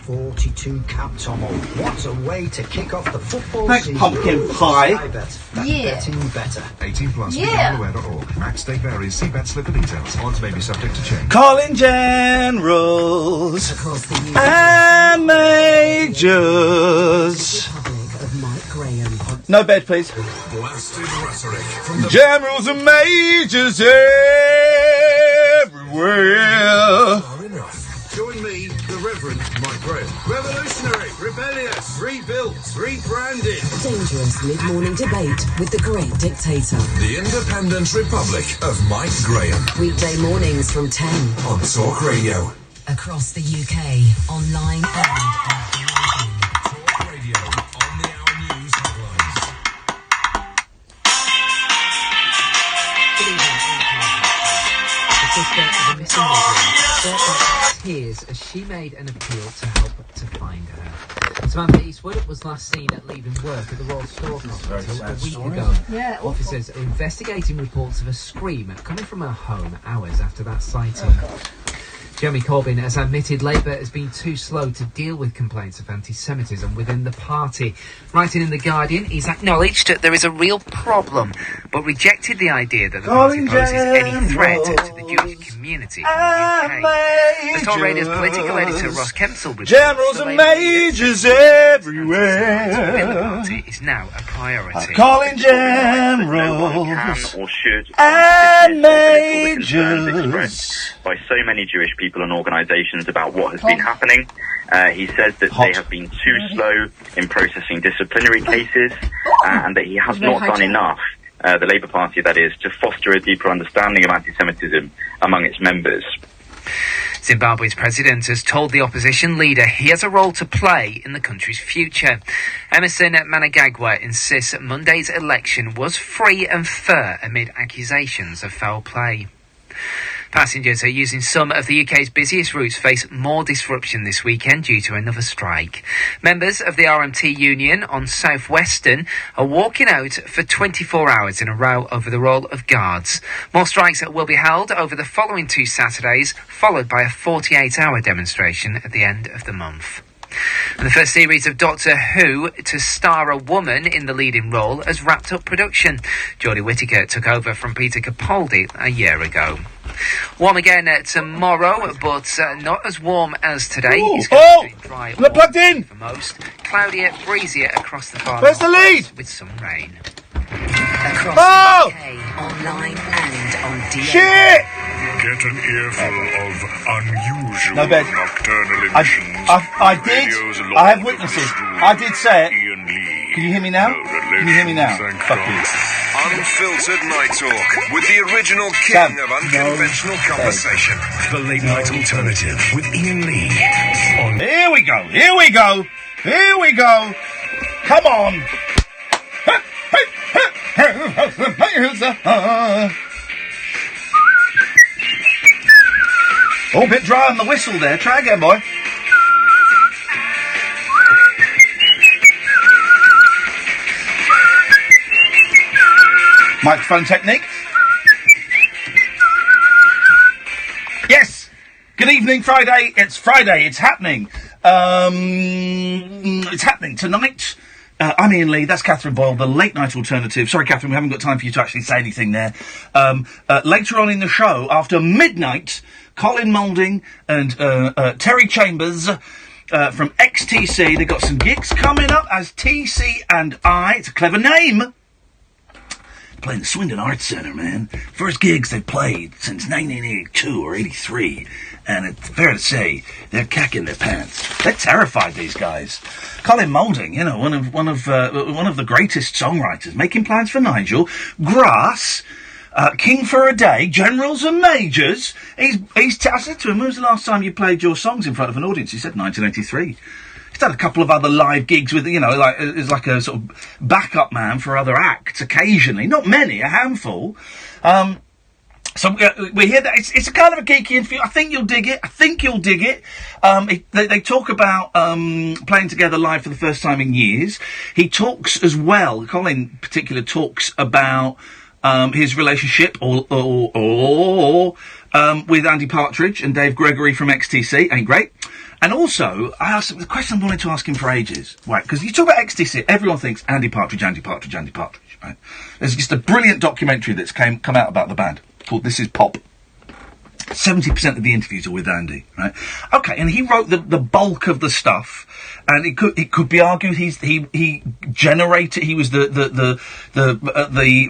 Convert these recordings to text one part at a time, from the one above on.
42 cap Tommel. What a way to kick off the football season. Pumpkin pie. Betting better. 18 plus. Yeah. Max stake varies. See bet slip for details. Odds may be subject to change. Calling generals and majors. No bed, please. Blasted rhetoric. Generals and majors everywhere. Join me, the Reverend Mike Graham. Revolutionary, rebellious, rebuilt, rebranded. Dangerous mid-morning debate with the great dictator. The Independent Republic of Mike Graham. Weekday mornings from 10 on talkRADIO. Across the UK, online and talkRADIO on the Hour News headlines. Tears as she made an appeal to help to find her. Samantha Eastwood was last seen leaving work at the Royal Stork Hospital a week ago. Yeah, officers are investigating reports of a scream coming from her home hours after that sighting. Jeremy Corbyn has admitted Labour has been too slow to deal with complaints of anti-Semitism within the party. Writing in The Guardian, he's acknowledged that there is a real problem, but rejected the idea that the party poses any threat to the Jewish community in the UK. As talkRADIO's political editor Ross Kempsell reports, generals and majors everywhere. Within the party is now a priority. Calling generals or should and majors. By so many Jewish people and organisations about what has been happening. He says that they have been too slow in processing disciplinary cases and that he has not done enough, the Labour Party that is, to foster a deeper understanding of anti-Semitism among its members. Zimbabwe's president has told the opposition leader he has a role to play in the country's future. Emerson Mnangagwa insists that Monday's election was free and fair amid accusations of foul play. Passengers who are using some of the UK's busiest routes face more disruption this weekend due to another strike. Members of the RMT union on South Western are walking out for 24 hours in a row over the role of guards. More strikes will be held over the following 2 Saturdays, followed by a 48-hour demonstration at the end of the month. And the first series of Doctor Who to star a woman in the leading role has wrapped up production. Jodie Whittaker took over from Peter Capaldi a year ago. Warm again tomorrow, but not as warm as today. It's going to be dry. We're plugged in. For most, cloudier, breezier across the far. Where's the lead? With some rain. Across the UK, online and on DAB. Shit! Get an earful of unusual nocturnal emissions. I have witnesses. I did say it. Iain Lee. Can you hear me now? Can you hear me now? Fuck you. Unfiltered Night Talk with the original king of unconventional conversation. The Late Night Alternative with Iain Lee. Here we go. Here we go. Here we go. Come on. Oh, a bit dry on the whistle there. Try again, boy. Microphone technique. Yes. Good evening, Friday. It's Friday. It's happening. It's happening tonight. I'm Iain Lee. That's Catherine Boyle, the Late Night Alternative. Sorry, Catherine, we haven't got time for you to actually say anything there. Later on in the show, after midnight, Colin Moulding and Terry Chambers from XTC. They've got some gigs coming up as TC and I. It's a clever name. Playing the Swindon Arts Centre, man. First gigs they've played since 1982 or 83. And it's fair to say, they're cacking their pants. They're terrified, these guys. Colin Moulding, you know, one of the greatest songwriters, making plans for Nigel. Grass, King for a Day, Generals and Majors. I said to him, when was the last time you played your songs in front of an audience? He said 1983. He's done a couple of other live gigs with, you know, like, as like a sort of backup man for other acts occasionally. Not many, a handful. So we hear that it's a kind of a geeky interview. I think you'll dig it. They talk about playing together live for the first time in years. He talks as well. Colin, in particular, talks about his relationship with Andy Partridge and Dave Gregory from XTC. Ain't great. And also, I asked the question I wanted to ask him for ages, right? Because you talk about ecstasy, everyone thinks Andy Partridge, right? There's just a brilliant documentary that's come out about the band called This Is Pop. 70% of the interviews are with Andy, right? Okay, and he wrote the bulk of the stuff, and it could be argued he was the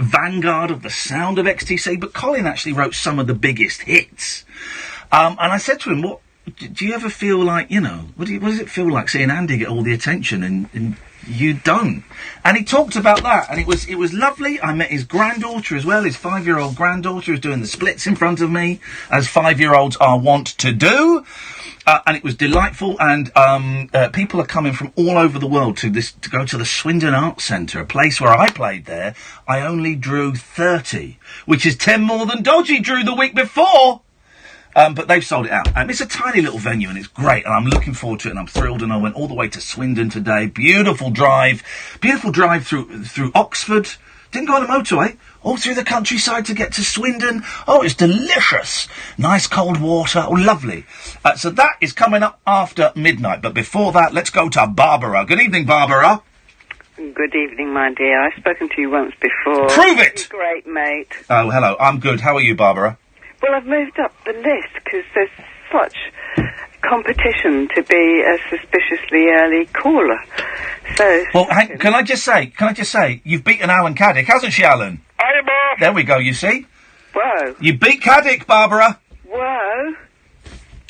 vanguard of the sound of ecstasy, but Colin actually wrote some of the biggest hits. And I said to him, do you ever feel like, what does it feel like seeing Andy get all the attention and you don't? And he talked about that, and it was lovely. I met his granddaughter as well, his 5-year-old granddaughter who's doing the splits in front of me, as 5-year-olds are wont to do. And it was delightful, and people are coming from all over the world to go to the Swindon Arts Centre, a place where I played there. I only drew 30, which is 10 more than Dodgy drew the week before. But they've sold it out. It's a tiny little venue, and it's great, and I'm looking forward to it, and I'm thrilled, and I went all the way to Swindon today. Beautiful drive through Oxford. Didn't go on a motorway, all through the countryside to get to Swindon. Oh, it's delicious. Nice cold water. Oh, lovely. So that is coming up after midnight, but before that, let's go to Barbara. Good evening, Barbara. Good evening, my dear. I've spoken to you once before. Prove it! Great, mate. Oh, hello. I'm good. How are you, Barbara? Well, I've moved up the list because there's such competition to be a suspiciously early caller. So, well, can I just say, you've beaten Alan Caddick, hasn't she, Alan? Hiya, Bob. There we go, you see? Whoa. You beat Caddick, Barbara. Whoa.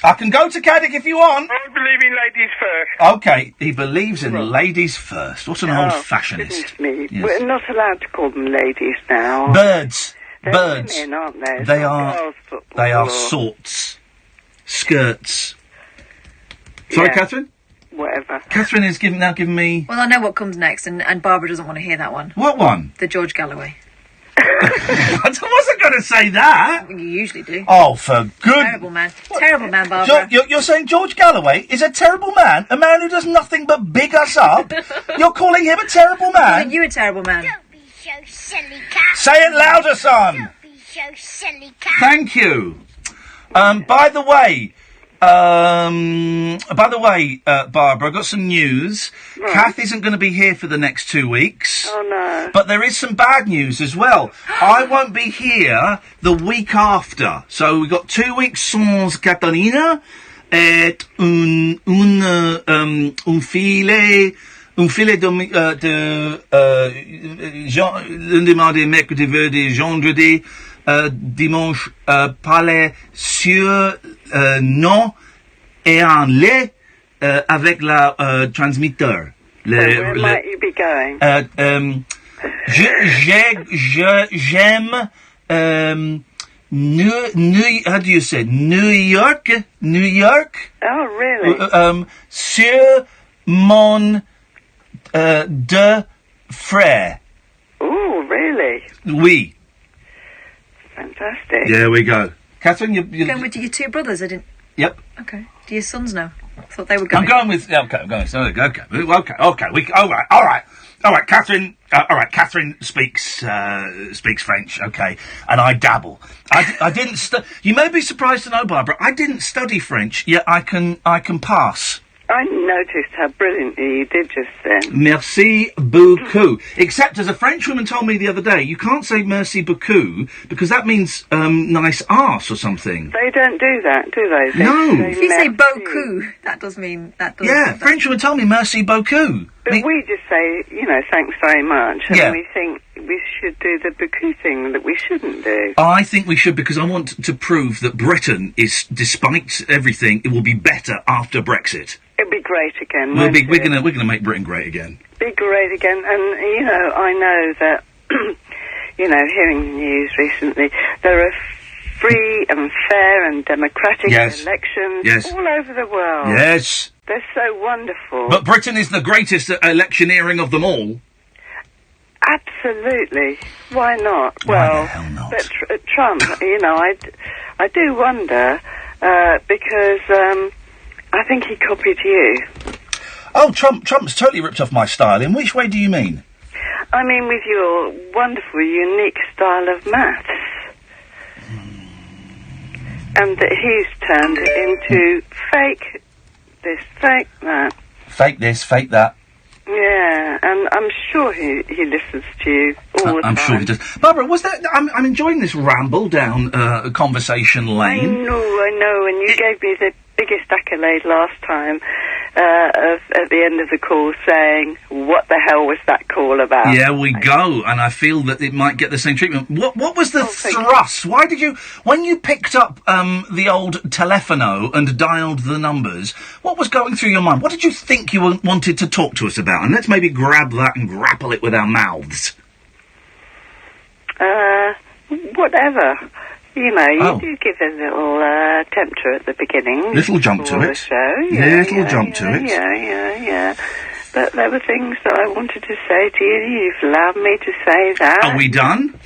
I can go to Caddick if you want. I believe in ladies first. Okay, he believes in ladies first. What an old-fashionist. Goodness me. Yes. We're not allowed to call them ladies now. Birds. They're Birds. women, aren't they? They are. Girls football They are or sorts. Skirts. Sorry, Yeah. Catherine? whatever. Catherine is giving me... Well, I know what comes next, and Barbara doesn't want to hear that one. What one? The George Galloway. I wasn't going to say that. You usually do. Oh, for good... Terrible man. Terrible man, Barbara. You're saying George Galloway is a terrible man? A man who does nothing but big us up? You're calling him a terrible man? You a terrible man. Don't be so silly, Cat. Say it louder, son. Don't be so silly, Cat. Thank you. By the way, Barbara, I've got some news. Right. Kath isn't going to be here for the next 2 weeks. Oh, no. But there is some bad news as well. I won't be here the week after. So we've got 2 weeks sans Catarina et un filet de lundi, mardi, mercredi, jeudi, vendredi, dimanche, parler sur non et en lait avec la transmetteur. Where might you be going? J'aime how do you say New York? Oh, really? Sur mon deux frères. Oh, really? Oui. Fantastic. There we go. Catherine, you Going with your two brothers, I didn't... Yep. Okay. Do your sons know? I thought they were going. I'm going with... Okay, I'm going... Okay. All right, Catherine... Catherine speaks French, okay, and I dabble. I didn't... You may be surprised to know, Barbara, I didn't study French, yet I can pass. I noticed how brilliantly you did just then. Merci beaucoup. Except, as a Frenchwoman told me the other day, you can't say merci beaucoup because that means nice arse or something. They don't do that, do they? No. If you say beaucoup, that does mean... Yeah, Frenchwoman told me merci beaucoup. But we just say, thanks very much. And Yeah. we think we should do the beaucoup thing that we shouldn't do. I think we should because I want to prove that Britain is, despite everything, it will be better after Brexit. It'll be great again. We're won't it? gonna make Britain great again. Be great again. And, I know that, hearing the news recently, there are free and fair and democratic elections all over the world. Yes. They're so wonderful. But Britain is the greatest at electioneering of them all. Absolutely. Why not? Why Well, the hell not? but Trump, I do wonder, because I think he copied you. Oh, Trump's totally ripped off my style. In which way do you mean? I mean, with your wonderful, unique style of maths. And that he's turned it into fake this, fake that. Fake this, fake that. Yeah, and I'm sure he listens to you all the time. I'm sure he does. Barbara, was that... I'm enjoying this ramble down conversation lane. I know, and you gave me the biggest accolade last time at the end of the call saying, what the hell was that call about? Yeah, we go, and I feel that it might get the same treatment. What was the thrust? Why did you... When you picked up the old telephono and dialed the numbers, what was going through your mind? What did you think you wanted to talk to us about? And let's maybe grab that and grapple it with our mouths. Whatever. You know, you do give a little tempter at the beginning. Little jump to it. Show. Little jump to it. Yeah. But there were things that I wanted to say to you. You've allowed me to say that. Are we done?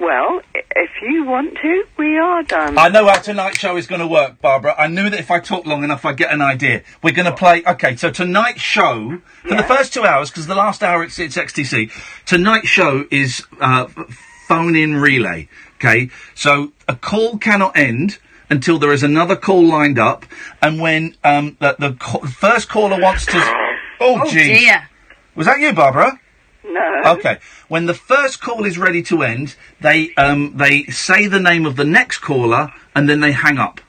Well, if you want to, we are done. I know how tonight's show is going to work, Barbara. I knew that if I talk long enough, I'd get an idea. We're going to play... OK, so tonight's show, for the first 2 hours, because the last hour it's XTC, tonight's show is phone-in relay. OK, so a call cannot end until there is another call lined up, and when the first caller wants to... Oh, dear. Was that you, Barbara? No. OK. When the first call is ready to end, they say the name of the next caller, and then they hang up.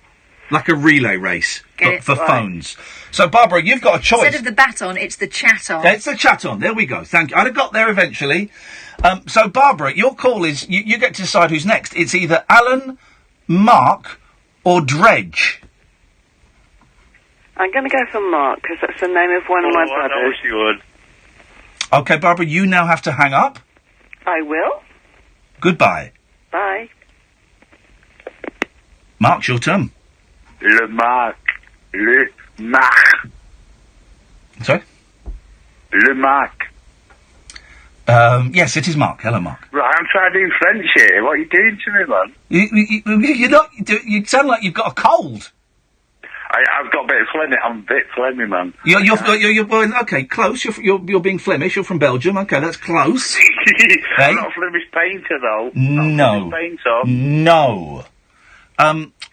Like a relay race for phones. So, Barbara, you've got a choice. Instead of the baton, it's the chat on. It's the chat on. There we go. Thank you. I'd have got there eventually. So, Barbara, your call is... You get to decide who's next. It's either Alan, Mark, or Dredge. I'm going to go for Mark, because that's the name of one of my brothers. I wish you would. OK, Barbara, you now have to hang up. I will. Goodbye. Bye. Mark, your turn. Le Marc. Sorry? Le Marc. Yes, it is Mark. Hello, Mark. Right, I'm trying to do French here. What are you doing to me, man? You're not... You sound like you've got a cold. I've got a bit of phlegmy. I'm a bit phlegmy, man. You're okay, close. You're being Flemish. You're from Belgium. Okay, that's close. I'm not a Flemish painter, though. No. Painter. No.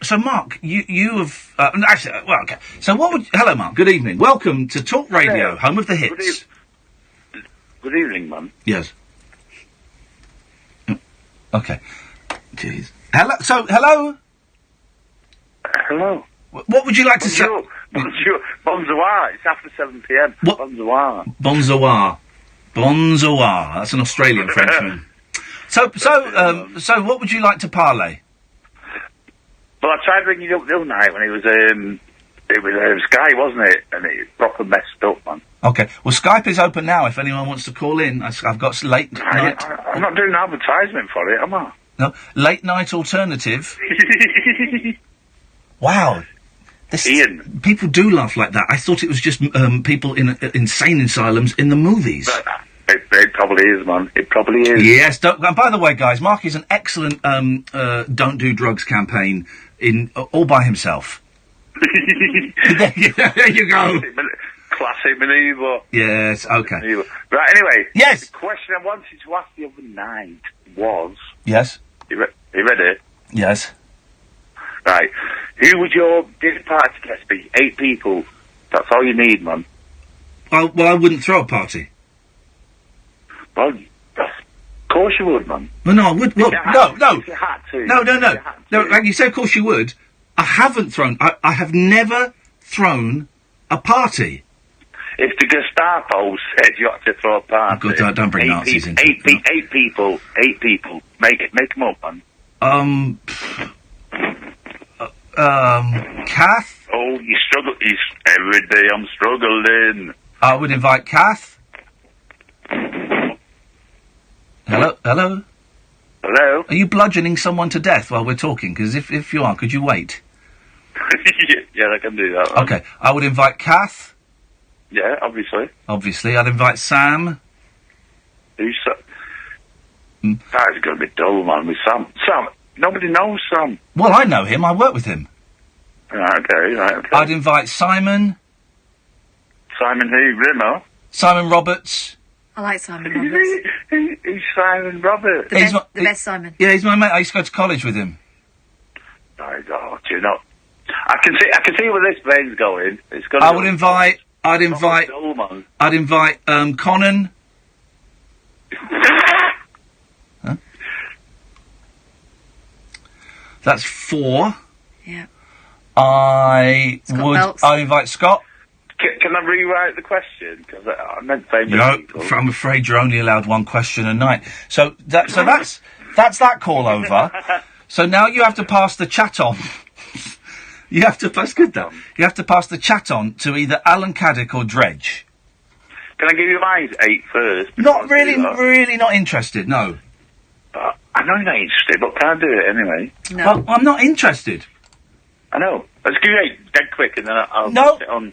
So, Mark, you have... actually, well, okay. So what would... Hello, Mark. Good evening. Welcome to Talk Radio, home of the hits. Good evening, man. Yes. Okay. Jeez. Hello? So, hello? Hello. What would you like to say? Bonjour. Bonsoir. It's after 7 p.m. What? Bonsoir. Bonsoir. That's an Australian Frenchman. So, what would you like to parlay? Well, I tried ringing you up the other night when it was Sky, wasn't it? And it proper messed up, man. Okay. Well, Skype is open now if anyone wants to call in. I've got late night... I'm not doing an advertisement for it, am I? No. Late night alternative. Wow. Ian. People do laugh like that. I thought it was just people in insane asylums in the movies. It probably is, man. It probably is. Yes. And by the way, guys, Mark is an excellent don't do drugs campaign all by himself. there you go. Classic maneuver. Yes, okay. Right, anyway. Yes. The question I wanted to ask the other night was... Yes. You ready? Yes. Right. Who would your dinner party guest be? 8 people. That's all you need, man. Well, I wouldn't throw a party. Well, of course you would, man. Well, no, I would. Well, no. If you had to. No. No, like you say, of course you would. I haven't thrown... I have never thrown a party. If the Gestapo said you had to throw a party... Oh, God, don't bring Nazis into it. 8 people. 8 people. Make them up, man. Kath? Oh, you struggle. Every day I'm struggling. I would invite Kath. Hello? Hello? Are you bludgeoning someone to death while we're talking? Because if you are, could you wait? Yeah, I can do that. Man. Okay, I would invite Kath. Yeah, obviously. Obviously. I'd invite Sam. Who's Sam? That is going to be dull, man, with Sam. Sam, nobody knows Sam. Well, I know him. I work with him. Right, okay. I'd invite Simon. Simon who? Rimmer? Simon Roberts. I like Simon Roberts. Who's Simon Roberts? The best Simon. Yeah, he's my mate. I used to go to college with him. My God, you know. I can see where this plane's going. It's going. I'd invite Conan. Huh? That's 4. Yeah. I invite Scott. Can I rewrite the question? Because I meant famous people. I'm afraid you're only allowed one question a night. So that's that call over. So now you have to pass the chat on. That's good though. You have to pass the chat on to either Alan Caddick or Dredge. Can I give you my 8 first? Not really not interested, no. I know you're not interested, but can I do it anyway? No. Well, I'm not interested. I know. Let's give you 8 dead quick and then I'll put it on.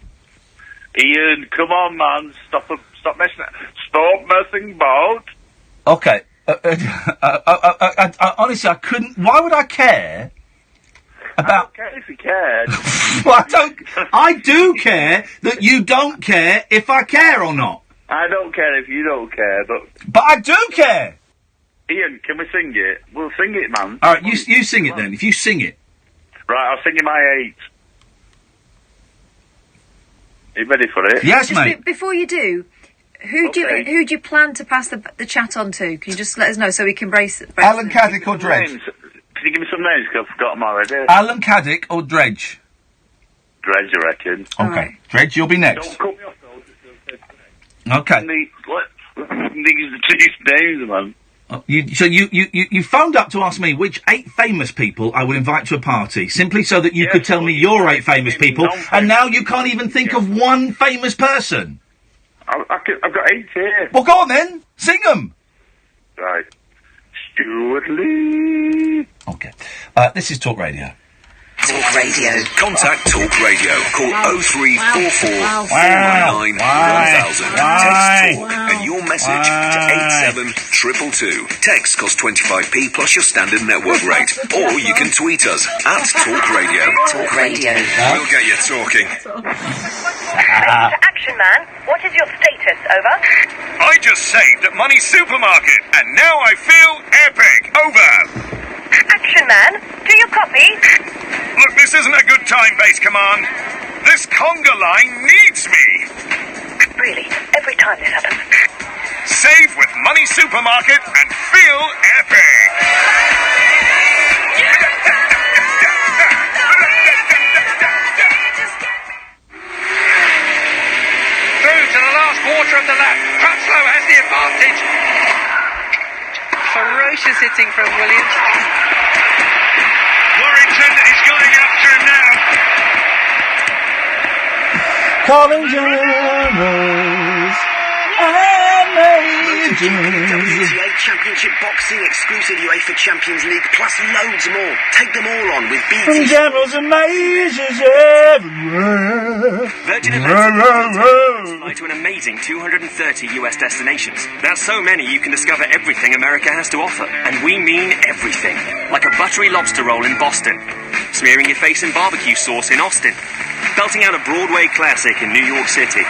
Ian, come on, man. Stop messing about. Okay. Honestly, I couldn't... Why would I care about... I don't care if you cared. Well, I do care that you don't care if I care or not. I don't care if you don't care, but I do care! Ian, can we sing it? We'll sing it, man. Alright, you sing it then. If you sing it. Right, I'll sing you my 8. Are you ready for it? Yes, mate. Before you do, who do you plan to pass the chat on to? Can you just let us know so we can brace Alan Caddick or Dredge? Can you give me some names? Because I've forgot them already. Alan Caddick or Dredge? Dredge, I reckon. Okay. Right. Dredge, you'll be next. Don't cut me off, though. Okay. These names, man. You phoned up to ask me which 8 famous people I would invite to a party, simply so that you could tell me your 8 famous people, and now you can't even think of one famous person. I've got 8 here. Well, go on then, sing them. Right. Stuart Lee. Okay. This is Talk Radio. Talk Radio. Contact Talk Radio. Call 0344 419 1000. Text Talk and your message to 87222. Text costs 25p plus your standard network rate. Or you can tweet us at Talk Radio. Talk Radio. We'll get you talking. Action Man, what is your status? Over. I just saved at Money Supermarket and now I feel epic. Over. Action Man, do you copy? Look, this isn't a good time, Base Command. This conga line needs me. Really, every time this happens. Save with Money Supermarket and feel epic. Through to the last quarter of the lap. Crutchlow has the advantage. Ferocious hitting from Williams. Warrington is going after him now. Calling Jones. WTA Championship Boxing, exclusive UEFA Champions League, plus loads more. Take them all on with BT. From generals and majors everywhere. Virgin Atlantic fly to an amazing 230 US destinations. That's so many you can discover everything America has to offer. And we mean everything. Like a buttery lobster roll in Boston. Smearing your face in barbecue sauce in Austin. Belting out a Broadway classic in New York City.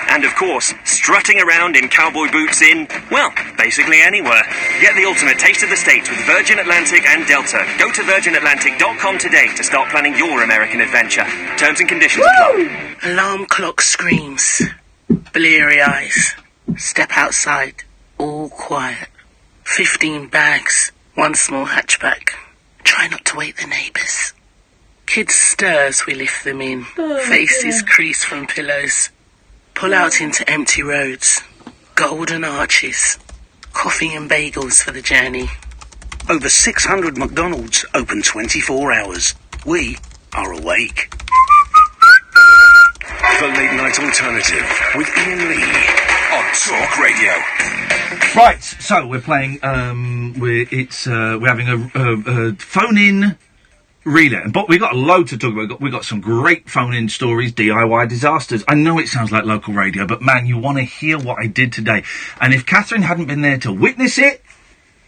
And of course, strutting around in cowboy boots in, well, basically anywhere. Get the ultimate taste of the States with Virgin Atlantic and Delta. Go to virginatlantic.com today to start planning your American adventure. Terms and conditions apply. Alarm clock screams. Bleary eyes. Step outside. All quiet. 15 bags. One small hatchback. Try not to wake the neighbours. Kids stir as we lift them in. Faces crease from pillows. Pull out into empty roads. Golden arches. Coffee and bagels for the journey. Over 600 McDonald's open 24 hours. We are awake. The Late Night Alternative with Iain Lee on Talk Radio. Right, so we're playing. We're having a phone-in relay, but we've got a load to talk about. We've got some great phone-in stories, DIY disasters. I know it sounds like local radio, but man, you want to hear what I did today. And if Catherine hadn't been there to witness it,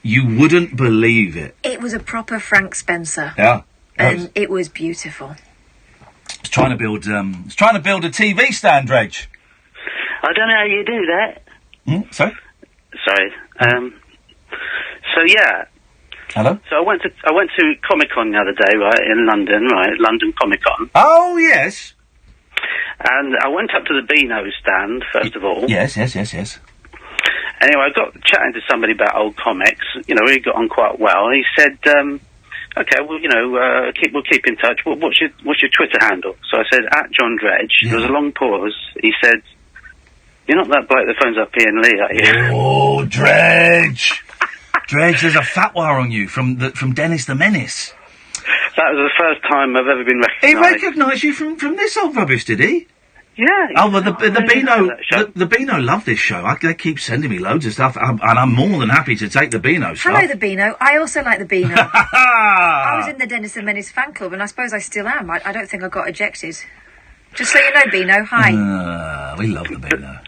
you wouldn't believe it. It was a proper Frank Spencer. Yeah, and it was beautiful. It's trying to build a TV stand, Reg. I don't know how you do that. Sorry. So yeah. Hello? So I went to Comic-Con the other day, right, in London, right, London Comic-Con. Oh, yes. And I went up to the Beano stand, first of all. Yes. Anyway, I got chatting to somebody about old comics. You know, we got on quite well. He said, okay, well, you know, we'll keep in touch. What's your Twitter handle? So I said, @John Dredge. Yeah. There was a long pause. He said, you're not that bloke that phones up Iain Lee, are you? Oh, Dredge! Dredge, there's a fatwa on you from Dennis the Menace. That was the first time I've ever been recognised. He recognised you from this old rubbish, did he? Yeah. Oh, well, the Beano love this show. They keep sending me loads of stuff, and I'm more than happy to take the Beano stuff. Hello, the Beano. I also like the Beano. I was in the Dennis the Menace fan club, and I suppose I still am. I don't think I got ejected. Just so you know, Beano, hi. We love the Beano.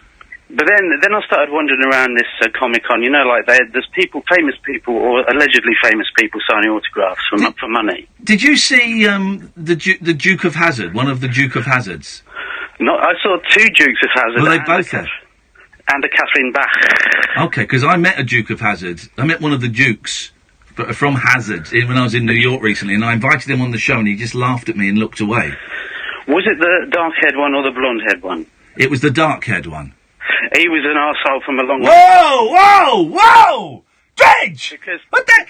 But then I started wandering around this Comic-Con. You know, like there's famous people, or allegedly famous people, signing autographs for money. Did you see the Duke of Hazzard? One of the Duke of Hazards. No, I saw two Dukes of Hazzard. Were they both there? And a Catherine Bach. Okay, because I met a Duke of Hazzard. I met one of the Dukes from Hazard when I was in New York recently, and I invited him on the show, and he just laughed at me and looked away. Was it the dark-haired one or the blonde-haired one? It was the dark-haired one. He was an arsehole from a long way. Whoa! Dredge! But there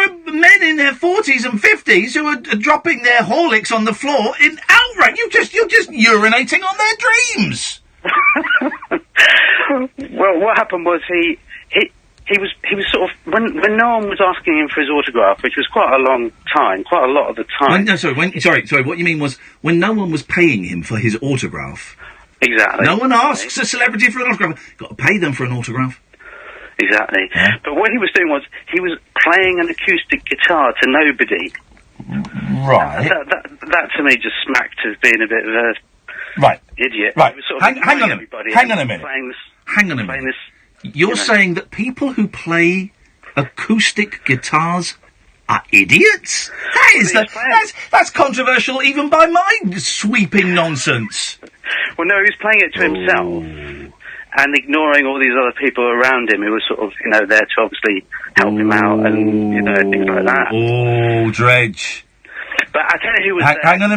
are men in their 40s and 50s who are dropping their Horlicks on the floor in outrage. You're just urinating on their dreams. Well, what happened was he was sort of when no one was asking him for his autograph, which was quite a long time, quite a lot of the time. Sorry. What you mean was when no one was paying him for his autograph. Exactly. No one asks a celebrity for an autograph. Got to pay them for an autograph. Exactly. Yeah. But what he was doing was he was playing an acoustic guitar to nobody. Right. That to me just smacked as being a bit of a idiot. Right. Sort of Hang on a minute. Hang on a minute. You're saying that people who play acoustic guitars are idiots? That's controversial even by my sweeping nonsense. Well, no, he was playing it to himself and ignoring all these other people around him who were sort of, you know, there to obviously help him out and, you know, things like that. Oh, Dredge. But I tell you who was there. Hang on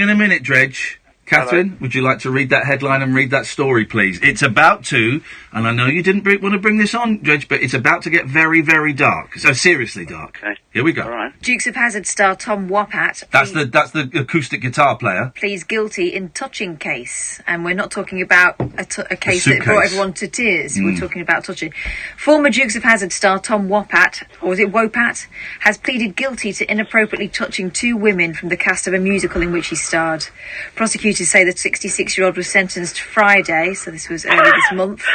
a minute, Dredge. Catherine, would you like to read that headline and read that story, please? It's about to, and I know you didn't want to bring this on, Dredge, but it's about to get very, very dark. So seriously dark. Okay. Here we go. All right. Dukes of Hazzard star Tom Wopat. That's the acoustic guitar player. Pleads guilty in touching case, and we're not talking about a case that brought everyone to tears. We're talking about touching. Former Dukes of Hazzard star Tom Wopat, or was it Wopat, has pleaded guilty to inappropriately touching two women from the cast of a musical in which he starred. Prosecutors say the 66-year-old was sentenced Friday, so this was early this month.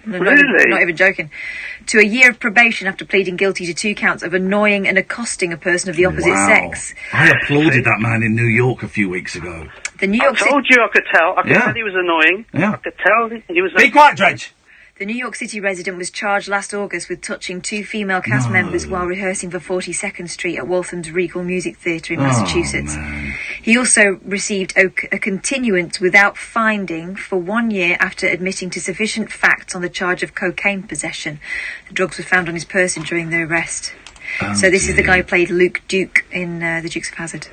Really? Not even joking. To a year of probation after pleading guilty to 2 counts of annoying and accosting a person of the opposite sex. I applauded that man in New York a few weeks ago. I told you I could tell. I could tell he was annoying. Yeah. I could tell he was... Be quiet, Dredge! The New York City resident was charged last August with touching 2 female cast members while rehearsing for 42nd Street at Waltham's Regal Music Theatre in Massachusetts. Man. He also received a continuance without finding for 1 year after admitting to sufficient facts on the charge of cocaine possession. The drugs were found on his person during the arrest. So this is the guy who played Luke Duke in The Dukes of Hazzard.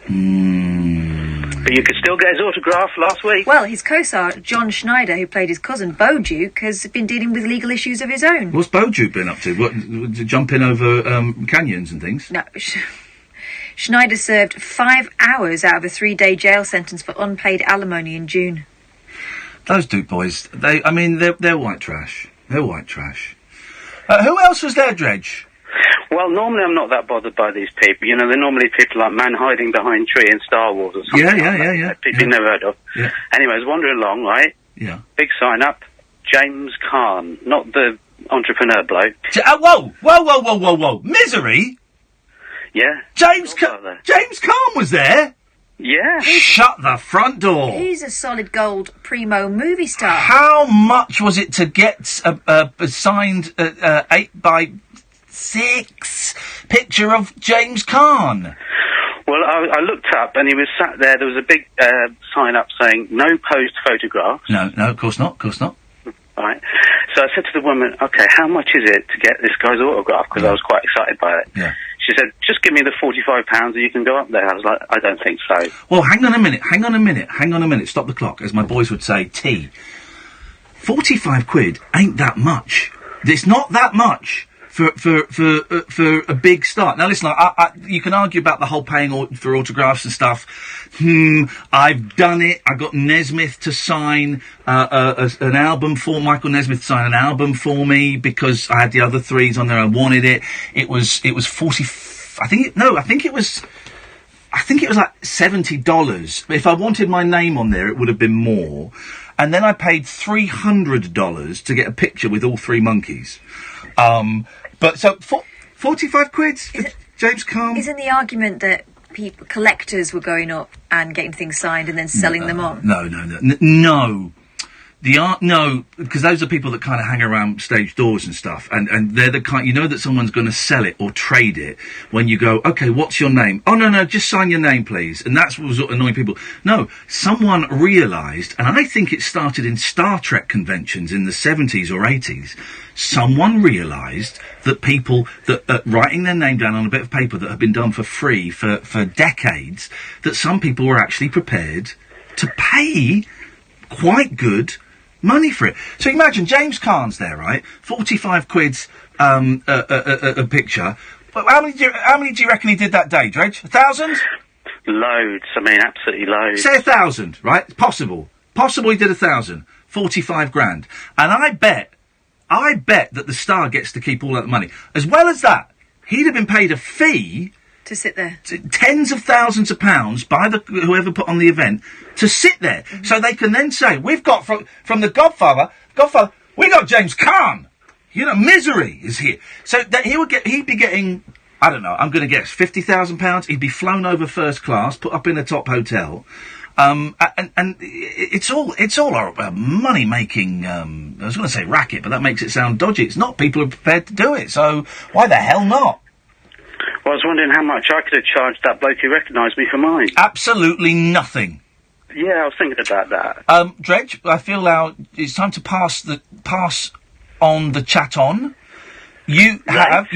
But you could still get his autograph last week. Well, his co-star, John Schneider, who played his cousin, Bo Duke, has been dealing with legal issues of his own. What's Bo Duke been up to? What, jumping over canyons and things? No. Schneider served 5 hours out of a 3-day jail sentence for unpaid alimony in June. Those Duke boys, they're white trash. They're white trash. Who else was there, Dredge? Well, normally I'm not that bothered by these people. You know, they're normally people like man hiding behind tree in Star Wars or something. Yeah. People you've never heard of. Yeah. Anyway, I was wandering along, right? Yeah. Big sign up, James Caan, not the entrepreneur bloke. Whoa! Misery? Yeah. James Caan was there? Yeah. Shut the front door. He's a solid gold primo movie star. How much was it to get a signed 8x6 picture of James Caan? Well, I looked up and he was sat there. There was a big sign up saying no posed photographs. No, of course not. All right. So I said to the woman, okay, how much is it to get this guy's autograph? Because I was quite excited by it. Yeah. She said, just give me the £45 and you can go up there. I was like, I don't think so. Well, hang on a minute, stop the clock, as my boys would say, T. 45 quid ain't that much. It's not that much for a big start. Now listen, you can argue about the whole paying for autographs and stuff. I've done it. I got Nesmith to sign an album for Michael Nesmith to sign an album for me because I had the other threes on there. I wanted it. It was 40. I think it was like $70. If I wanted my name on there, it would have been more. And then I paid $300 to get a picture with all three monkeys. But so 45 quid for James Caan. Isn't the argument that collectors were going up and getting things signed and then selling them on? No. No, because those are people that kind of hang around stage doors and stuff, and they're the kind, you know that someone's going to sell it or trade it when you go, okay, what's your name? Oh, no, just sign your name, please. And that's what was annoying people. No, someone realised, and I think it started in Star Trek conventions in the 70s or 80s, someone realised that people that writing their name down on a bit of paper that had been done for free for decades, that some people were actually prepared to pay quite good money for it. So imagine James Caan's there, right? 45 quid's a picture. But how many do you reckon he did that day, Dredge? 1,000? Loads. I mean, absolutely loads. Say 1,000, right? It's possible. Possible he did 1,000. 45 grand. And I bet that the star gets to keep all that money. As well as that, he'd have been paid a fee to sit there. Tens of thousands of pounds by whoever put on the event to sit there. Mm-hmm. So they can then say, we've got from the Godfather, we got James Caan. You know, Misery is here. So that he'd be getting, I don't know, I'm going to guess, £50,000. He'd be flown over first class, put up in a top hotel. And it's all a money-making, I was going to say racket, but that makes it sound dodgy. It's not. People are prepared to do it. So why the hell not? Well, I was wondering how much I could have charged that bloke who recognised me for mine. Absolutely nothing. Yeah, I was thinking about that. Dredge, I feel now it's time to pass on the chat on. You have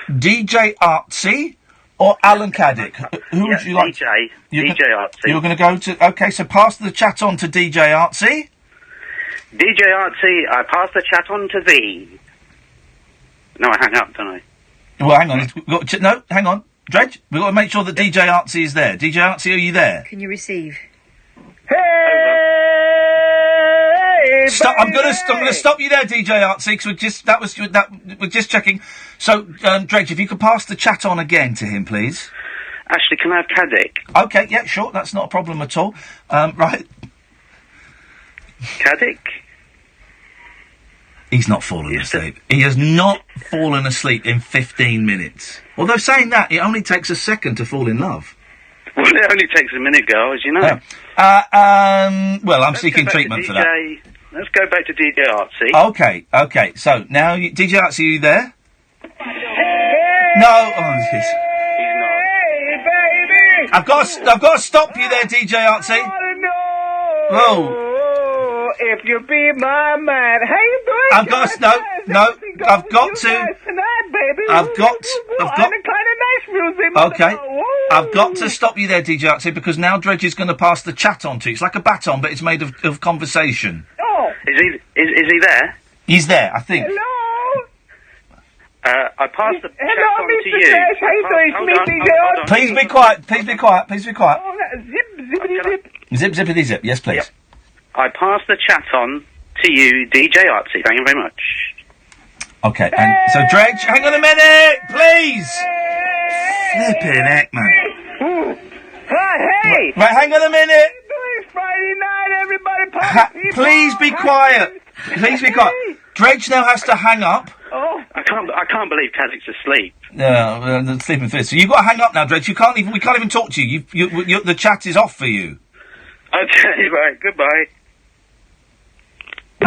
DJ Artsy or Alan Caddick. Who would you like? DJ Artsy. You're going to go to... Okay, so pass the chat on to DJ Artsy. DJ Artsy, I pass the chat on to thee. No, I hang up, don't I? Well, hang on. Hang on. Dredge, we've got to make sure that DJ Artsy is there. DJ Artsy, are you there? Can you receive? Hey, stop! I'm going to stop you there, DJ Artsy, because we're just checking. So, Dredge, if you could pass the chat on again to him, please. Ashley, can I have Caddick? Okay, yeah, sure. That's not a problem at all. Right. Caddick? He's not fallen asleep. He has not fallen asleep in 15 minutes. Although saying that, it only takes a second to fall in love. Well, it only takes a minute, girl, as you know. Well, I'm seeking treatment for that. Let's go back to DJ Artsy. Okay. So, now, DJ Artsy, are you there? No. Oh, he's not. Hey, baby! I've got to stop you there, DJ Artsy. Whoa. If you be my man, how you doing? I've got to stop you there, DJ Artsy, because now Dredge is going to pass the chat on to you. It's like a baton, but it's made of conversation. Oh, is he there? He's there, I think. Hello. I passed the chat on to you. How you doing? Please be quiet. Please be quiet. Oh, zip. Zippity zip. Yes, please. Yep. I pass the chat on to you, DJ Artsy. Thank you very much. Okay, and so Dredge, hang on a minute, please. Flipping heck, man. Hey. Right, hang on a minute. It's Friday night, everybody. Please be quiet. Please be quiet. Dredge now has to hang up. Oh, I can't believe Caddick's asleep. No, sleeping fit. So you've got to hang up now, Dredge. We can't even talk to you. The chat is off for you. Okay, right. Goodbye.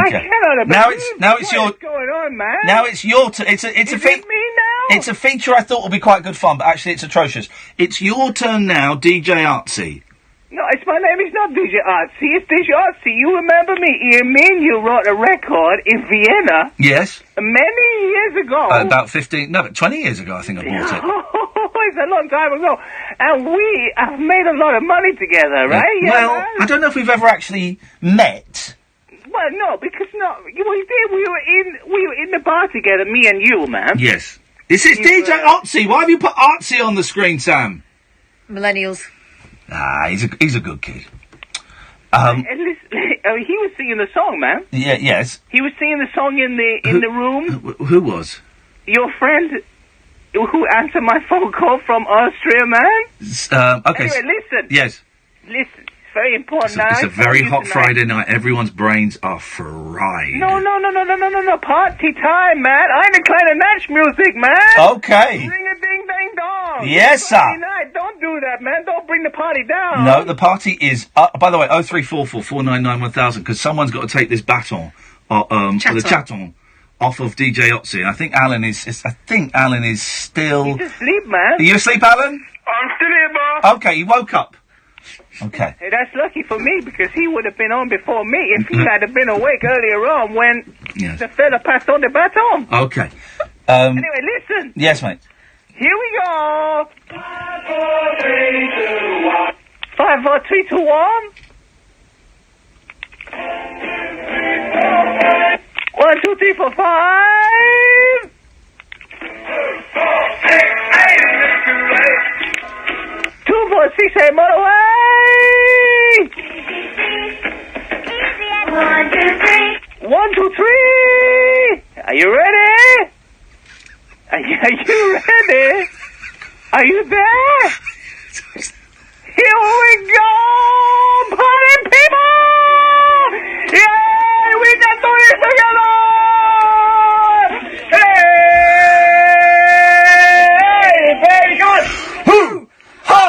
Okay. Now it's your. What's going on, man? Now it's your turn. It's a feature I thought would be quite good fun, but actually it's atrocious. It's your turn now, DJ Artsy. No, my name is not DJ Artsy. It's DJ Artsy. You remember me, Iain? Me and you wrote a record in Vienna. Yes. Many years ago. About 20 years ago, I think I bought it. It's a long time ago. And we have made a lot of money together, right? Yeah. Well, I don't know if we've ever actually met. Well, no, because we were in the bar together, me and you, man. Yes. This is DJ Artsy. Why have you put Artsy on the screen, Sam? Millennials. He's a good kid. And listen, he was singing the song, man. Yeah. Yes. He was singing the song in the room. Who was? Your friend who answered my phone call from Austria, man. Okay. Anyway, listen. Yes. Listen, it's very important. It's a very hot Friday night. Everyone's brains are fried. No. Party time, man. I'm the kind of Nash music, man. Okay. Ring a ding ding dong. Yes, sir. Friday night. Don't do that, man. Don't bring the party down. No, the party is. By the way, 0344 499 1000, because someone's got to take this baton, or the chaton, off of DJ Otzi. And I think Alan is still. He's asleep, man. Are you asleep, Alan? I'm still here, boss. Okay, he woke up. Okay. Hey, that's lucky for me, because he would have been on before me if he had have been awake earlier on when the fella passed on the baton. Okay. Anyway, listen. Yes, mate. Here we go. 5, 4, 3, 2, 1. 1, 2, 3, 4, 5. 2, 4, 6, 8, motorway. 1, 2, 3. Are you ready? Are you ready? Are you there? Here we go, party people! Yay! We can do this together! Hey! Very good! Ha!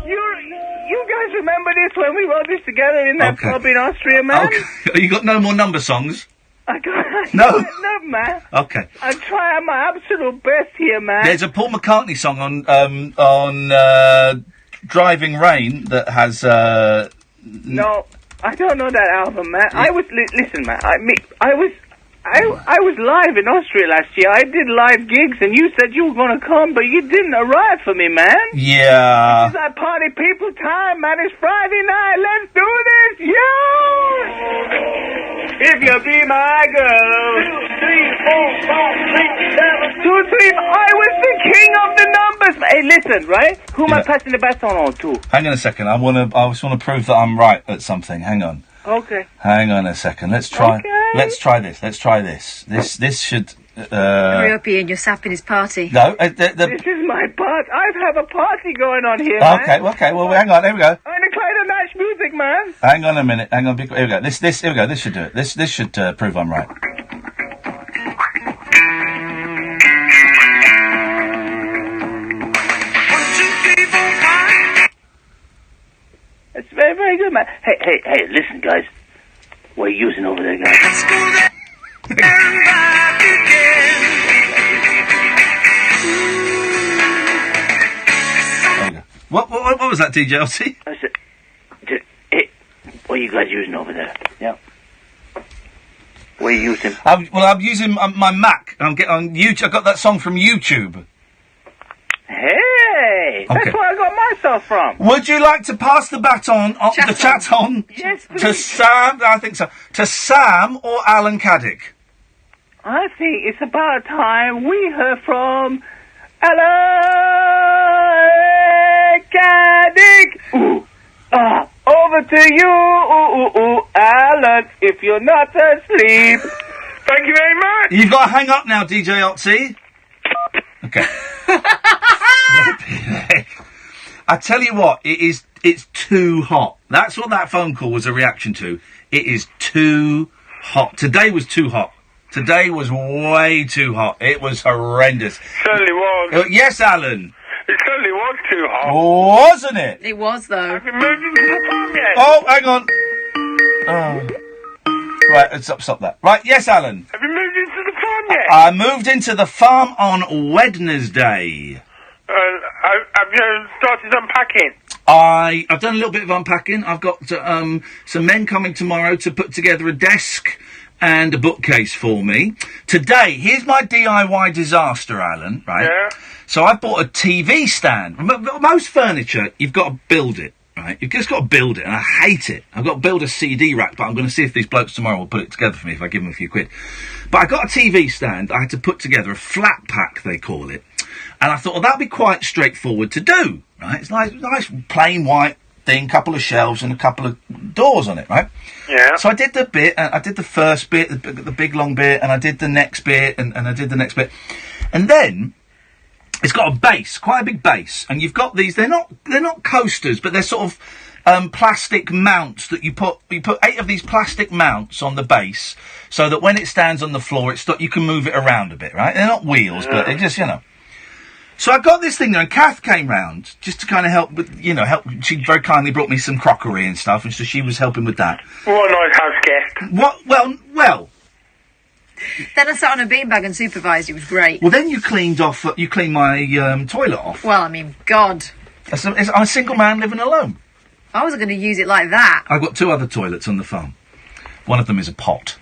You guys remember this when we wrote this together in that club in Austria, man? Okay. You got no more number songs? No, man. Okay. I'm trying my absolute best here, man. There's a Paul McCartney song on Driving Rain that has. No, I don't know that album, man. I was listen, man. I was live in Austria last year. I did live gigs, and you said you were going to come, but you didn't arrive for me, man. Yeah. It's that party people time, man. It's Friday night. Let's do this, yo! If you be my girl. 2, 3, 4, 5, 6, 7. 2, 3. I was the king of the numbers. Hey, listen, right? Who am I passing the baton on to? Hang on a second. I just want to prove that I'm right at something. Hang on. Okay. Hang on a second. Let's try. Okay. Let's try this. This should. Hurry up, Iain. You're sapping his party. No. This is my party. I have a party going on here. Okay. Man. Okay. Well, hang on. Here we go. I'm the kind of Nash music, man. Hang on a minute. Hang on. Here we go. Here we go. This should do it. This should prove I'm right. It's very, very good, man. Hey, listen, guys. What are you using over there, guys? Let's go there and back again. What was that, DJ Elsie? I said, hey, what are you guys using over there? Yeah. What are you using? I'm using my Mac. I'm getting on YouTube. I got that song from YouTube. Hey, that's where I got my stuff from. Would you like to pass the baton, the chaton, yes, to Sam? I think so. To Sam or Alan Caddick? I think it's about time we heard from Alan Caddick. Ooh. Over to you, Alan, if you're not asleep. Thank you very much. You've got to hang up now, DJ Otzi. Okay. I tell you what, it's too hot. That's what that phone call was a reaction to. It is too hot. Today was too hot. Today was way too hot. It was horrendous. Certainly was. Yes, Alan. It certainly was too hot. Wasn't it? It was, though. Have you moved into the farm yet? Oh, hang on. Oh. Right, let's stop that. Right, yes, Alan. Have you moved into the farm yet? I moved into the farm on Wednesday. Have you started unpacking? I've done a little bit of unpacking. I've got some men coming tomorrow to put together a desk and a bookcase for me. Today, here's my DIY disaster, Alan, right? Yeah. So I bought a TV stand. Most furniture, you've got to build it, right? You've just got to build it, and I hate it. I've got to build a CD rack, but I'm going to see if these blokes tomorrow will put it together for me if I give them a few quid. But I got a TV stand. I had to put together a flat pack, they call it. And I thought, well, that'd be quite straightforward to do, right? It's nice plain white thing, couple of shelves and a couple of doors on it, right? Yeah. So I did the bit, I did the first bit, the big long bit, and I did the next bit, and I did the next bit. And then, it's got a base, quite a big base, and you've got these, they're not coasters, but they're sort of plastic mounts that you put 8 of these plastic mounts on the base, so that when it stands on the floor, you can move it around a bit, right? They're not wheels, but they're just, So I got this thing there, and Kath came round just to kind of help with, help. She very kindly brought me some crockery and stuff, and so she was helping with that. What a nice house guest. What? Well. Then I sat on a beanbag and supervised. It was great. Well, then you cleaned my toilet off. Well, I mean, God. I'm a single man living alone. I wasn't going to use it like that. I've got 2 other toilets on the farm. One of them is a pot.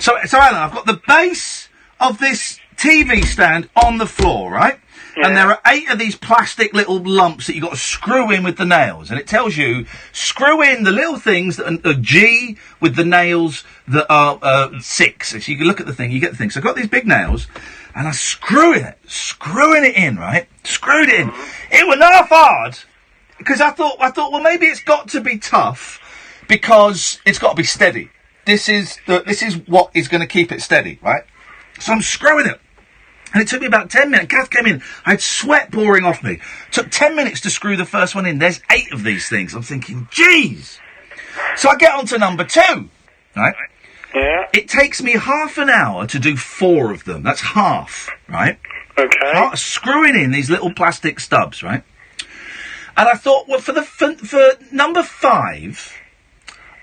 So Alan, I've got the base of this TV stand on the floor, right? Yeah. And there are 8 of these plastic little lumps that you've got to screw in with the nails. And it tells you, screw in the little things that are G with the nails that are 6. So you can look at the thing, you get the thing. So I've got these big nails, and I'm screwing it in, right? Screwed it in. It was not hard, because I thought, well, maybe it's got to be tough, because it's got to be steady. This is what is going to keep it steady, right? So I'm screwing it. And it took me about 10 minutes. Kath came in. I had sweat pouring off me. Took 10 minutes to screw the first one in. There's 8 of these things. I'm thinking, geez. So I get on to number 2, right? Yeah. It takes me half an hour to do 4 of them. That's half, right? Okay. Screwing in these little plastic stubs, right? And I thought, well, for number 5,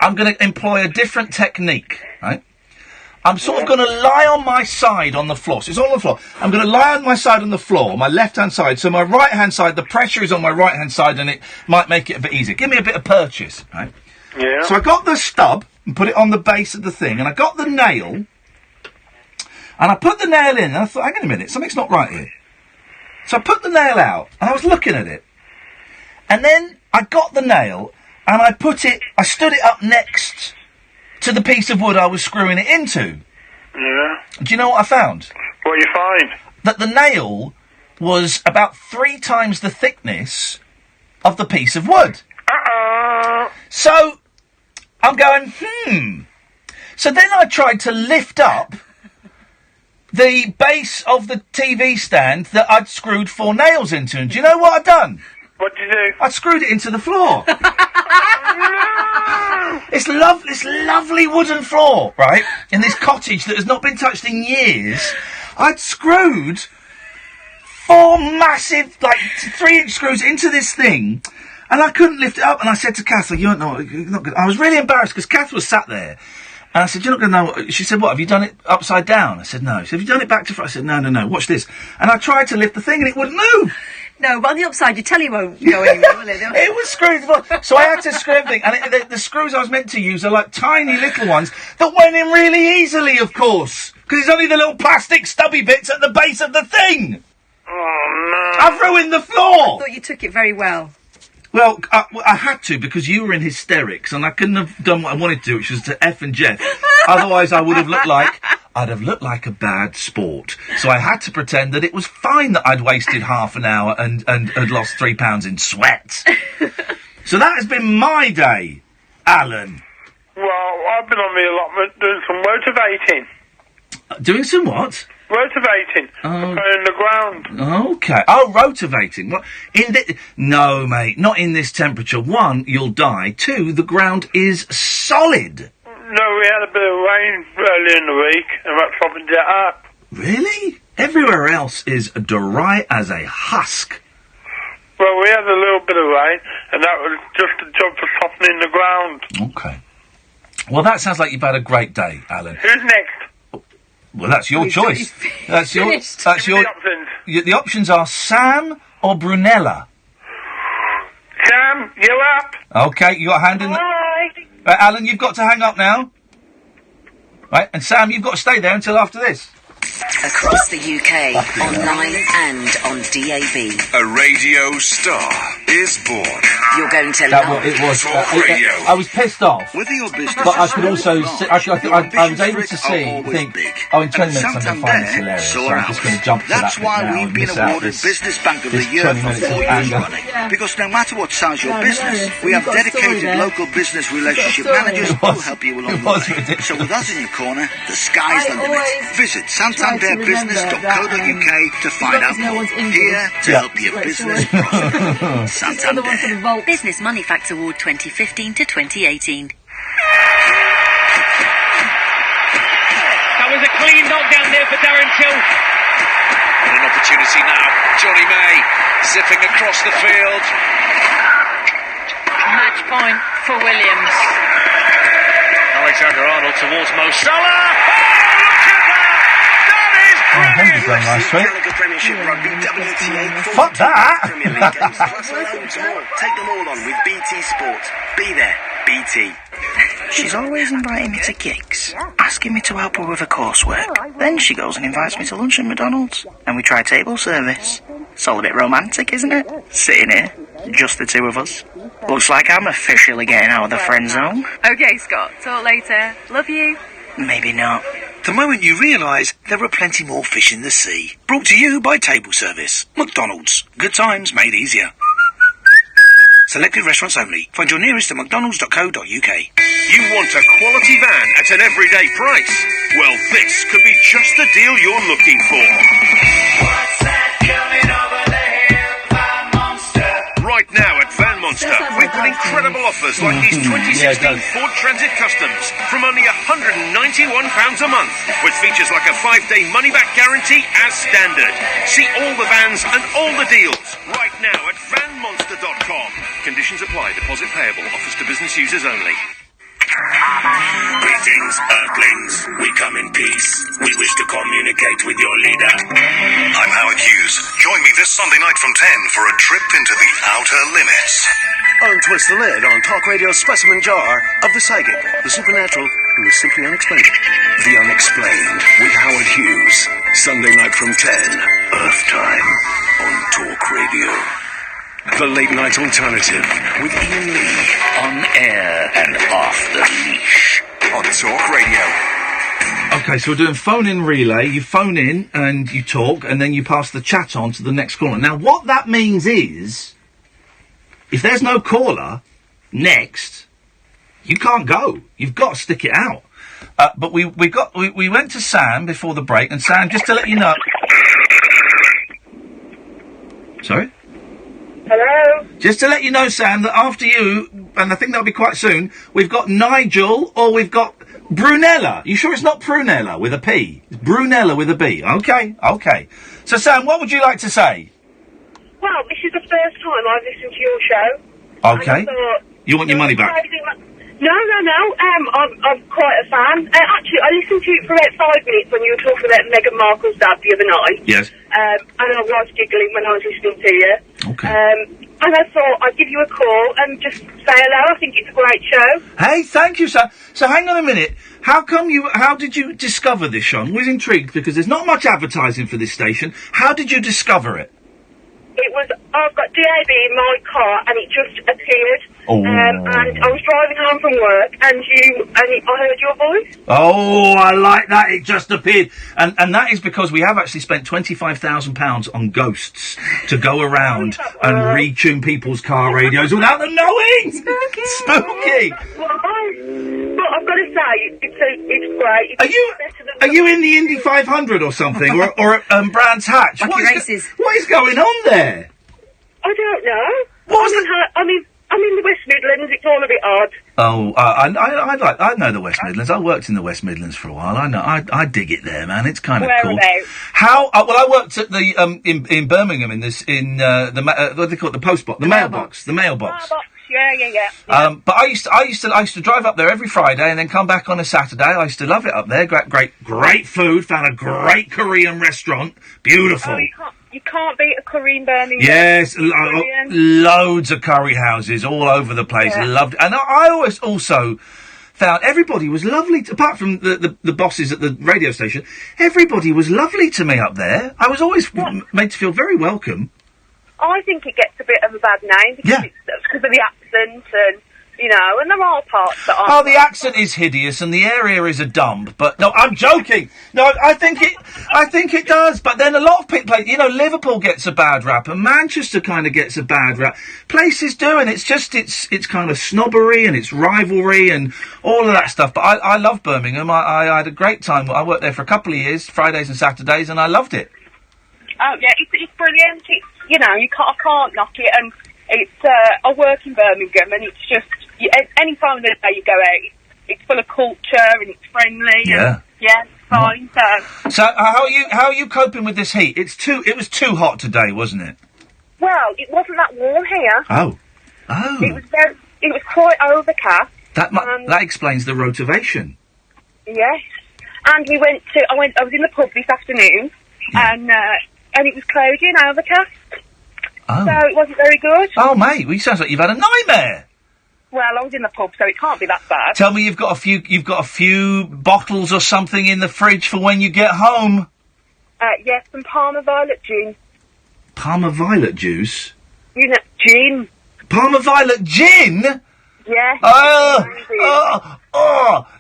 I'm going to employ a different technique, right? I'm sort of going to lie on my side on the floor. So it's on the floor. I'm going to lie on my side on the floor, my left-hand side. So my right-hand side, the pressure is on my right-hand side, and it might make it a bit easier. Give me a bit of purchase, right? Yeah. So I got the stub and put it on the base of the thing, and I got the nail, and I put the nail in, and I thought, hang on a minute, something's not right here. So I put the nail out, and I was looking at it. And then I got the nail, and I stood it up next to the piece of wood I was screwing it into. Yeah. Do you know what I found? What did you find? That the nail was about 3 times the thickness of the piece of wood. So, I'm going, So then I tried to lift up the base of the TV stand that I'd screwed 4 nails into. And do you know what I'd done? What did you do? I screwed it into the floor. It's lovely wooden floor, right? In this cottage that has not been touched in years. I'd screwed 4 massive, 3-inch screws into this thing, and I couldn't lift it up. And I said to Kath, you're not good. I was really embarrassed because Kath was sat there. And I said, you're not going to know. She said, what, have you done it upside down? I said, no. She said, have you done it back to front? I said, no, watch this. And I tried to lift the thing and it wouldn't move. No, but on the upside, your telly won't go anywhere, will it? It was screwed. So I had to screw everything. And the screws I was meant to use are like tiny little ones that went in really easily, of course. Because it's only the little plastic stubby bits at the base of the thing. Oh, no. I've ruined the floor. I thought you took it very well. Well, I had to, because you were in hysterics, and I couldn't have done what I wanted to do, which was to F and Jeff. Otherwise, I'd have looked like a bad sport. So I had to pretend that it was fine that I'd wasted half an hour and had lost 3 pounds in sweat. So that has been my day, Alan. Well, I've been on the allotment doing some motivating. Doing some what? Rotivating. In the ground. Okay. Oh, rotivating. What? No, mate. Not in this temperature. 1, you'll die. 2, the ground is solid. No, we had a bit of rain early in the week, and that softened it up. Really? Everywhere else is dry as a husk. Well, we had a little bit of rain, and that was just a job for softening the ground. Okay. Well, that sounds like you've had a great day, Alan. Who's next? Well, that's your choice. That's your. The options. The options are Sam or Brunella. Sam, You up? Okay, you got a hand in the... Bye. Right, Alan, you've got to hang up now. Right, and Sam, you've got to stay there until after this. Across the UK, online and on DAB. A radio star is born. You're going to That love it was. Talk Radio. I was pissed off. Whether your business But I could is also small or see, large, I was able to see, think, oh, in 20 minutes I'm going to find this Santander, hilarious, so so are I'm just ours. going to jump to That's that bit why now we've and been miss out awarded this, Business Bank of the this Year 20 for 4 minutes of years anger. running. Because no matter what size your No, business, hilarious. we have You've got a story dedicated there. local business relationship story. managers It who was- help you it along the was way. ridiculous. So with us in your corner, the sky's the limit. always Visit try to remember santanderbusiness.co.uk to find as long out as no more. one's injured. Here to Yeah. help your Like, business sorry. prosper. It's the other one for Santander. the vault. Business Money Facts Award 2015 to 2018. That was a clean knockdown there for Darren Till. And an opportunity now. Johnny May zipping across the field. Match point for Williams. Alexander-Arnold towards Mo Salah. Oh, look at that! That is Henry's done last week. Gallagher Premiership Rugby, WTA, Fuck that! Premier League games, plus loads more. Take them all on with BT Sport. Be there, BT. She's always inviting me to gigs, asking me to help her with her coursework. Then she goes and invites me to lunch at McDonald's, and we try table service. It's all a bit romantic, isn't it? Sitting here, just the two of us. Looks like I'm officially getting out of the friend zone. Okay, Scott. Talk later. Love you. Maybe not. The moment you realise there are plenty more fish in the sea. Brought to you by Table Service. McDonald's. Good times made easier. Selected restaurants only. Find your nearest at mcdonalds.co.uk. You want a quality van at an everyday price? Well, this could be just the deal you're looking for. What's that coming over the hill, Van Monster? Right now at Van Monster, we've got incredible offers like these 2016 Ford Transit Customs from only £191 a month, with features like a 5-day money-back guarantee as standard. See all the vans and all the deals right now at vanmonster.com. Conditions apply. Deposit payable. Offers to business users only. Greetings, Earthlings. We come in peace. We wish to communicate with your leader. I'm Howard Hughes. Join me this Sunday night from 10 for a trip into the outer limits. Untwist the lid on Talk Radio's specimen jar of the psychic, the supernatural, and the simply unexplainable. The Unexplained with Howard Hughes. Sunday night from 10. Earth time on Talk Radio. The Late Night Alternative with Iain Lee. On air and off the leash. On Talk Radio. Okay, so we're doing phone-in relay. You phone in and you talk, and then you pass the chat on to the next caller. Now, what that means is, if there's no caller next, you can't go. You've got to stick it out. But we went to Sam before the break, and Sam, just to let you know... Sorry? Hello? Just to let you know, Sam, that after you, and I think that'll be quite soon, we've got Nigel, or we've got Brunella. You sure it's not Prunella with a P? It's Brunella with a B. Okay, okay. So, Sam, what would you like to say? Well, this is the first time I've listened to your show. Okay. You want your money back? No. I'm quite a fan. Actually, I listened to it for about 5 minutes when you were talking about Meghan Markle's dad the other night. Yes. And I was giggling when I was listening to you. Okay. And I thought I'd give you a call and just say hello. I think it's a great show. Hey, thank you, Sam. So, hang on a minute. How did you discover this show? I'm always intrigued because there's not much advertising for this station. How did you discover it? I've got DAB in my car and it just appeared. Oh. And I was driving home from work and I heard your voice. Oh, I like that. It just appeared. And that is because we have actually spent £25,000 on ghosts to go around and retune people's car radios without them knowing. Spooky. But I've got to say, it's great. Are you in the Indy 500 or something? or at Brands Hatch? Lucky What races. What is going on there? I don't know. I'm in the West Midlands. It's all a bit odd. Oh, I know the West Midlands. I worked in the West Midlands for a while. I know. I dig it there, man. It's kind of cool. Whereabouts? How? Well, I worked at the in Birmingham in what do they call it? The post box, the mailbox, the mailbox. Yeah. But I used to drive up there every Friday and then come back on a Saturday. I used to love it up there. Great food. Found a great Korean restaurant. Beautiful. Oh, you can't beat a curry in Birmingham. Yes, loads of curry houses all over the place. Yeah. Loved it. And I always also found everybody was lovely, apart from the bosses at the radio station, everybody was lovely to me up there. I was always made to feel very welcome. I think it gets a bit of a bad name because of the accent and, you know, and there are parts that aren't... Oh, the accent is hideous and the area is a dump, but no, I'm joking. No, I think it does, but then a lot of people, you know, Liverpool gets a bad rap and Manchester kind of gets a bad rap. Places do, and it's just, it's kind of snobbery and it's rivalry and all of that stuff, but I love Birmingham. I had a great time. I worked there for a couple of years, Fridays and Saturdays, and I loved it. Oh, yeah, it's brilliant. It's, you know, I can't knock it, and it's, I work in Birmingham, and it's just, any time of the day you go out, it's full of culture, and it's friendly. Yeah. And, yeah, it's fine, So, how are you coping with this heat? It was too hot today, wasn't it? Well, it wasn't that warm here. Oh. It was quite overcast. That explains the rotivation. Yes. And I was in the pub this afternoon, and it was cloudy and overcast. Oh. So it wasn't very good. Oh, mate, well, it sounds like you've had a nightmare. Well, I was in the pub, so it can't be that bad. Tell me you've got a few bottles or something in the fridge for when you get home. Yes, some Parma Violet gin. Parma Violet juice? You know, gin. Parma Violet gin? Yeah.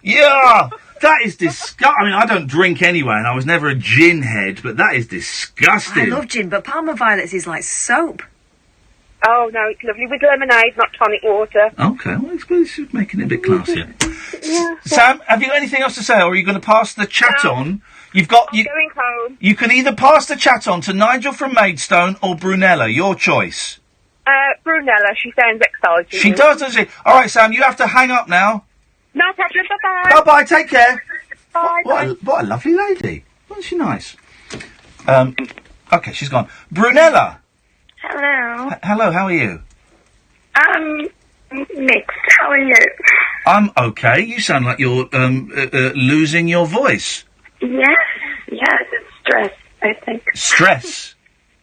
Yeah. That is disgusting. I mean, I don't drink anyway, and I was never a gin head, but that is disgusting. I love gin, but Parma Violets is like soap. Oh, no, it's lovely with lemonade, not tonic water. Okay, well, it's making it a bit classier. Yeah. Sam, have you got anything else to say, or are you going to pass the chat on? I'm going home. You can either pass the chat on to Nigel from Maidstone or Brunella, your choice. Brunella, she sounds excited. She does, doesn't she? All right, Sam, you have to hang up now. No problem, bye-bye. Bye-bye, take care. Bye. What a lovely lady. Wasn't she nice? Okay, she's gone. Brunella. Hello. Hello, how are you? Mixed. How are you? I'm okay. You sound like you're losing your voice. Yes, it's stress, I think. Stress?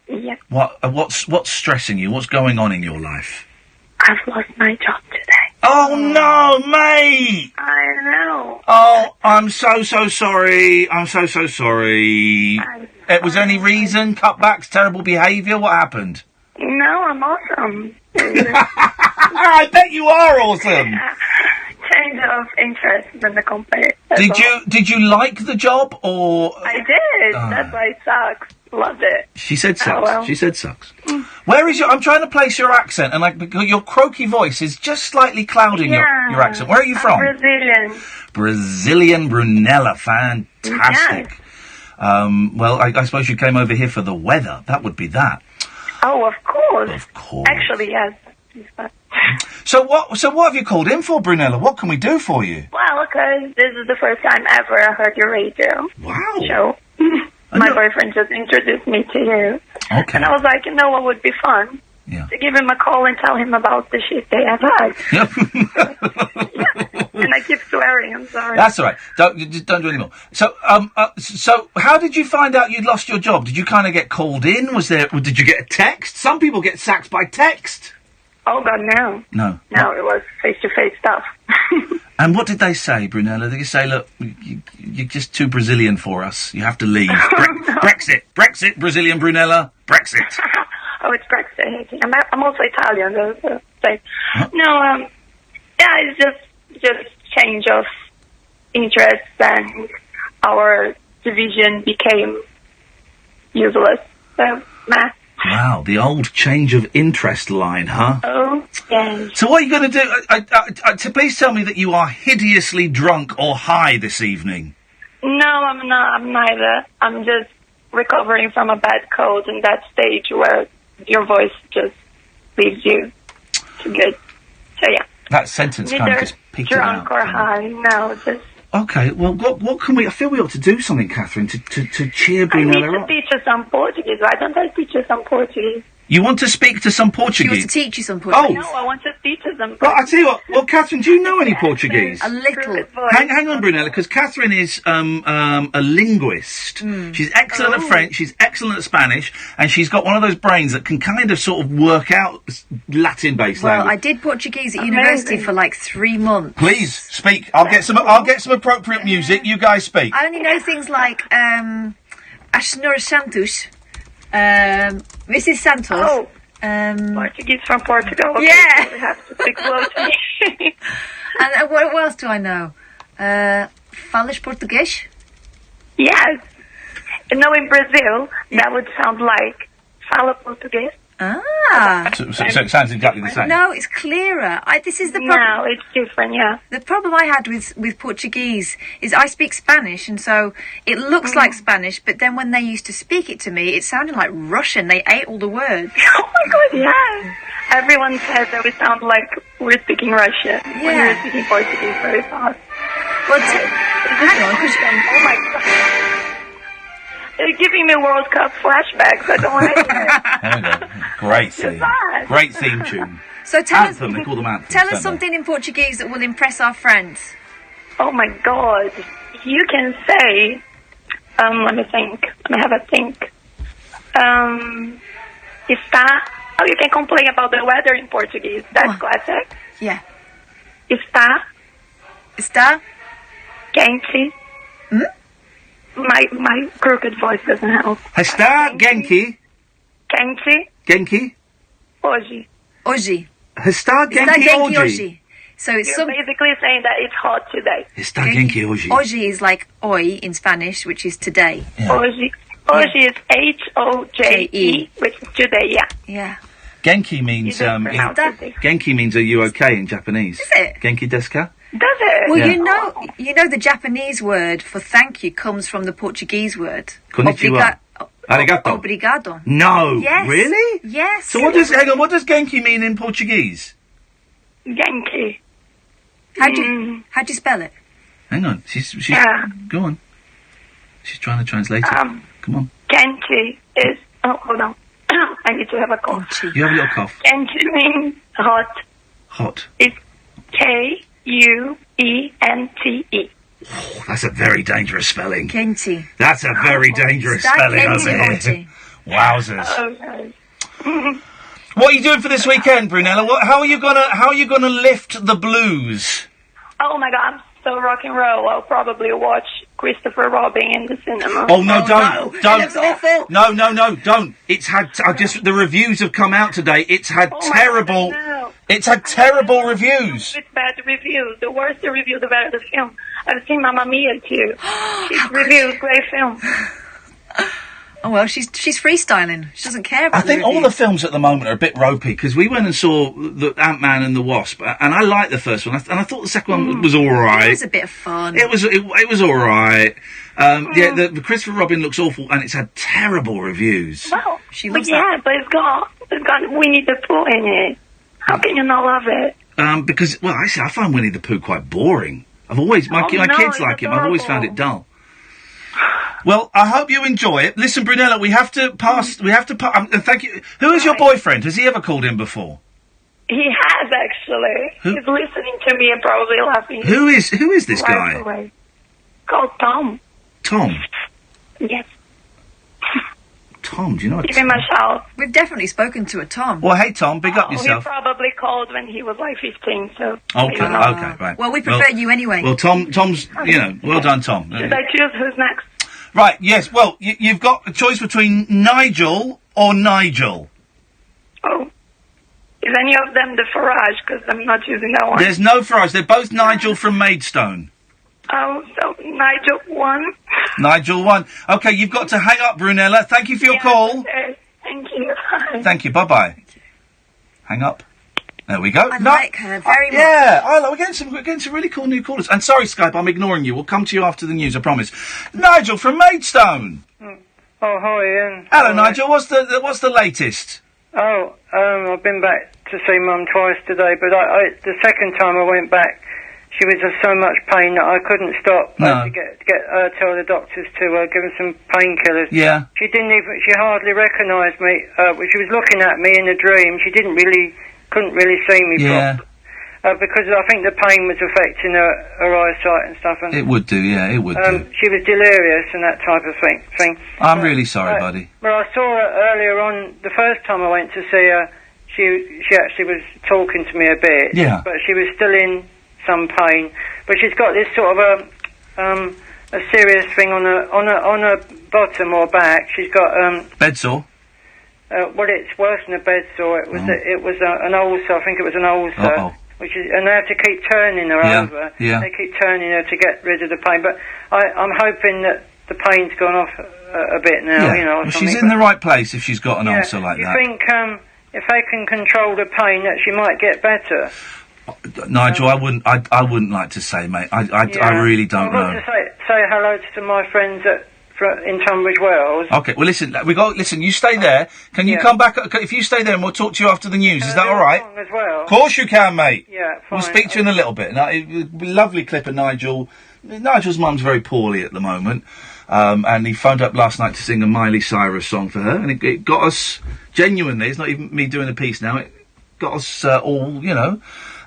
Yes. What's stressing you? What's going on in your life? I've lost my job today. Oh no, mate! I know. Oh, I'm so sorry. I'm so sorry. Was there any reason? Cutbacks, terrible behaviour? What happened? No, I'm awesome. I bet you are awesome. Change of interest in the company. Did you like the job or? I did. That's why it sucks. Loved it. She said sucks. Oh, well. She said sucks. Where is I'm trying to place your accent, and because your croaky voice is just slightly clouding your accent. Where are you from? Brazilian. Brazilian Brunella, fantastic. Yes. Well, I suppose you came over here for the weather. That would be that. Oh, of course. Of course. Actually, yes. So what have you called in for, Brunella? What can we do for you? Well, because this is the first time ever I heard your radio show. My boyfriend just introduced me to you. Okay. And I was like, you know what would be fun? Yeah. To give him a call and tell him about the shit they have had. And I keep swearing, I'm sorry. That's all right. Don't do it anymore. So, so how did you find out you'd lost your job? Did you kind of get called in? Did you get a text? Some people get sacked by text. Oh, God, no. No. No, it was face-to-face stuff. And what did they say, Brunella? Did they say, look, you're just too Brazilian for us. You have to leave. Brexit, Brazilian Brunella, Brexit. Oh, it's Brexit. I'm also Italian, though. So no, it's just change of interests, and our division became useless. So, nah. Wow, the old change of interest line, huh? Oh, yes. So what are you going to do? Please tell me that you are hideously drunk or high this evening. No, I'm not. I'm neither. I'm just recovering from a bad cold in that stage where your voice just leaves you too good. So, yeah. That sentence kind of just peaked out. Drunk or high, no, just... Okay, well, what can we... I feel we ought to do something, Catherine, to cheer Brunella up. I need to teach her some Portuguese. Why don't I teach her some Portuguese? You want to speak to some Portuguese? She wants to teach you some Portuguese. No, I want to teach them. Well, I tell you what. Well, Catherine, do you know any Portuguese? A little. Hang on, Brunella, because Catherine is a linguist. She's excellent at French. She's excellent at Spanish, and she's got one of those brains that can kind of sort of work out Latin-based Well, language. I did Portuguese at university for like 3 months. Please speak. I'll get some appropriate music. You guys speak. I only know things like a Senhora Santos, Mrs. Santos. Portuguese from Portugal. Okay, Yeah. so we have to speak slow to me. And what else do I know? Falas Português? Yes. No, in Brazil, that would sound like fala português. Ah. So it sounds exactly the same. No, it's clearer. This is the problem. No, it's different, yeah. The problem I had with Portuguese is I speak Spanish, and so it looks like Spanish, but then when they used to speak it to me, it sounded like Russian. They ate all the words. Oh my god, yes. Everyone says that we sound like we're speaking Russian when we're speaking Portuguese very fast. Well, hang on, oh my god. It's giving me World Cup flashbacks. I don't like it. There we go. Great theme. Great theme tune. So tell Anthem, they call them anthems. Tell don't us they? something in Portuguese that will impress our friends. Oh my god. You can say, let me think. Let me have a think. Está, you can complain about the weather in Portuguese. That's classic. Yeah. Está quente. My crooked voice doesn't help. Está Genki. Quente. Genki. Hoje. Está Genki hoje. So it's You're basically saying that it's hot today. Está Genki hoje. Hoje is like hoy in Spanish, which is today. Hoje is Hoje, which is today, yeah. Yeah. Genki means Genki means are you okay in Japanese? Is it? Genki desu ka? Does it? Well, Yeah. you know the Japanese word for thank you comes from the Portuguese word. Konnichiwa. Arigato. Obrigado. No. Yes. Really? Yes. So what does Genki mean in Portuguese? Genki. How'd you spell it? Hang on. She's go on. She's trying to translate it. Come on. Genki is hold on. I need to have a cough. You have a little cough. Genki means hot. Hot. It's Kuente. Oh, that's a very dangerous spelling. Kenti. That's a very dangerous spelling over here. Wowzers. Okay. What are you doing for this weekend, Brunella? How are you gonna lift the blues? Oh my god, I'm so rock and roll. I'll probably watch Christopher Robin in the cinema. Oh no, don't. It looks awful. No, don't. It's had. The reviews have come out today. It's had terrible. It's had terrible reviews. It's bad reviews. The worse the review, the better the film. I've seen Mamma Mia too. It's reviews, great film. Oh well, she's freestyling. She doesn't care about I think all the films at the moment are a bit ropey because we went and saw the Ant-Man and the Wasp, and I liked the first one, and I thought the second one was all right. It was a bit of fun. It was all right. The Christopher Robin looks awful, and it's had terrible reviews. Well, she loves but it's got Winnie the Pooh in it. How can you not love it? Because I find Winnie the Pooh quite boring. I've always my kids like him. I've always found it dull. Well, I hope you enjoy it. Listen, Brunella, we have to pass. Thank you. Who is your boyfriend? Has he ever called in before? He has actually. He's listening to me and probably laughing. Who is this guy? Away. Called Tom. Tom. Yes. Tom, do you know? Give him a shout. We've definitely spoken to a Tom. Well, hey Tom, big up yourself. He probably called when he was like 15. So. Okay, right. Well, we prefer you anyway. Well, Tom's, well done, Tom. Should I choose who's next? Right, yes, well, you've got a choice between Nigel or Nigel. Oh. Is any of them the Farage? Because I'm not choosing that one. There's no Farage. They're both Nigel from Maidstone. Oh, so Nigel won. Nigel won. Okay, you've got to hang up, Brunella. Thank you for your call. Okay. Thank you. Bye. Thank you. Bye-bye. Hang up. There we go. I like her very much. Yeah, we're getting some really cool new callers. And sorry, Skype, I'm ignoring you. We'll come to you after the news, I promise. Nigel from Maidstone. Oh, hi, Ian. Hello, Nigel. What's the latest? I've been back to see Mum twice today, but the second time I went back, she was in so much pain that I couldn't stop No. to tell the doctors to give her some painkillers. Yeah. She hardly recognised me. When she was looking at me in a dream, she couldn't really see me properly. Because I think the pain was affecting her eyesight and stuff. And It would do, yeah, it would do. she was delirious and that type of thing. I'm really sorry, buddy. Well, I saw her earlier on, the first time I went to see her, she actually was talking to me a bit. Yeah. But she was still in some pain. But she's got this sort of a serious thing on her bottom or back. She's got Bed sore? well, it's worse than a bed sore. It was an ulcer. I think it was an ulcer. Uh-oh. And they have to keep turning her over. Yeah. They keep turning her to get rid of the pain. But I'm hoping that the pain's gone off a bit now. Yeah. You know, or Well, something. she's in the right place if she's got an ulcer like you that. think if they can control the pain, that she might get better? Nigel, I wouldn't like to say, mate. I really don't I've got know. to say hello to my friends in Tunbridge Wells. Okay, well, listen, you stay there. Can you come back? If you stay there, and we'll talk to you after the news. Is that all right? As well. Of course you can, mate. Yeah, fine. We'll speak to you in a little bit. Now, lovely clip of Nigel. Nigel's mum's very poorly at the moment, and he phoned up last night to sing a Miley Cyrus song for her, and it got us, genuinely, it's not even me doing a piece now, it got us all, you know.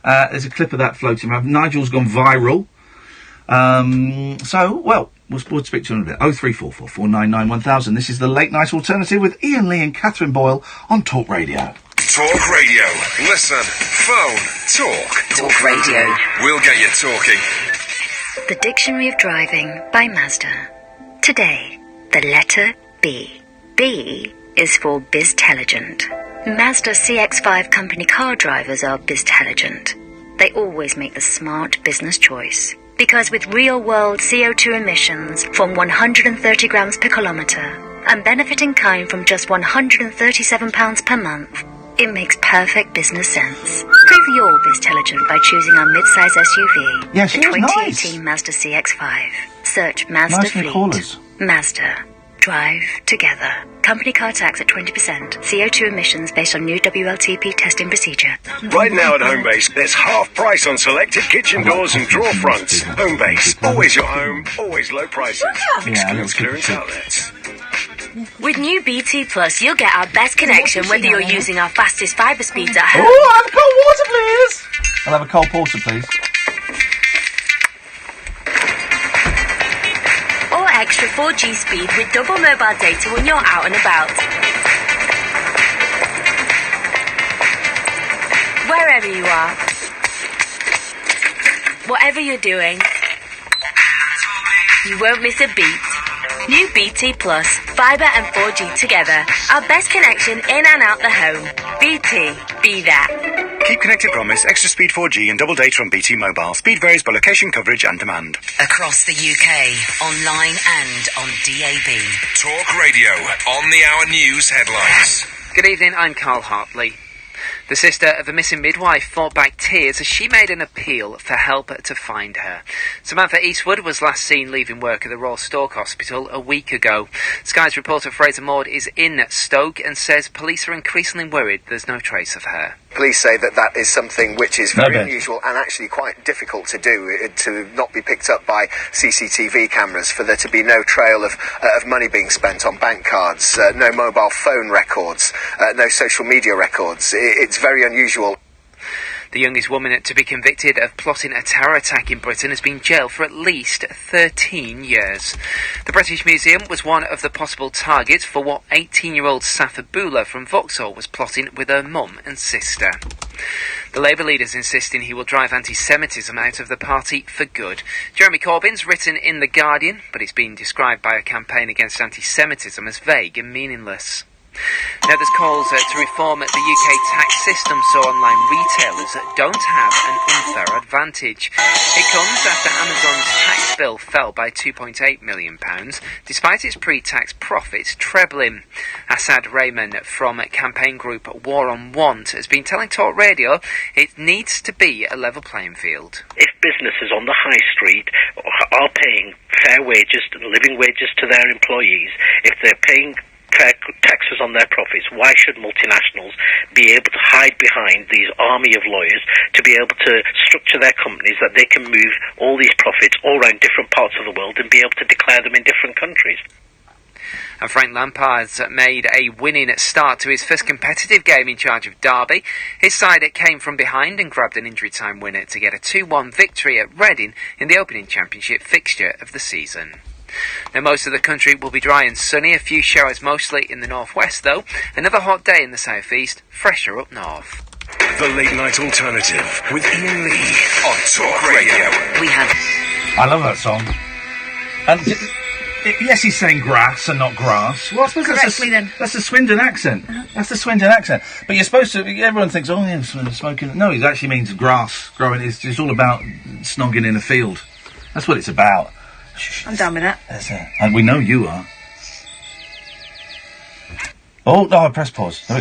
There's a clip of that floating around. Nigel's gone viral. We'll speak to you in a bit. 0344 499 1000. This is the Late Night Alternative with Iain Lee and Catherine Boyle on Talk Radio. Talk Radio. Listen. Phone. Talk. Talk Radio. We'll get you talking. The Dictionary of Driving by Mazda. Today, the letter B. B is for biztelligent. Mazda CX-5 company car drivers are biztelligent. They always make the smart business choice. Because with real-world CO2 emissions from 130 grams per kilometre and benefit in kind from just £137 per month, it makes perfect business sense. Prove you're biztelligent by choosing our mid-size SUV, Yeah, the she was 2018 Mazda CX-5. Search Mazda Nice Fleet. callers. Mazda. Drive together. Company car tax at 20%. CO2 emissions based on new WLTP testing procedure. Right now at Homebase, there's half price on selected kitchen doors and drawer fronts. Homebase, always your home, always low prices. Excludes clearance outlets. With new BT Plus, you'll get our best connection whether you're using our fastest fibre speeds at home. Oh, I'll have a cold water, please. I'll have a cold porter, please. Or extra 4G speed with double mobile data when you're out and about. Wherever you are. Whatever you're doing. You won't miss a beat. New BT Plus, fibre and 4G together. Our best connection in and out the home. BT, be that. Keep connected promise, extra speed 4G and double data on BT Mobile. Speed varies by location, coverage and demand. Across the UK, online and on DAB. Talk Radio. On the hour news headlines. Good evening, I'm Carl Hartley. The sister of a missing midwife fought back tears as she made an appeal for help to find her. Samantha Eastwood was last seen leaving work at the Royal Stork Hospital a week ago. Sky's reporter Fraser Maud is in Stoke and says police are increasingly worried there's no trace of her. Police say that is something which is very unusual and actually quite difficult to do, to not be picked up by CCTV cameras, for there to be no trail of money being spent on bank cards, no mobile phone records, no social media records. It's very unusual. The youngest woman to be convicted of plotting a terror attack in Britain has been jailed for at least 13 years. The British Museum was one of the possible targets for what 18-year-old Safa Bula from Vauxhall was plotting with her mum and sister. The Labour leader's insisting he will drive anti-Semitism out of the party for good. Jeremy Corbyn's written in The Guardian, but it's been described by a campaign against anti-Semitism as vague and meaningless. Now there's calls to reform the UK tax system so online retailers don't have an unfair advantage. It comes after Amazon's tax bill fell by £2.8 million, despite its pre-tax profits trebling. Assad Rayman from campaign group War on Want has been telling Talk Radio it needs to be a level playing field. If businesses on the high street are paying fair wages, living wages to their employees, if they're paying fair taxes on their profits, why should multinationals be able to hide behind these army of lawyers to be able to structure their companies that they can move all these profits all around different parts of the world and be able to declare them in different countries? And Frank Lampard's made a winning start to his first competitive game in charge of Derby. His side came from behind and grabbed an injury-time winner to get a 2-1 victory at Reading in the opening championship fixture of the season. Now, most of the country will be dry and sunny, a few showers mostly in the northwest though. Another hot day in the southeast, fresher up north. The Late Night Alternative with Iain Lee on Talk Radio. We have... I love that song. And... yes, he's saying grass and not grass. Well, I suppose that's the Swindon accent. That's the Swindon accent. But you're supposed to... everyone thinks, oh, yeah, smoking... No, it actually means grass growing. It's all about snogging in a field. That's what it's about. I'm done with that. That's it. And we know you are. Oh, no, I pressed pause. There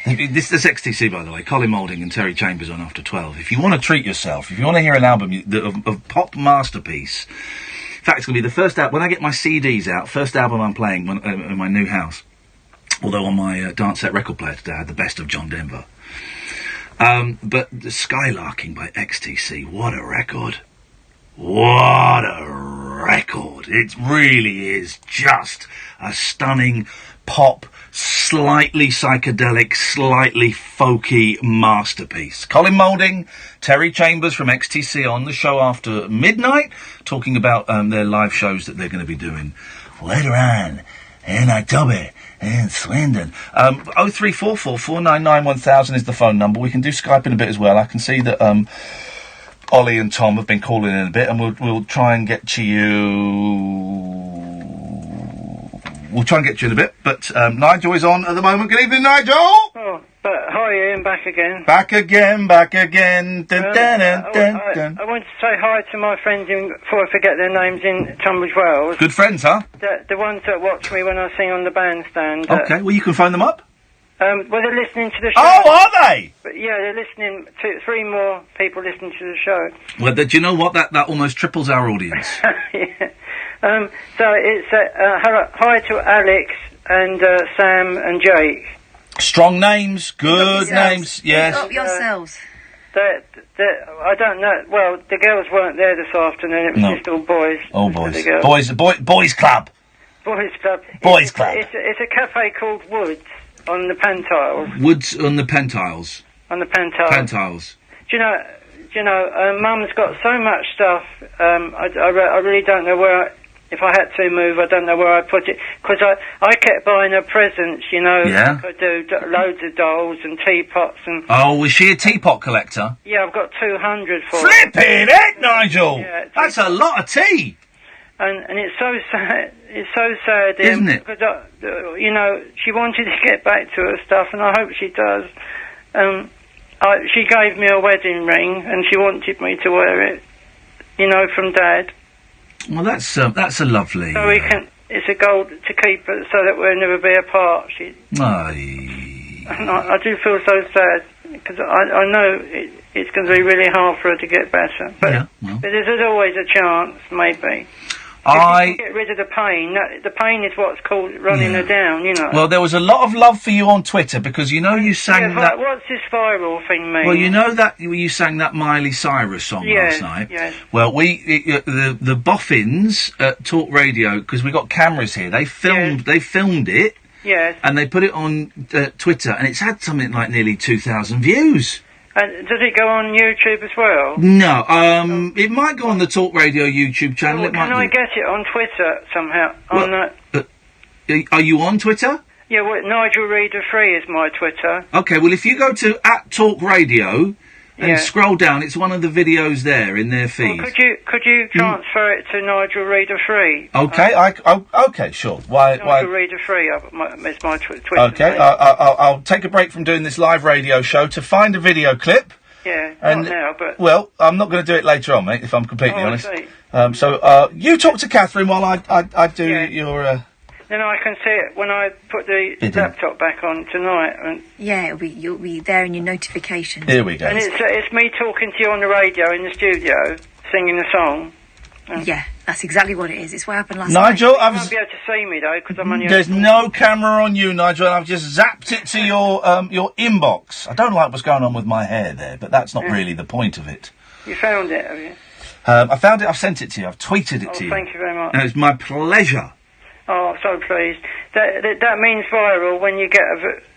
we go. This is XTC, by the way. Colin Moulding and Terry Chambers on after 12. If you want to treat yourself, if you want to hear an album of pop masterpiece... In fact, it's going to be the first album... when I get my CDs out, first album I'm playing in my new house. Although on my dance set record player today I had the best of John Denver. But the Skylarking by XTC, what a record. What a record. It really is just a stunning pop, slightly psychedelic, slightly folky masterpiece. Colin Moulding, Terry Chambers from XTC on the show after midnight, talking about their live shows that they're going to be doing later on in October in Swindon. 0344 499 1000 is the phone number. We can do Skype in a bit as well. I can see that Ollie and Tom have been calling in a bit, and we'll try and get to you. We'll try and get to you in a bit, but Nigel is on at the moment. Good evening, Nigel! Oh, but hi Ian, back again. Back again. Dun, dun, dun, dun, dun. I want to say hi to my friends before I forget their names in Tunbridge Wells. Good friends, huh? The ones that watch me when I sing on the bandstand. Okay, well you can phone them up. Well, they're listening to the show. Oh, are they? But yeah, they're listening to 3 more people listening to the show. Well, do you know what? That almost triples our audience. Yeah. So it's hi to Alex and Sam and Jake. Strong names, good names, yes. Up yourselves. I don't know. Well, the girls weren't there this afternoon. It was just all boys. All boys. Boys club. Boys club. Boys club. It's a cafe called Woods on the Pantiles. Woods on the Pantiles. On the Pantiles. Pantiles. Do you know, Mum's got so much stuff. I really don't know where. If I had to move, I don't know where I'd put it. Because I kept buying her presents, you know. Yeah. I do loads of dolls and teapots and... Oh, was she a teapot collector? Yeah, I've got 200 for her. Flipping heck, Nigel! Yeah, that's a lot of tea! And it's so sad. It's so sad, isn't it? Because, you know, she wanted to get back to her stuff, and I hope she does. She gave me a wedding ring, and she wanted me to wear it, you know, from Dad. Well, that's a lovely... So we can... It's a goal to keep it so that we'll never be apart. I do feel so sad, because I know it's going to be really hard for her to get better. But, but there's always a chance, maybe. If you can get rid of the pain. The pain is what's called running her down, you know. Well, there was a lot of love for you on Twitter, because you know you sang that... What's this viral thing mean? Well, you know that you sang that Miley Cyrus song last night? Yes. Well, the boffins at Talk Radio, because we got cameras here, they filmed it. Yes. And they put it on Twitter, and it's had something like nearly 2,000 views. And does it go on YouTube as well? No, it might go on the Talk Radio YouTube channel. Well, can I get it on Twitter somehow? Are you on Twitter? Yeah, well, Nigel Reader Free is my Twitter. Okay, well, if you go to @talkradio and scroll down, it's one of the videos there in their feed. Well, could you transfer it to Nigel Reader Free? Okay, okay, sure. Nigel Reader Free is my Twitter. Okay, I'll take a break from doing this live radio show to find a video clip. Yeah, and, not now, but... Well, I'm not going to do it later on, mate, if I'm completely honest. I see. So, you talk to Catherine while I do your... Then I can see it when I put the laptop back on tonight. And yeah, you'll be there in your notifications. Here we go. And it's me talking to you on the radio in the studio, singing a song. Yeah, That's exactly what it is. It's what happened last Nigel, night. I won't be able to see me though because I'm on your. There's no camera on you, Nigel. And I've just zapped it to your inbox. I don't like what's going on with my hair there, but that's not really the point of it. You found it, have you? I found it. I've sent it to you. I've tweeted it to you. Thank you very much. And it's my pleasure. Oh, so pleased. That means viral when you get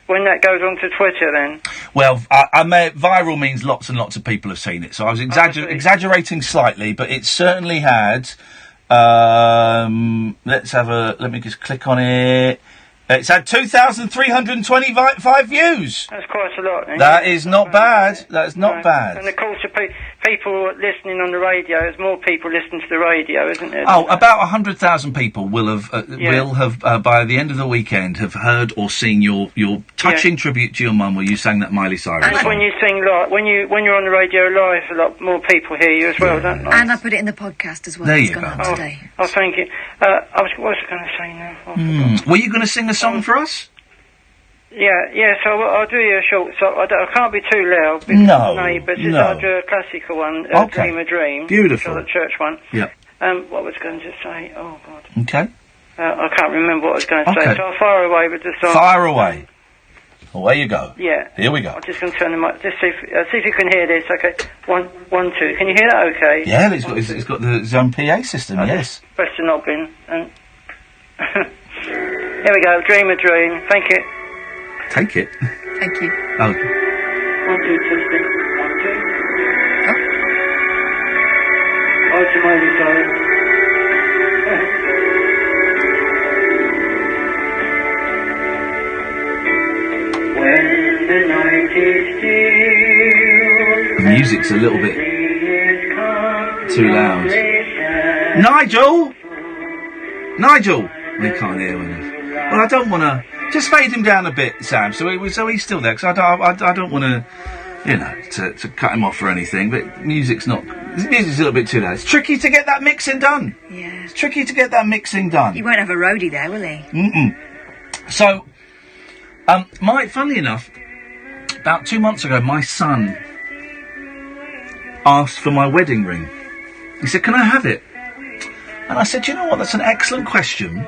when that goes onto Twitter. Then. Well, viral means lots and lots of people have seen it. So I was exaggerating slightly, but it certainly had. Let me just click on it. It's had 2,325 views. That's quite a lot. That is not bad. That's not bad. And of course, people listening on the radio, there's more people listening to the radio, isn't there? Oh, about 100,000 people will have by the end of the weekend have heard or seen your touching tribute to your mum where you sang that Miley Cyrus song. When you sing live, when you're on the radio live, a lot more people hear you as well, don't they? And I put it in the podcast as well. There it's you gone go. out today. Oh, thank you. What was I going to say now? Were you going to sing a song for us? Yeah, so I'll do you a short song. I can't be too loud because neighbours. I'll do a classical one, Dream a Dream. Beautiful. The church one. Yeah. What was I going to say? Oh, God. Okay. I can't remember what I was going to say, so I'll fire away with the song. Fire away. Away you go. Yeah. Here we go. I'm just going to turn the mic. Just see if you can hear this. Okay. 1, 2. Can you hear that? Okay. Yeah, it's got his own PA system. Yes. Press the knob in. And here we go. Dream a dream. Thank you. Take it. Thank you. Oh. 1, 2, 2, 3. 1, 2. Oh, to Miley Cyrus. When the night is still, the music's a little bit too loud. Nigel! We can't hear him. Well, I don't want to. Just fade him down a bit, Sam, so he's still there, because I don't want to, to cut him off or anything, but music's a little bit too loud. It's tricky to get that mixing done. Yeah. It's tricky to get that mixing done. He won't have a roadie there, will he? Mm-mm. So, funnily enough, about 2 months ago, my son asked for my wedding ring. He said, "Can I have it?" And I said, "You know what, that's an excellent question."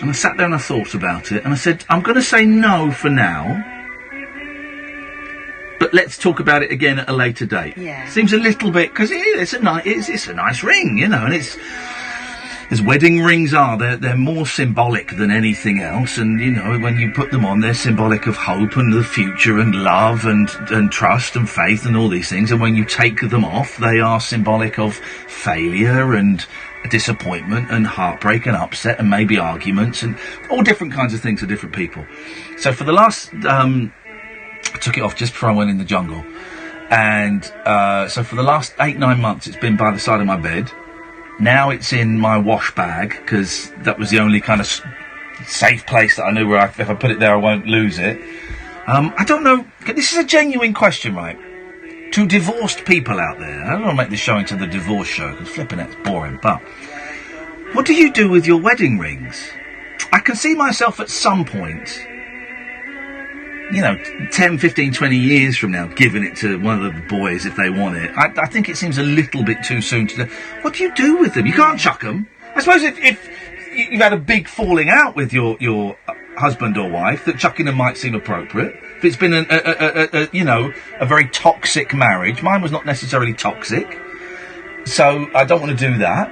And I sat there and I thought about it, and I said, "I'm going to say no for now, but let's talk about it again at a later date." Yeah. Seems a little bit, because it's a nice ring, and it's, as wedding rings are, they're more symbolic than anything else, and, when you put them on, they're symbolic of hope and the future and love and trust and faith and all these things, and when you take them off, they are symbolic of failure and disappointment and heartbreak and upset and maybe arguments and all different kinds of things for different people. So for the last, I took it off just before I went in the jungle, and so for the last 8-9 months it's been by the side of my bed. Now it's in my wash bag, because that was the only kind of safe place that I knew where if I put it there I won't lose it. I don't know, this is a genuine question, right? To divorced people out there, I don't want to make this show into the divorce show, because flipping it's boring, but what do you do with your wedding rings? I can see myself at some point, 10, 15, 20 years from now, giving it to one of the boys if they want it. I think it seems a little bit too soon to do. What do you do with them? You can't chuck them. I suppose if you've had a big falling out with your husband or wife, that chucking them might seem appropriate. If it's been a very toxic marriage, mine was not necessarily toxic, so I don't want to do that.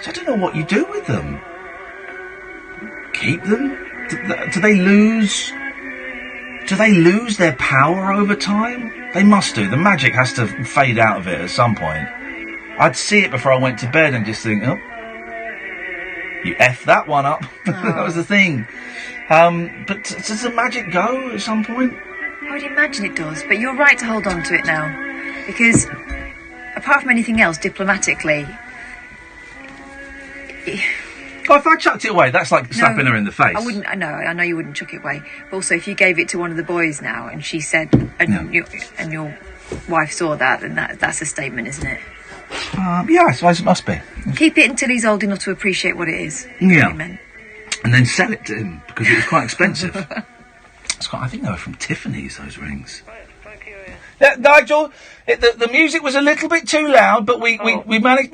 So I don't know what you do with them. Keep them? Do they lose their power over time? They must do. The magic has to fade out of it at some point. I'd see it before I went to bed and just think, oh, you F that one up. That was the thing. But does the magic go at some point? I would imagine it does, but you're right to hold on to it now. Because, apart from anything else, diplomatically... Well, if I chucked it away, that's like slapping her in the face. I wouldn't. I know you wouldn't chuck it away. But also, if you gave it to one of the boys now, and she said, and your wife saw that, then that's a statement, isn't it? Yeah, I suppose it must be. Keep it until he's old enough to appreciate what it is. Yeah. And then sell it to him, because it was quite expensive. I think they were from Tiffany's, those rings. Nigel, the music was a little bit too loud, but we managed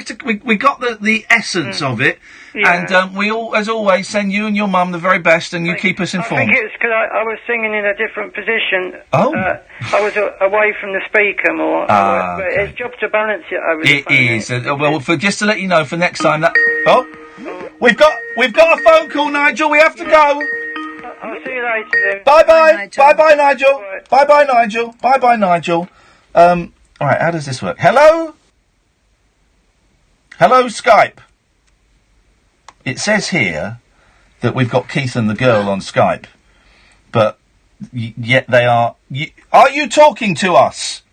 to, we got the essence of it. Yeah. And we all, as always, send you and your mum the very best, and you keep us informed. I think it's because I was singing in a different position. Oh. I was away from the speaker more. But okay. It's job to balance it over the phone. It is. Well, just to let you know, for next time that... Oh! We've got a phone call, Nigel. We have to go. I'll see you later. Bye-bye. Bye-bye, Nigel. Bye-bye, Nigel. Bye-bye, Nigel. All right, how does this work? Hello? Hello, Skype. It says here that we've got Keith and the girl on Skype, but yet they are... Are you talking to us?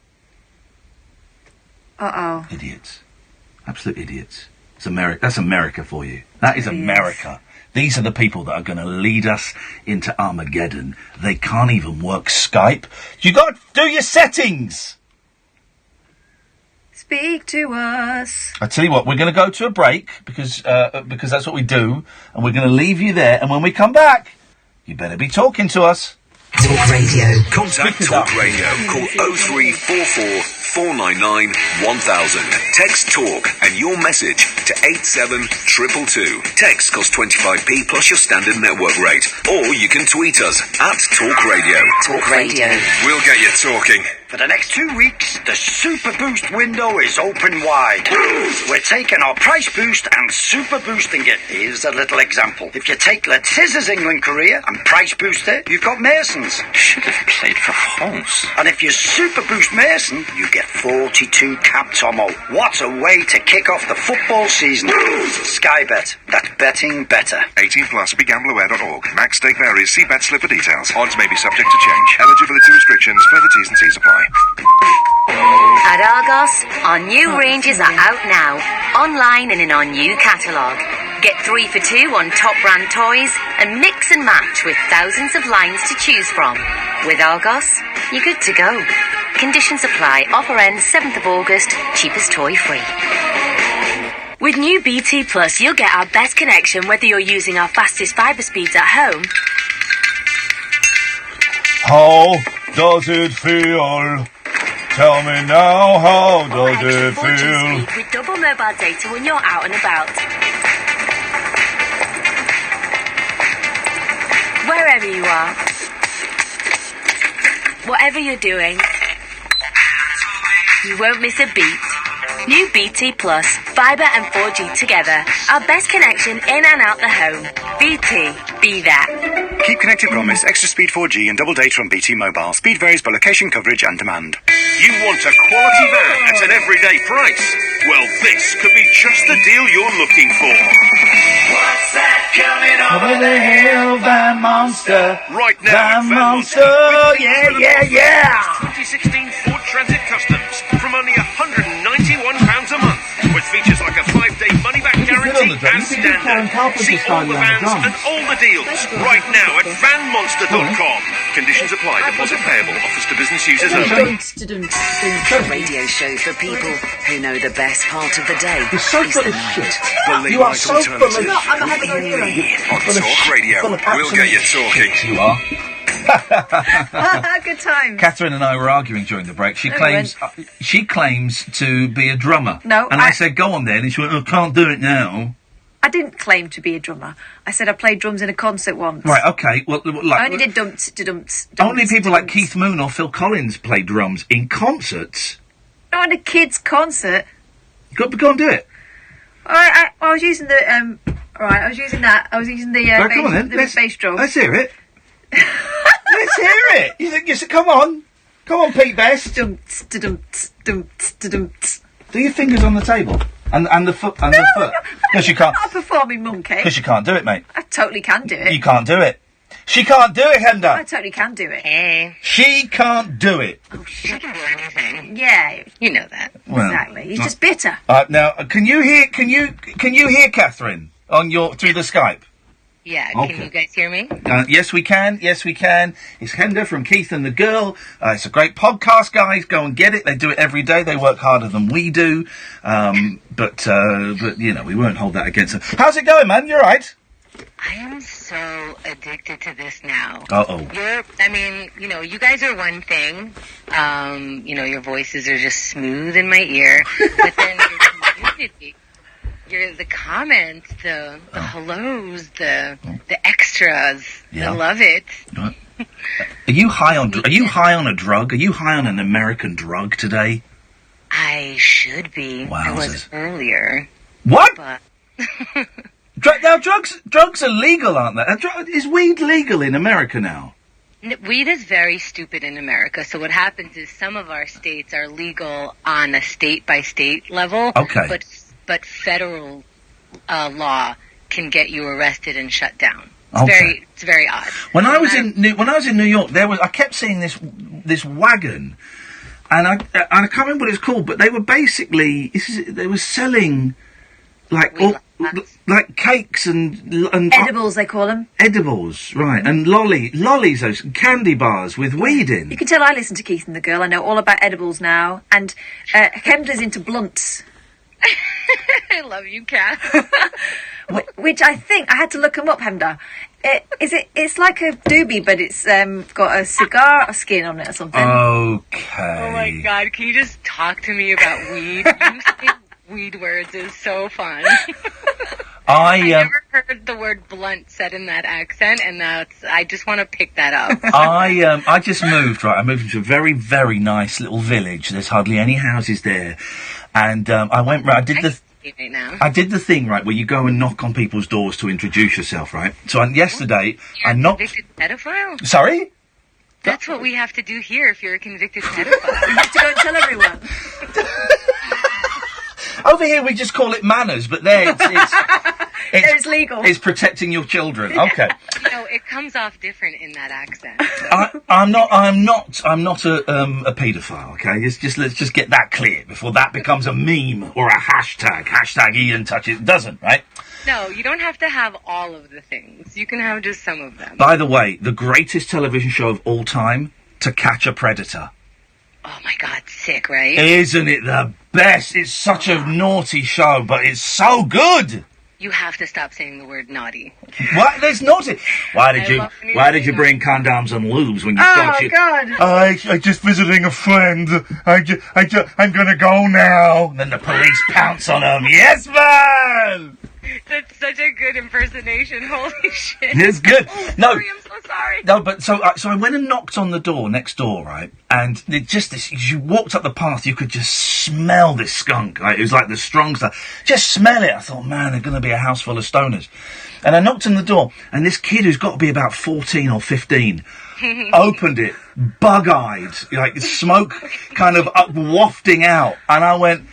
Uh-oh. Idiots. Absolute idiots. It's America. That's America for you. That is America. These are the people that are going to lead us into Armageddon. They can't even work Skype. You got to do your settings. Speak to us. I tell you what, we're going to go to a break because that's what we do, and we're going to leave you there. And when we come back, you better be talking to us. Talk Radio. Contact Talk Radio. Call 0344 499 1000. Text Talk and your message to 87222. Text costs 25p plus your standard network rate. Or you can tweet us at Talk Radio. Talk Radio. We'll get you talking. For the next 2 weeks, the Super Boost window is open wide. We're taking our price boost and super boosting it. Here's a little example. If you take Les Scissors England Korea and price boost it, you've got Masons. Should have played for France. And if you super boost Mason, you get 42 Cab Tomo. What a way to kick off the football season. Sky Bet. That's betting better. 18 plus. BeGambleAware.org. Max stake varies. See bet slip for details. Odds may be subject to change. Eligibility restrictions. Further T's and C's apply. At Argos, our new ranges are out now, online and in our new catalogue. Get 3 for 2 on top brand toys and mix and match with thousands of lines to choose from. With Argos, you're good to go. Conditions apply. Offer ends 7th of August. Cheapest toy free. With new BT Plus, you'll get our best connection whether you're using our fastest fibre speeds at home. How does it feel? Tell me now, how does it feel? With double mobile data when you're out and about. Wherever you are. Whatever you're doing. You won't miss a beat. New BT Plus, fibre and 4G together. Our best connection in and out the home. BT, be that. Keep connected promise, extra speed 4G and double data on BT Mobile. Speed varies by location, coverage and demand. You want a quality van at an everyday price? Well, this could be just the deal you're looking for. What's that coming over the hill, Van Monster? Right now, Van Monster, yeah. 2016 Ford Transit Customs from only £191 a month, with features like a 5-day money-back guarantee and standard. See all the vans and all the deals right now at vanmonster.com. Conditions apply. Deposit payable. Offers to business users only. A radio show for people who know the best part of the day is the night. You are so full of... On Talk Radio. We'll get you talking. You are. Good time. Catherine and I were arguing during the break. She claims to be a drummer. No, and I said, "Go on then." And she went, "I can't do it now." I didn't claim to be a drummer. I said I played drums in a concert once. Right. Okay. Well, like, I only did dumps. Only people like Keith Moon or Phil Collins play drums in concerts. Not in a kids' concert. Go and do it. I was using the I was using that. I was using the right, come on then. The bass drum. Let's hear it. Let's hear it. You said, come on, Pete Best. Do your fingers on the table and the foot and the foot. Because you can't. I'm not a performing monkey. Because you can't do it, mate. I totally can do it. You can't do it. She can't do it, Henda. I totally can do it. She can't do it. Oh shit! Yeah, you know that. Well, exactly. He's just bitter. Now, can you hear Catherine on through the Skype? Yeah, okay. Can you guys hear me? Yes, we can. It's Henda from Keith and the Girl. It's a great podcast, guys. Go and get it. They do it every day. They work harder than we do. But we won't hold that against them. How's it going, man? You all right? I am so addicted to this now. Uh-oh. You guys are one thing. Your voices are just smooth in my ear. But then your community, the comments, the hellos, the extras. Yeah. I love it. Are you high on a drug? Are you high on an American drug today? I should be. Wowzers. I was earlier. What? But now, drugs are legal, aren't they? Is weed legal in America now? Weed is very stupid in America. So what happens is some of our states are legal on a state-by-state level. Okay. But federal law can get you arrested and shut down. It's very odd. When I was in New York, I kept seeing this wagon, and I can't remember what it's called, but they were basically they were selling like cakes and edibles, they call them. Edibles, right? And lollies, those candy bars with weed in. You can tell I listen to Keith and the Girl. I know all about edibles now, and Hemda's into blunts. I love you, Kath. Which I think I had to look them up, Hemda. It's like a doobie, but it's got a cigar skin on it or something. Okay. Oh my God! Can you just talk to me about weed? You saying weed words is so fun. I never heard the word blunt said in that accent, and I just want to pick that up. I just moved. Right, I moved into a very, very nice little village. There's hardly any houses there, and I went. Right, I did the thing, right, where you go and knock on people's doors to introduce yourself, right? So yesterday, I knocked... Convicted pedophile? Sorry? That's what we have to do here if you're a convicted pedophile. You have to go and tell everyone. Over here, we just call it manners, but there it's legal. It's protecting your children. Okay. It comes off different in that accent. I'm not a paedophile. Okay, let's just get that clear before that becomes a meme or a hashtag. Hashtag Ian touches. Doesn't, right? No, you don't have to have all of the things. You can have just some of them. By the way, the greatest television show of all time, To Catch a Predator. Oh my God, sick, right? Isn't it the best? It's such a naughty show, but it's so good. You have to stop saying the word naughty. What? There's naughty. Why did you bring condoms and lubes when you thought you... Oh, God. I just visiting a friend. I'm gonna go now. And then the police pounce on them. Yes, man! That's such a good impersonation. Holy shit. It's good. No. I'm so sorry. No, but so I went and knocked on the door next door, right? And as you walked up the path, you could just smell this skunk. Right? It was like the strong stuff. Just smell it. I thought, man, there's going to be a house full of stoners. And I knocked on the door, and this kid who's got to be about 14 or 15 opened it, bug-eyed, like smoke kind of wafting out. And I went,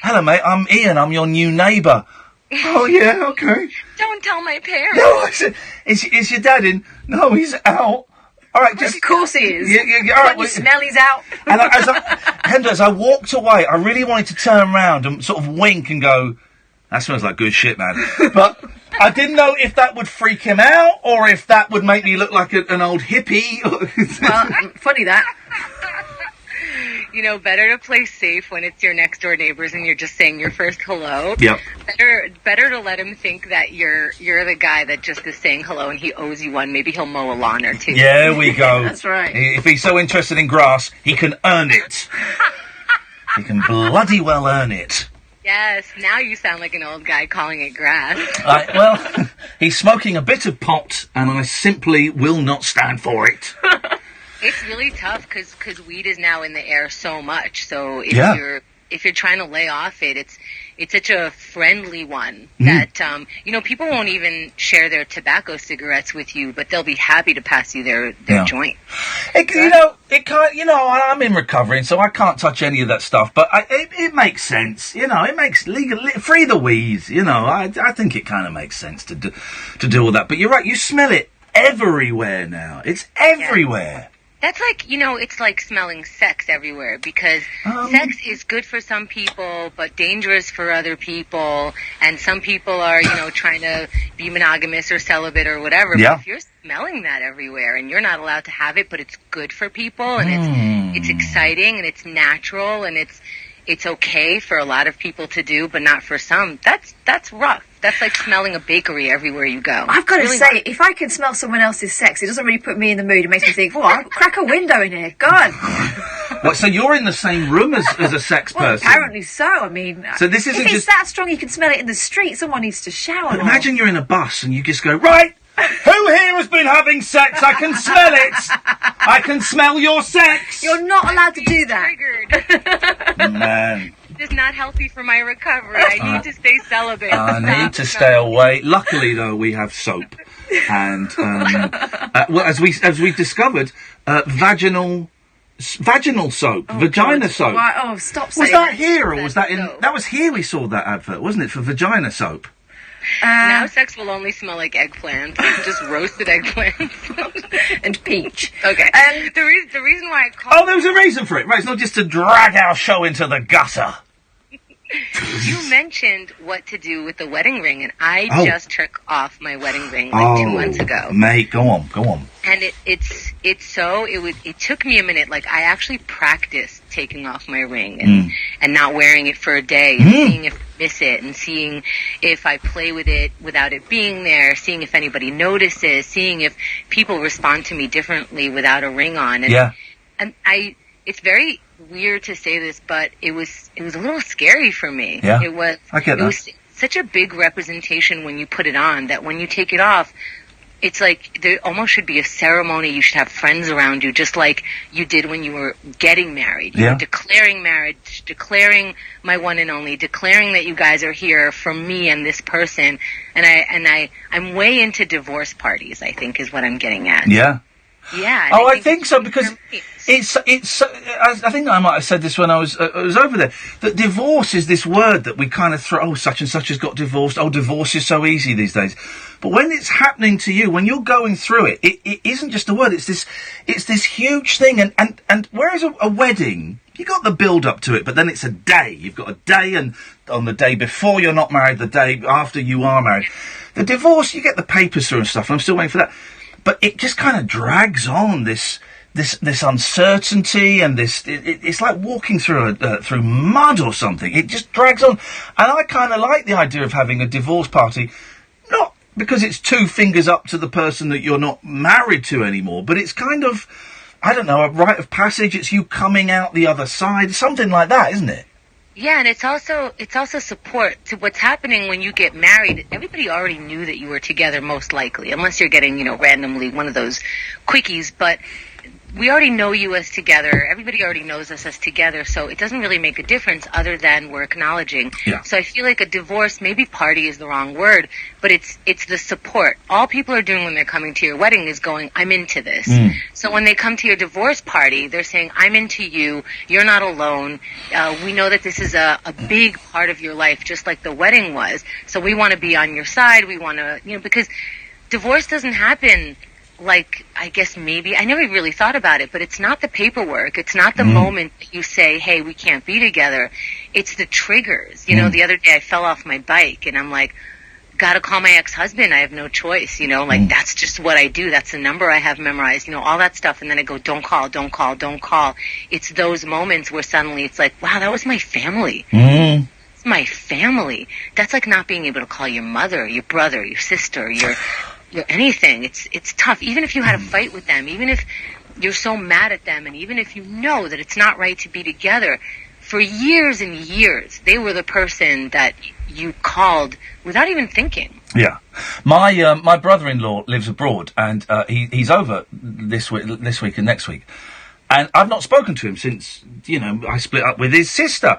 hello, mate, I'm Ian. I'm your new neighbour. Oh, yeah, okay. Don't tell my parents. No, I said, is your dad in? No, he's out. All right, of course he is. Yeah, all right. Don't you smell he's out? And as I walked away, I really wanted to turn around and sort of wink and go, that smells like good shit, man. But I didn't know if that would freak him out or if that would make me look like an old hippie. Well, funny that. Better to play safe when it's your next door neighbors and you're just saying your first hello. Yep. Better to let him think that you're the guy that just is saying hello and he owes you one. Maybe he'll mow a lawn or two. Yeah, we go. That's right. If he's so interested in grass, he can earn it. He can bloody well earn it. Yes, now you sound like an old guy calling it grass. Well, he's smoking a bit of pot, and I simply will not stand for it. It's really tough because weed is now in the air so much. So if you're trying to lay off it, it's such a friendly one that people won't even share their tobacco cigarettes with you, but they'll be happy to pass you their joint. It can't. I'm in recovery, so I can't touch any of that stuff. But it makes sense. It makes free the weeds. I think it kind of makes sense to do all that. But you're right. You smell it everywhere now. It's everywhere. Yeah. That's like, it's like smelling sex everywhere because sex is good for some people but dangerous for other people, and some people are, trying to be monogamous or celibate or whatever. Yeah. But if you're smelling that everywhere and you're not allowed to have it, but it's good for people and it's exciting and it's natural and it's it's okay for a lot of people to do, but not for some. That's rough. That's like smelling a bakery everywhere you go. I've got to say, if I can smell someone else's sex, it doesn't really put me in the mood. It makes me think, I'll crack a window in here. God. Well, so you're in the same room as a sex person? Apparently so. I mean, so this isn't if it's that strong you can smell it in the street, someone needs to shower. But imagine you're in a bus and you just go, right, who here has been having sex? I can smell it. I can smell your sex. You're not allowed to do that. Man. It's not healthy for my recovery. I need to stay celibate. I need to stay away. Luckily, though, we have soap, and well, as we've discovered, vaginal soap, vagina soap. Right, oh, stop saying Was that here or was that in? That was here. We saw that advert, wasn't it, for vagina soap? Now sex will only smell like eggplant, just roasted eggplants and peach. Okay. The reason why I called. Oh, there was a reason for it, right? It's not just to drag our show into the gutter. You mentioned what to do with the wedding ring, and I just took off my wedding ring 2 months ago. Mate, go on. And it took me a minute. Like, I actually practiced taking off my ring and not wearing it for a day, and seeing if I miss it, and seeing if I play with it without it being there, seeing if anybody notices, seeing if people respond to me differently without a ring on. And it's very weird to say this, but it was a little scary for me. Yeah, I get that. It was such a big representation when you put it on that when you take it off, it's like there almost should be a ceremony. You should have friends around you, just like you did when you were getting married. You were declaring marriage, declaring my one and only, declaring that you guys are here for me and this person. And I'm way into divorce parties, I think, is what I'm getting at. Yeah. Yeah. Oh, I think so, because it's. I think I might have said this when I was over there. That divorce is this word that we kind of throw. Oh, such and such has got divorced. Oh, divorce is so easy these days. But when it's happening to you, when you're going through it, it isn't just a word. It's this huge thing. And whereas a wedding, you got the build up to it, but then it's a day. You've got a day, and on the day before you're not married, the day after you are married. The divorce, you get the papers through and stuff. And I'm still waiting for that. But it just kind of drags on this uncertainty, and it's like walking through through mud or something. It just drags on, and I kind of like the idea of having a divorce party, not because it's two fingers up to the person that you're not married to anymore, but it's kind of, I don't know, a rite of passage. It's you coming out the other side, something like that, isn't it? Yeah, and it's also support to what's happening when you get married. Everybody already knew that you were together, most likely, unless you're getting, randomly one of those quickies. But we already know you as together. Everybody already knows us as together, so it doesn't really make a difference other than we're acknowledging. Yeah. So I feel like a divorce, maybe party is the wrong word, but it's the support. All people are doing when they're coming to your wedding is going, I'm into this. So when they come to your divorce party, they're saying, I'm into you. You're not alone. We know that this is a big part of your life, just like the wedding was. So we want to be on your side. We want to, because divorce doesn't happen like, I guess maybe, I never really thought about it, but it's not the paperwork. It's not the moment that you say, hey, we can't be together. It's the triggers. The other day I fell off my bike and I'm like, gotta call my ex-husband. I have no choice, that's just what I do. That's the number I have memorized, all that stuff. And then I go, don't call, don't call, don't call. It's those moments where suddenly it's like, wow, that was my family. It's my family. That's like not being able to call your mother, your brother, your sister, your anything. It's tough. Even if you had a fight with them, even if you're so mad at them, and even if you know that it's not right to be together, for years and years, they were the person that you called without even thinking. Yeah. My brother-in-law lives abroad, and he's over this week and next week. And I've not spoken to him since, I split up with his sister.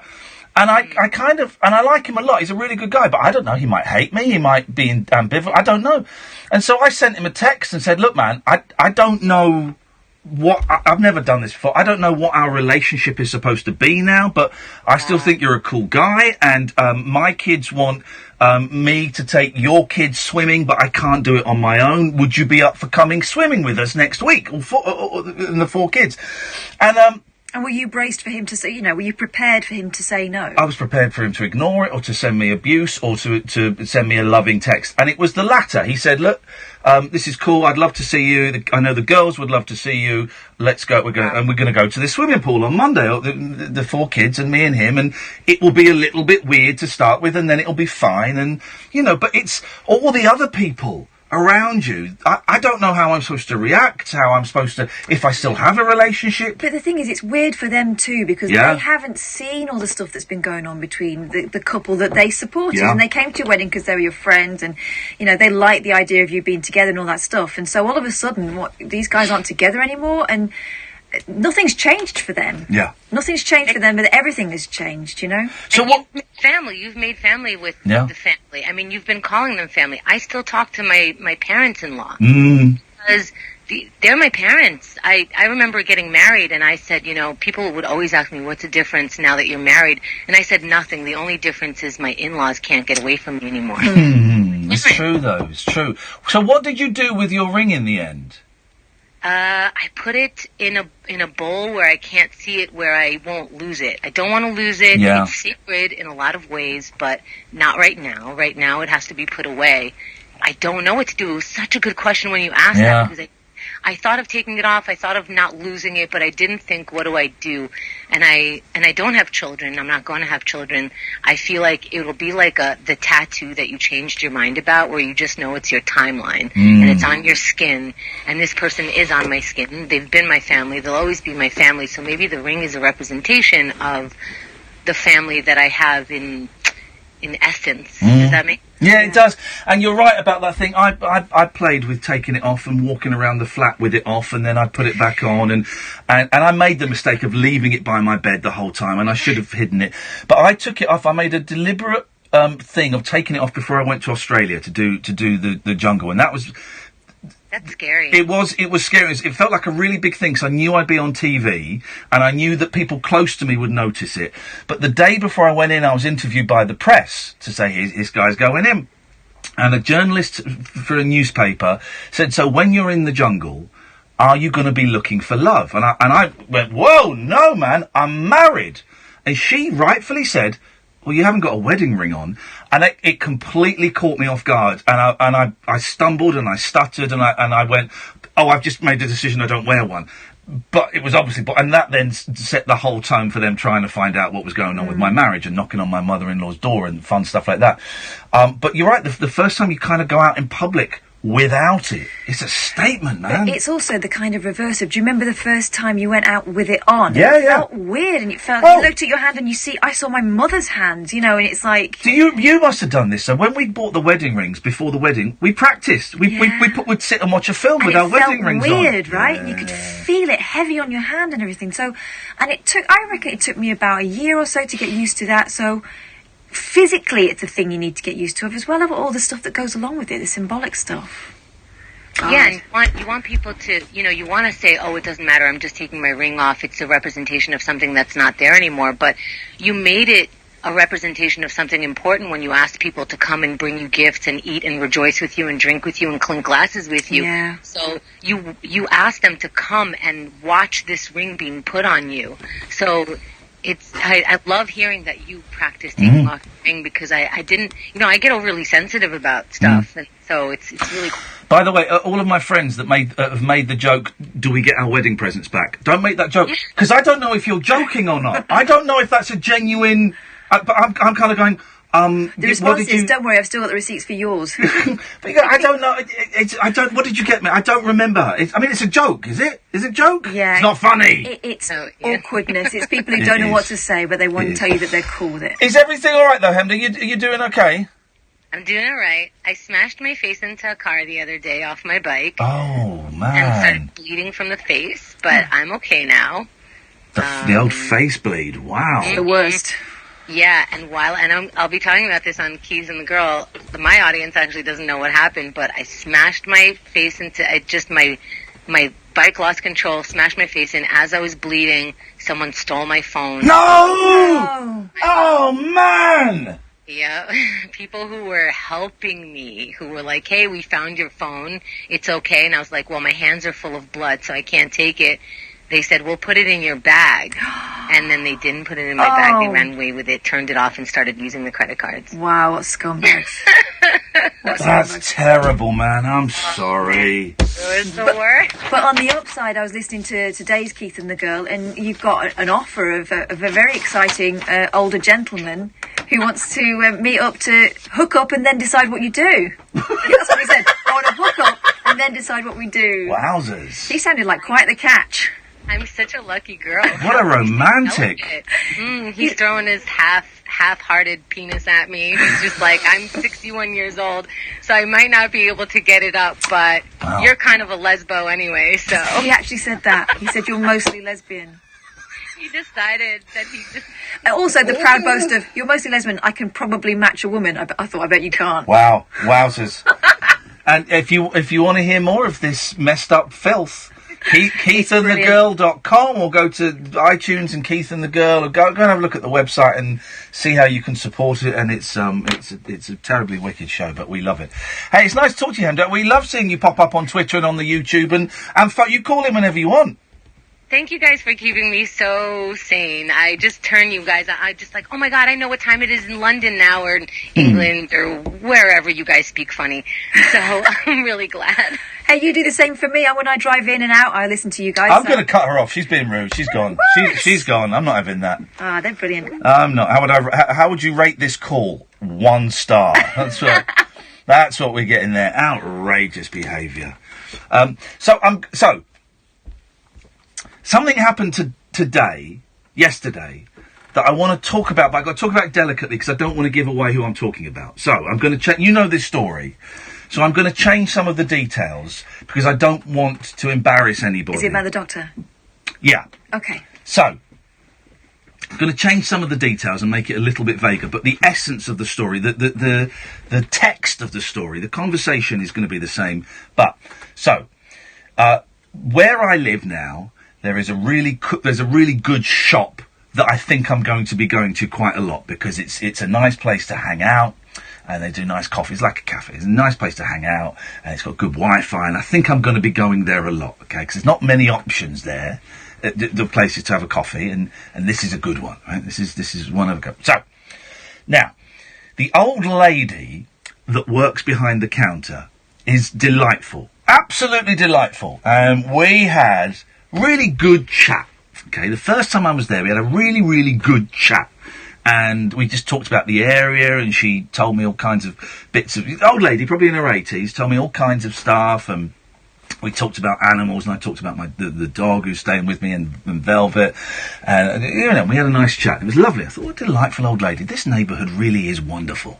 And I like him a lot. He's a really good guy, but I don't know. He might hate me. He might be ambivalent. I don't know. And so I sent him a text and said, look, man, I don't know I've never done this before. I don't know what our relationship is supposed to be now, but I still think you're a cool guy, and my kids want me to take your kids swimming, but I can't do it on my own. Would you be up for coming swimming with us next week? And the 4 kids. And And were you braced for him to say, were you prepared for him to say no? I was prepared for him to ignore it or to send me abuse or to send me a loving text. And it was the latter. He said, look, this is cool. I'd love to see you. I know the girls would love to see you. Let's go. We're going to go to the swimming pool on Monday. The 4 kids and me and him. And it will be a little bit weird to start with and then it'll be fine. And, but it's all the other people around you. I don't know how I'm supposed to react, how I'm supposed to, if I still have a relationship. But the thing is, it's weird for them too, because they haven't seen all the stuff that's been going on between the couple that they supported. And they came to your wedding because they were your friends and, they liked the idea of you being together and all that stuff. And so all of a sudden, these guys aren't together anymore and nothing's changed for them. Yeah. Nothing's changed for them, but everything has changed, So what? You've made family with the family. I mean, you've been calling them family. I still talk to my parents-in-law. Because they're my parents. I remember getting married and I said, people would always ask me, what's the difference now that you're married? And I said, nothing. The only difference is my in-laws can't get away from me anymore. It's true, though. It's true. So what did you do with your ring in the end? I put it in a bowl where I can't see it, where I won't lose it. I don't want to lose it. Yeah. It's sacred in a lot of ways, but not right now. Right now it has to be put away. I don't know what to do. It was such a good question when you asked that, because I thought of taking it off. I thought of not losing it, but I didn't think, what do I do? And I don't have children. I'm not going to have children. I feel like it will be like the tattoo that you changed your mind about, where you just know it's your timeline and it's on your skin. And this person is on my skin. They've been my family. They'll always be my family. So maybe the ring is a representation of the family that I have in essence. Does that make sense? Yeah, it does. And you're right about that thing. I played with taking it off and walking around the flat with it off, and then I put it back on, and I made the mistake of leaving it by my bed the whole time, and I should have hidden it. But I took it off. I made a deliberate thing of taking it off before I went to Australia to do the jungle, and that was... That's scary. It was scary. It felt like a really big thing, because I knew I'd be on TV, and I knew that people close to me would notice it. But the day before I went in, I was interviewed by the press to say, this guy's going in. And a journalist for a newspaper said, so when you're in the jungle, are you going to be looking for love? And I went, whoa, no, man, I'm married. And she rightfully said, well, you haven't got a wedding ring on. And it completely caught me off guard. And I stumbled and I stuttered and I went, oh, I've just made the decision I don't wear one. But it was obviously... And that then set the whole tone for them trying to find out what was going on with my marriage and knocking on my mother-in-law's door and fun stuff like that. But you're right, the first time you kind of go out in public without it, it's a statement, man. But it's also the kind of reverse of, do you remember the first time you went out with it on? Yeah, it felt weird, and you looked at your hand and I saw my mother's hand, and it's like... You must have done this. So when we bought the wedding rings before the wedding, we practiced. We'd sit and watch a film with our wedding rings on. It felt weird, right? Yeah. You could feel it heavy on your hand and everything. So, and I reckon it took me about a year or so to get used to that. So, physically, it's a thing you need to get used to, as well as all the stuff that goes along with it, the symbolic stuff. Yeah, and you want people to, you want to say, oh, it doesn't matter, I'm just taking my ring off, it's a representation of something that's not there anymore, but you made it a representation of something important when you asked people to come and bring you gifts and eat and rejoice with you and drink with you and clink glasses with you. Yeah. So you asked them to come and watch this ring being put on you. So... I love hearing that you practice taking off the ring, because I didn't, I get overly sensitive about stuff, and so it's really cool. By the way, all of my friends that have made the joke, do we get our wedding presents back? Don't make that joke, because I don't know if you're joking or not. I don't know if that's a genuine, but I'm kind of going... the response is, don't worry, I've still got the receipts for yours. But I don't know. What did you get me? I don't remember. It's a joke, is it? Is it a joke? Yeah. It's not funny. It's awkwardness. It's people who don't know what to say, but they want to tell you that they're cool with it. Is everything all right, though, Hemda? Are you doing okay? I'm doing all right. I smashed my face into a car the other day off my bike. Oh, man. And started bleeding from the face, but I'm okay now. The old face bleed. Wow. The worst. Yeah, and I'll be talking about this on Keys and the Girl. My audience actually doesn't know what happened, but I smashed my face into my bike lost control, smashed my face in. As I was bleeding, someone stole my phone. No! Oh, man! Yeah, people who were helping me, who were like, hey, we found your phone, it's okay. And I was like, well, my hands are full of blood, so I can't take it. they said, we'll put it in your bag. And then they didn't put it in my bag. They ran away with it, turned it off, and started using the credit cards. Wow, what scumbags. That's terrible, man. I'm sorry. It's the worst. But on the upside, I was listening to today's Keith and the Girl, and you've got an offer of a very exciting older gentleman who wants to meet up to hook up and then decide what you do. That's what he said. I want to hook up and then decide what we do. Wowzers. He sounded like quite the catch. I'm such a lucky girl. What a romantic. He's throwing his half-hearted penis at me. He's just like, I'm 61 years old, so I might not be able to get it up, but you're kind of a lesbo anyway, so. He actually said that. He said you're mostly lesbian. He decided that he just... Also, the proud boast of, you're mostly lesbian, I can probably match a woman. I bet you can't. Wow. Wowzers. And if you want to hear more of this messed up filth, KeithAndTheGirl.com, or go to iTunes and Keith and the Girl, or go and have a look at the website and see how you can support it. And it's a terribly wicked show, but we love it. Hey, it's nice to talk to you, Hemda. We love seeing you pop up on Twitter and on the YouTube, and you call in whenever you want. Thank you guys for keeping me so sane. I just turn you guys on. I just like, oh my God, I know what time it is in London now, or in England, or wherever you guys speak funny. So I'm really glad. Hey, you do the same for me. When I drive in and out, I listen to you guys. I'm going to cut her off. She's being rude. She's gone. She's gone. I'm not having that. Ah, they're brilliant. I'm not. How would you rate this call? 1 star. That's what we're getting there. Outrageous behaviour. So something happened yesterday, that I want to talk about, but I've got to talk about it delicately because I don't want to give away who I'm talking about. So I'm going to check. You know this story. So I'm going to change some of the details because I don't want to embarrass anybody. Is it about the doctor? Yeah. Okay. So I'm going to change some of the details and make it a little bit vaguer, but the essence of the story, the text of the story, the conversation is going to be the same. But so where I live now, there's a really good shop that I think I'm going to be going to quite a lot because it's a nice place to hang out. And they do nice coffee. It's like a cafe. It's a nice place to hang out, and it's got good Wi-Fi. And I think I'm going to be going there a lot, okay? Because there's not many options there, the places to have a coffee, and this is a good one, right? This is one of a couple. So now, the old lady that works behind the counter is delightful, absolutely delightful. We had really good chat. Okay, the first time I was there, we had a really, really good chat. And we just talked about the area, and she told me all kinds of bits of... Old lady, probably in her 80s, told me all kinds of stuff, and we talked about animals, and I talked about the dog who's staying with me, and Velvet, and, we had a nice chat. It was lovely. I thought, what a delightful old lady. This neighbourhood really is wonderful.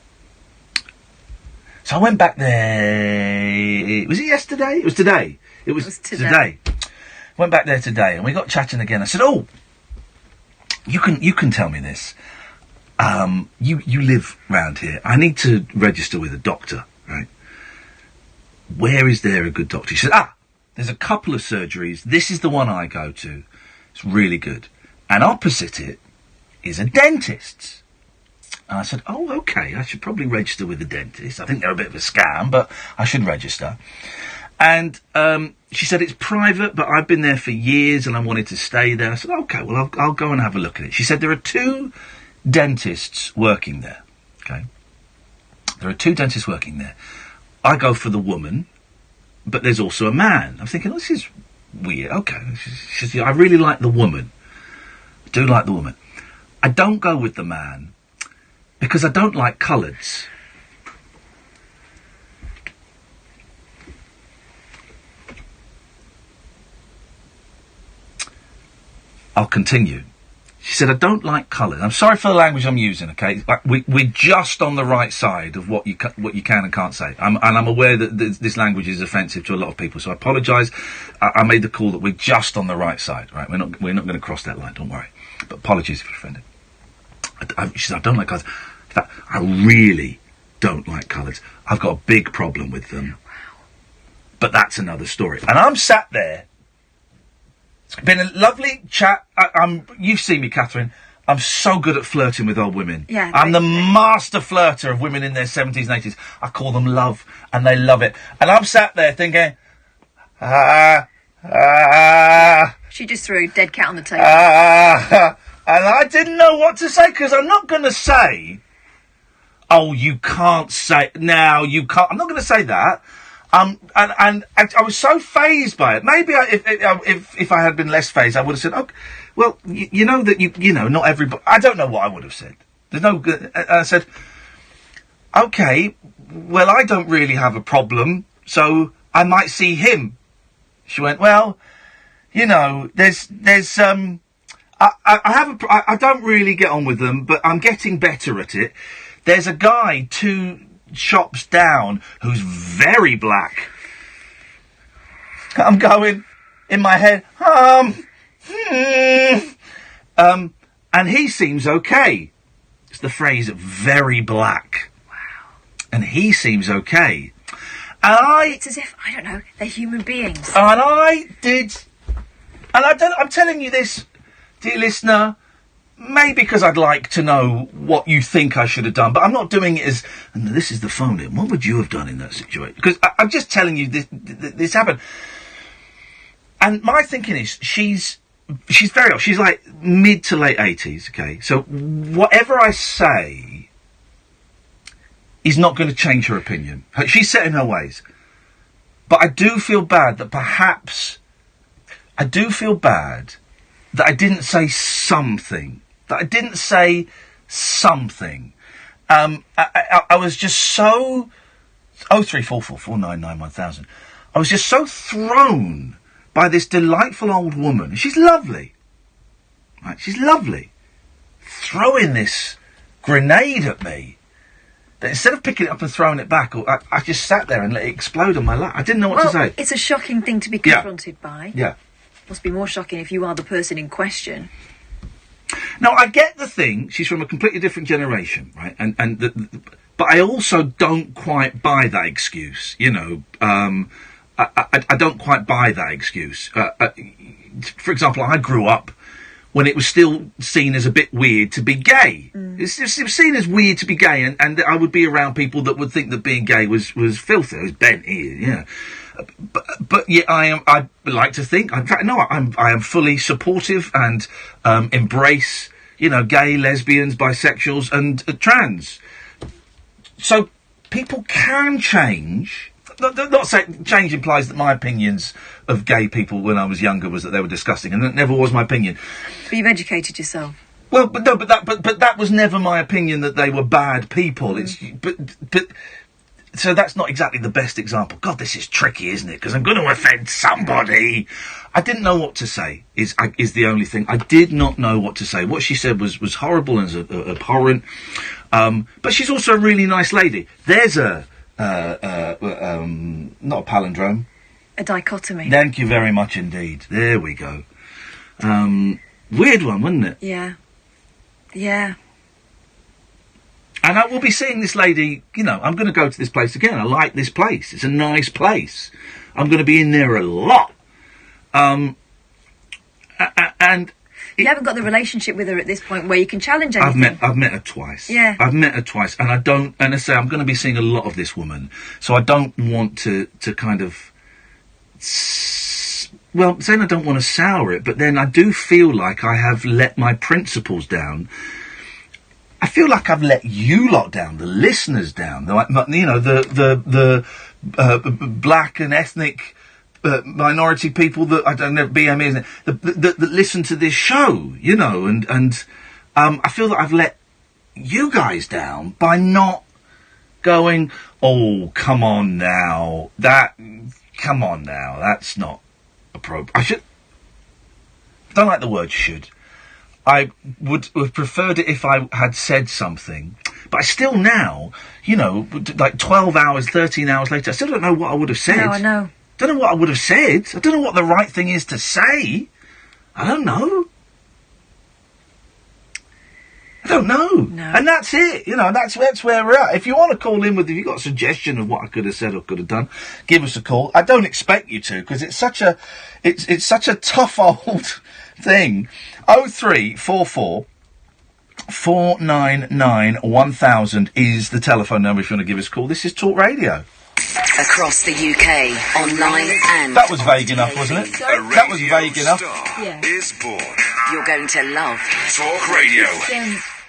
So I went back there... Was it yesterday? It was today. It was today. Went back there today, and we got chatting again. I said, oh, you can tell me this. You live round here. I need to register with a doctor, right? Where is there a good doctor? She said, there's a couple of surgeries. This is the one I go to. It's really good. And opposite it is a dentist's. And I said, oh, okay, I should probably register with a dentist. I think they're a bit of a scam, but I should register. And she said, it's private, but I've been there for years and I wanted to stay there. I said, okay, well, I'll go and have a look at it. She said, there are 2 dentists working there, okay? There are 2 dentists working there. I go for the woman, but there's also a man. I'm thinking, this is weird. Okay. She said, I really like the woman. I do like the woman. I don't go with the man because I don't like coloureds. I'll continue. She said, I don't like colours. I'm sorry for the language I'm using, okay? We're just on the right side of what you can and can't say. And I'm aware that this language is offensive to a lot of people, so I apologise. I made the call that we're just on the right side, right? We're not going to cross that line, don't worry. But apologies if you're offended. She said, I don't like colours. In fact, I really don't like colours. I've got a big problem with them. But that's another story. And I'm sat there. It's been a lovely chat. You've seen me, Catherine. I'm so good at flirting with old women. Yeah, I'm the master flirter of women in their 70s and 80s. I call them love, and they love it. And I'm sat there thinking, She just threw a dead cat on the table. And I didn't know what to say, because I'm not going to say, oh, you can't say, now you can't. I'm not going to say that. And I was so fazed by it. Maybe if I had been less fazed, I would have said, okay, well, you know that you know, not everybody. I don't know what I would have said. There's no good. I said, okay, well, I don't really have a problem, so I might see him. She went, well, you know, I don't really get on with them, but I'm getting better at it. There's a guy 2 shops down who's very black. I'm going in my head, and he seems okay. It's the phrase "very black." Wow. And he seems okay. It's as if, I don't know, they're human beings. And I'm telling you this, dear listener, maybe because I'd like to know what you think I should have done, but I'm not doing it as, and this is the phone in, what would you have done in that situation? Because I'm just telling you this happened. And my thinking is, she's very old. She's like mid to late 80s, okay? So whatever I say is not going to change her opinion. She's set in her ways. But I do feel bad that I didn't say something. I was just so... 0344 499 1000. I was just so thrown by this delightful old woman. She's lovely. Right? She's lovely. Throwing this grenade at me. That instead of picking it up and throwing it back, I just sat there and let it explode on my lap. I didn't know what to say. It's a shocking thing to be confronted by. Yeah. Must be more shocking if you are the person in question. Now, I get the thing. She's from a completely different generation, right? But I also don't quite buy that excuse. You know, I don't quite buy that excuse. For example, I grew up when it was still seen as a bit weird to be gay. It was seen as weird to be gay, and I would be around people that would think that being gay was filthy. It was bent here, yeah. But yeah, I like to think, I am fully supportive and embrace, you know, gay, lesbians, bisexuals, and trans. So people can change. Not saying change implies that my opinions of gay people when I was younger was that they were disgusting, and that never was my opinion. But you've educated yourself. Well, but that was never my opinion that they were bad people. So that's not exactly the best example. God, this is tricky, isn't it? Because I'm going to offend somebody. I didn't know what to say. Is the only thing. I did not know what to say. What she said was horrible and abhorrent. But she's also a really nice lady. There's not a palindrome. A dichotomy. Thank you very much indeed. There we go. Weird one, wasn't it? Yeah. Yeah. And I will be seeing this lady, you know, I'm going to go to this place again. I like this place. It's a nice place. I'm going to be in there a lot. And... You haven't got the relationship with her at this point where you can challenge anything. I've met her twice. Yeah. I've met her twice, and I say I'm going to be seeing a lot of this woman, so I don't want to kind of, saying I don't want to sour it, but then I do feel like I have let my principles down. I feel like I've let you lot down, the listeners down, the black and ethnic minority people that I don't know, BME, that listen to this show, you know, and I feel that I've let you guys down by not going, oh, come on now, that's not appropriate. I don't like the word should. I would have preferred it if I had said something, but I still now, you know, like 12 hours, 13 hours later, I still don't know what I would have said. No, I know. Don't know what I would have said. I don't know what the right thing is to say. I don't know. No. And that's it. You know, that's where we're at. If you want to call in if you've got a suggestion of what I could have said or could have done, give us a call. I don't expect you to, because it's such a tough old thing. 0344 499 1000 is the telephone number if you want to give us a call. This is Talk Radio. Across the UK, online and... That was vague enough, wasn't it? That was vague enough. Yeah. Is born. You're going to love Talk Radio.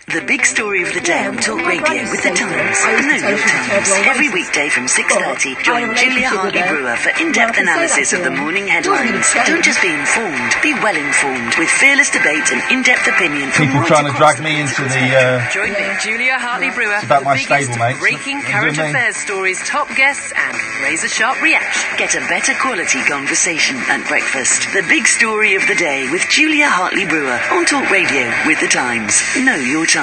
The big story of the day on Talk Radio with the Times. Know your Times. Every weekday from 6:30, join Julia Hartley-Brewer for in-depth analysis of the morning headlines. Don't just be informed, be well informed with fearless debate and in-depth opinion from people trying to drag me into the. Join me, Julia Hartley-Brewer, it's about for my the biggest stable, mate. breaking current affairs stories, top guests, and razor-sharp reaction. Get a better quality conversation at breakfast. The big story of the day with Julia Hartley-Brewer on Talk Radio with the Times. Know your Times.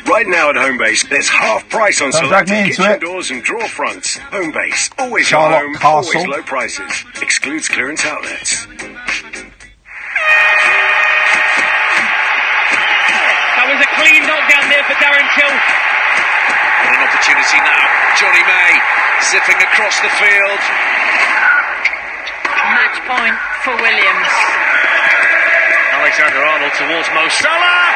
Right now at Homebase, there's half price on selected kitchen doors and drawer fronts. Homebase, always your home, always low prices. Excludes clearance outlets. That was a clean knockdown there for Darren Till. What an opportunity now. Johnny May zipping across the field. Match point for Williams. Alexander-Arnold towards Mo Salah.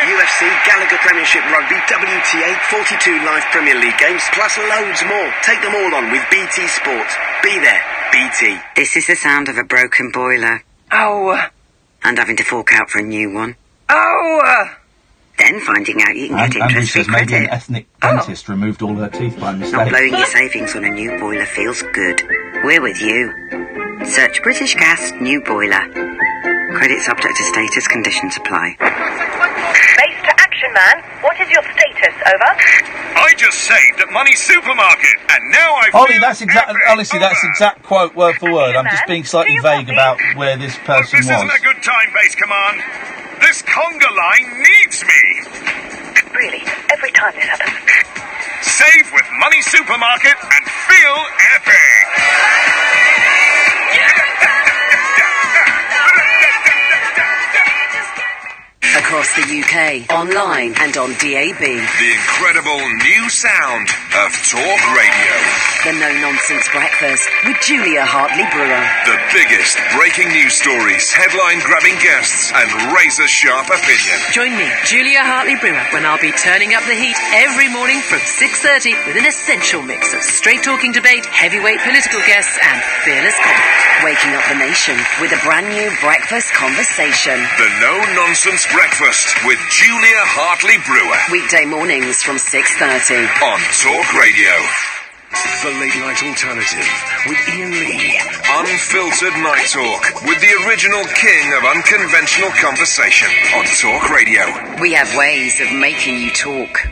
UFC, Gallagher Premiership Rugby, WTA, 42 live Premier League games, plus loads more. Take them all on with BT Sport. Be there, BT. This is the sound of a broken boiler. Oh. And having to fork out for a new one. Oh. Then finding out you can get interest-free credit. Maybe an ethnic dentist removed all her teeth by mistake. Not blowing your savings on a new boiler feels good. We're with you. Search British Gas New Boiler. Credit subject to status, conditions apply. Base to action, man. What is your status? Over. I just saved at Money Supermarket, and now I've... Ollie, that's exact quote word for word. I'm just being slightly vague about where this person was. This isn't a good time, Base Command. This conga line needs me. Really, every time this happens. Save with Money Supermarket and feel epic. Across the UK, online and on DAB. The incredible new sound of Talk Radio. The no-nonsense breakfast with Julia Hartley-Brewer. The biggest breaking news stories, headline-grabbing guests, and razor-sharp opinion. Join me, Julia Hartley-Brewer, when I'll be turning up the heat every morning from 6:30 with an essential mix of straight-talking debate, heavyweight political guests, and fearless comment. Waking up the nation with a brand new breakfast conversation. The no-nonsense breakfast with Julia Hartley-Brewer. Weekday mornings from 6:30 on Talk Radio. The Late Night Alternative with Iain Lee. Unfiltered night talk with the original king of unconventional conversation on Talk Radio. We have ways of making you talk.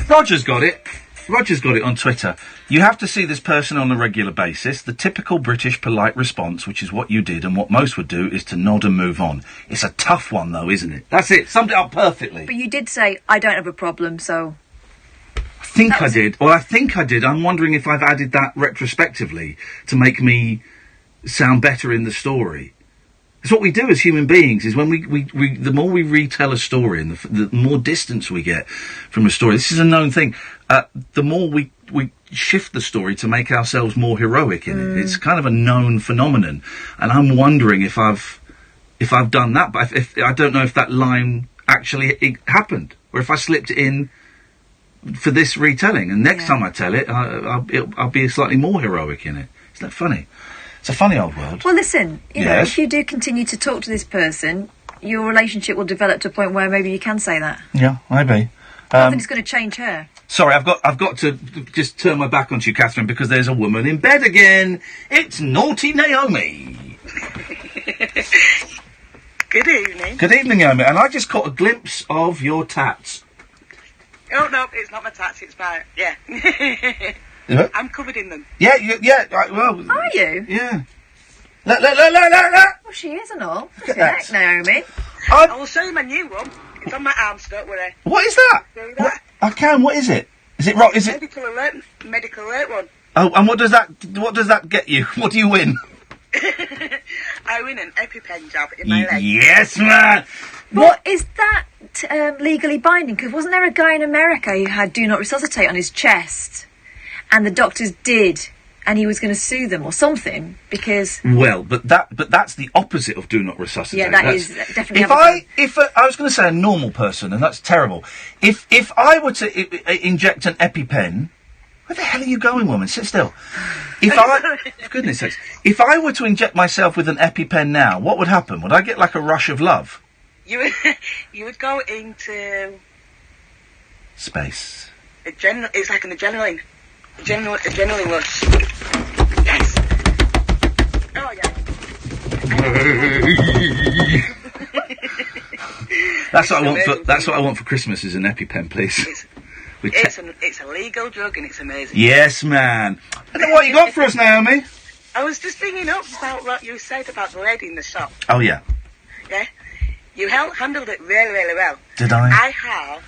Roger's got it. Roger's got it on Twitter. You have to see this person on a regular basis. The typical British polite response, which is what you did and what most would do, is to nod and move on. It's a tough one, though, isn't it? That's it. Summed it up perfectly. But you did say, I don't have a problem, so... I think I did. Well, I think I did. I'm wondering if I've added that retrospectively to make me sound better in the story. It's what we do as human beings, is when we the more we retell a story and the more distance we get from a story, this is a known thing, the more we shift the story to make ourselves more heroic in it. It's kind of a known phenomenon. And I'm wondering if I've done that, but if I don't know if that line actually happened, or if I slipped it in for this retelling, and next time I tell it, I'll be slightly more heroic in it. Isn't that funny? It's a funny old world. Well, listen, you know, if you do continue to talk to this person, your relationship will develop to a point where maybe you can say that. Yeah, maybe. Nothing's going to change her. Sorry, I've got to just turn my back onto you, Catherine, because there's a woman in bed again. It's Naughty Naomi. Good evening. Good evening, Naomi. And I just caught a glimpse of your tats. Oh, no, it's not my tats, it's my... Yeah. I'm covered in them. Yeah, right, well... Are you? Yeah. Look. Well, she is and all. Look at that, Naomi. I will show you my new one. It's on my arm, so don't worry. What is that? I can. What is it? Is it rock? Is it medical alert one? Oh, and what does that get you? What do you win? I win an EpiPen jab in my leg. Yes, man. What is that legally binding? Because wasn't there a guy in America who had "Do Not Resuscitate" on his chest, and the doctors did and he was going to sue them or something because. Well, but that's the opposite of do not resuscitate. Yeah, that's definitely. If I was going to say a normal person, and that's terrible. If I were to inject an EpiPen, where the hell are you going, woman? Sit still. For goodness sakes, if I were to inject myself with an EpiPen now, what would happen? Would I get like a rush of love? You would go into space. It's like an adrenaline rush. Yes. Oh yeah. That's what I want for Christmas is an EpiPen, please. It's a legal drug and it's amazing. Yes, man. I don't know what you got for us, Naomi. I was just thinking up about what you said about the lady in the shop. Oh yeah. Yeah. You handled it really, really well. Did I? I have,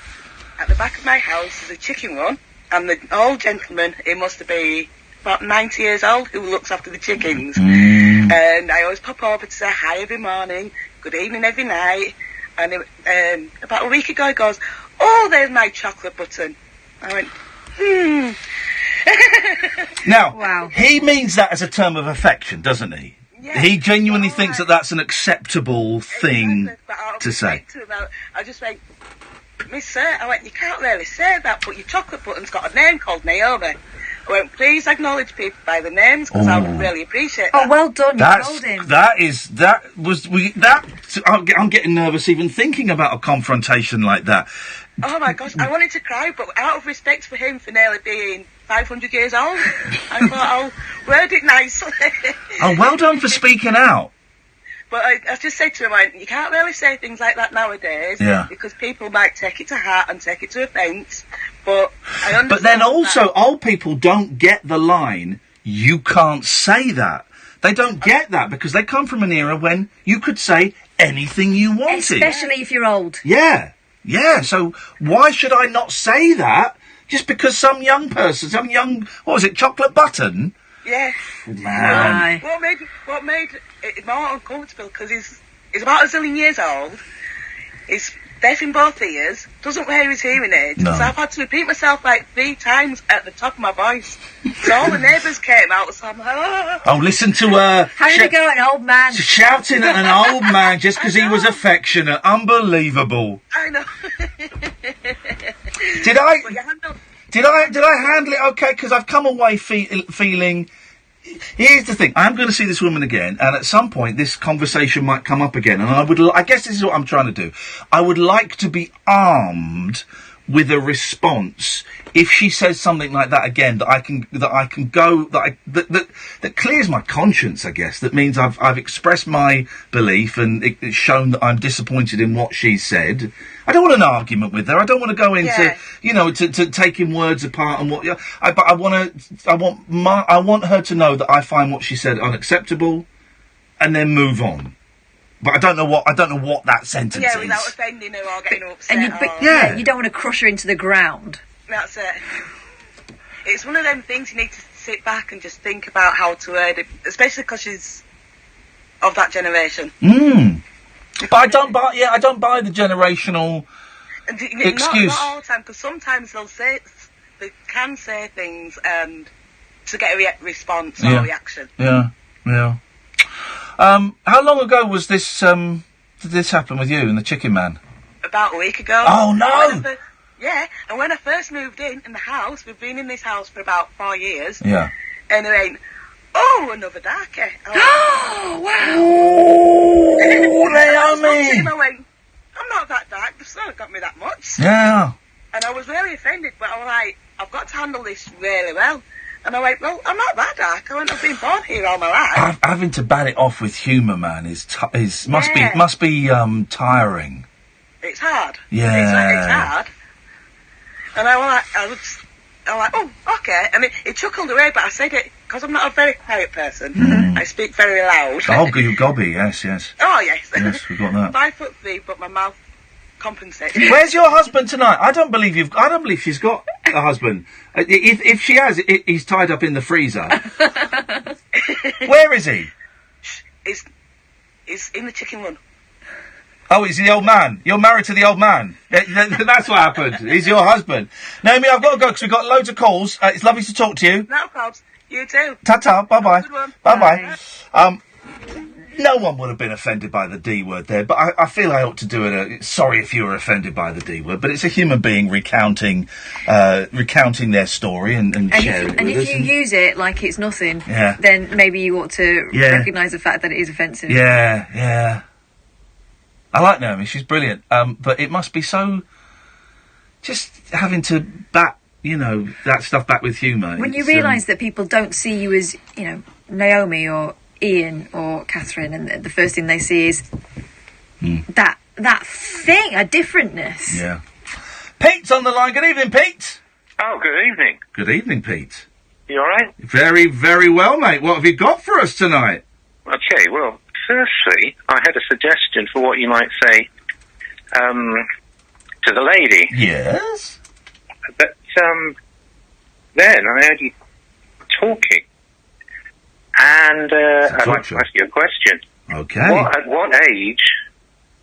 at the back of my house, there's a chicken run, and the old gentleman, he must be about 90 years old, who looks after the chickens. And I always pop over to say hi every morning, good evening every night. And about a week ago, he goes, "Oh, there's my chocolate button." I went, Now, wow. He means that as a term of affection, doesn't he? Yeah. He genuinely thinks that that's an acceptable thing to say. I just went, "Miss Sir," I went, "you can't really say that, but your chocolate button's got a name called Naomi." I went, "Please acknowledge people by the names, because I would really appreciate that." Oh, well done, you told him. I'm getting nervous even thinking about a confrontation like that. Oh my gosh, I wanted to cry, but out of respect for him for nearly being 500 years old, I thought I'll word it nicely. Oh, well done for speaking out. But I just said to him, you can't really say things like that nowadays, because people might take it to heart and take it to offence, but I understand. But then also, old people don't get the line, you can't say that. They don't get that, because they come from an era when you could say anything you wanted. Especially if you're old. Yeah, so why should I not say that, just because some young person, what was it, chocolate button? Yeah. Man. What made it more uncomfortable, because he's about a zillion years old, he's deaf in both ears, doesn't wear his hearing aids, so I've had to repeat myself like 3 times at the top of my voice. So all the neighbours came out, so I'm like, Oh, listen to her. How did it go, an old man? Shouting at an old man just because he was affectionate. Unbelievable. I know. Did I handle it okay? Because I've come away feeling... Here's the thing. I'm going to see this woman again, and at some point this conversation might come up again, and I guess this is what I'm trying to do. I would like to be armed with a response if she says something like that again, that clears my conscience, I guess. That means I've expressed my belief and it's shown that I'm disappointed in what she said. I don't want an argument with her. I don't want to go into, to taking words apart and what. But I want her to know that I find what she said unacceptable, and then move on. But I don't know what that sentence is. Yeah, without offending her or getting upset. You don't want to crush her into the ground. That's it. It's one of them things you need to sit back and just think about how to word it, especially because she's of that generation. But I don't buy the generational excuse. Not all the time, because sometimes they can say things to get a response or reaction. Yeah. How long ago was this? Did this happen with you and the chicken man? About a week ago. Oh no! And when I first moved in the house, we've been in this house for about 4 years. Yeah. And there ain't. Oh, another darkie. Oh, wow. Oh, Naomi. I went, I'm not that dark. They've still got me that much. Yeah. And I was really offended, but I was like, I've got to handle this really well. And I went, well, I'm not that dark. I went, I've been born here all my life. Having to bat it off with humour, man, must be tiring. It's hard. Yeah. It's hard. And I was like, oh, okay. And it chuckled away, but I said it because I'm not a very quiet person. I speak very loud. Oh, you gobby, yes. Oh, yes. Yes, we've got that. 5'3", but my mouth compensates. Where's your husband tonight? I don't believe she's got a husband. If she has, he's tied up in the freezer. Where is he? He's in the chicken run. Oh, he's the old man. You're married to the old man. That's what happened. He's your husband. Naomi, I've got to go because we've got loads of calls. It's lovely to talk to you. No problems. You too. Ta-ta, bye-bye. Good one. Bye-bye. No one would have been offended by the D word there, but I feel I ought to do it. Sorry if you were offended by the D word, but it's a human being recounting their story and sharing it with us. And if you use it like it's nothing, Yeah. then maybe you ought to recognise the fact that it is offensive. Yeah. I like Naomi, she's brilliant. But it must be so... just having to bat, that stuff back with humour. When you realise that people don't see you as, Naomi or Ian or Catherine, and the first thing they see is that thing, a differentness. Yeah. Pete's on the line. Good evening, Pete. Oh, good evening. Good evening, Pete. You all right? Very, very well, mate. What have you got for us tonight? Okay, well, firstly, I had a suggestion for what you might say to the lady. Yes? But then I heard you talking. And I'd like to ask you a question. Okay. At what age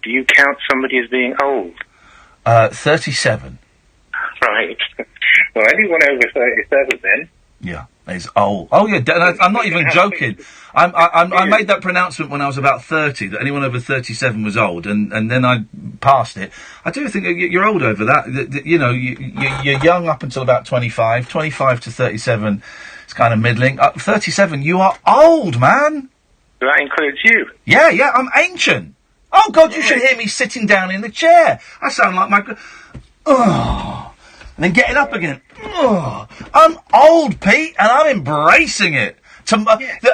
do you count somebody as being old? 37. Right. Well, anyone over 37 then? Yeah, is old. Oh, yeah, I'm not even joking. I made that pronouncement when I was about 30, that anyone over 37 was old, and then I passed it. I do think you're old over that. You're young up until about 25. 25 to 37 is kind of middling. 37, you are old, man. That includes you? Yeah, I'm ancient. Oh, God, you should hear me sitting down in the chair. I sound like my... Oh... and then getting up again. Oh, I'm old, Pete, and I'm embracing it. Do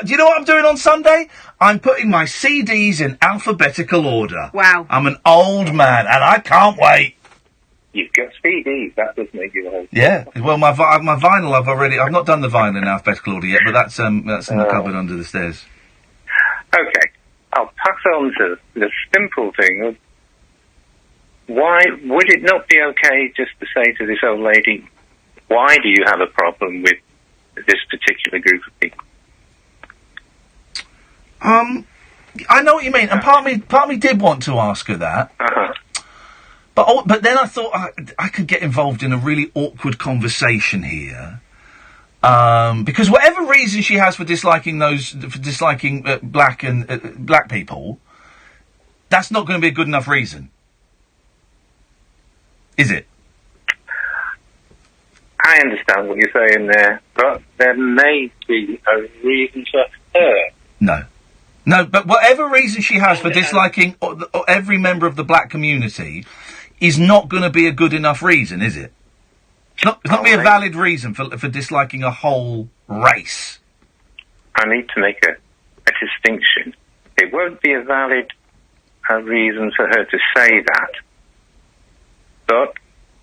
you know what I'm doing on Sunday? I'm putting my CDs in alphabetical order. Wow. I'm an old man, and I can't wait. You've got CDs, that does make you old. Yeah, well, my vinyl, I've not done the vinyl in alphabetical order yet, but that's in the cupboard under the stairs. Okay, I'll pass on to the simple thing of why would it not be okay just to say to this old lady, why do you have a problem with this particular group of people? I know what you mean, and part of me did want to ask her that. Uh-huh. But then I thought I could get involved in a really awkward conversation here, because whatever reason she has for disliking black people, that's not going to be a good enough reason. Is it? I understand what you're saying there, but there may be a reason for her. No, but whatever reason she has for disliking every member of the black community is not going to be a good enough reason, is it? It's not going to be a valid reason for disliking a whole race. I need to make a distinction. It won't be a valid reason for her to say that, but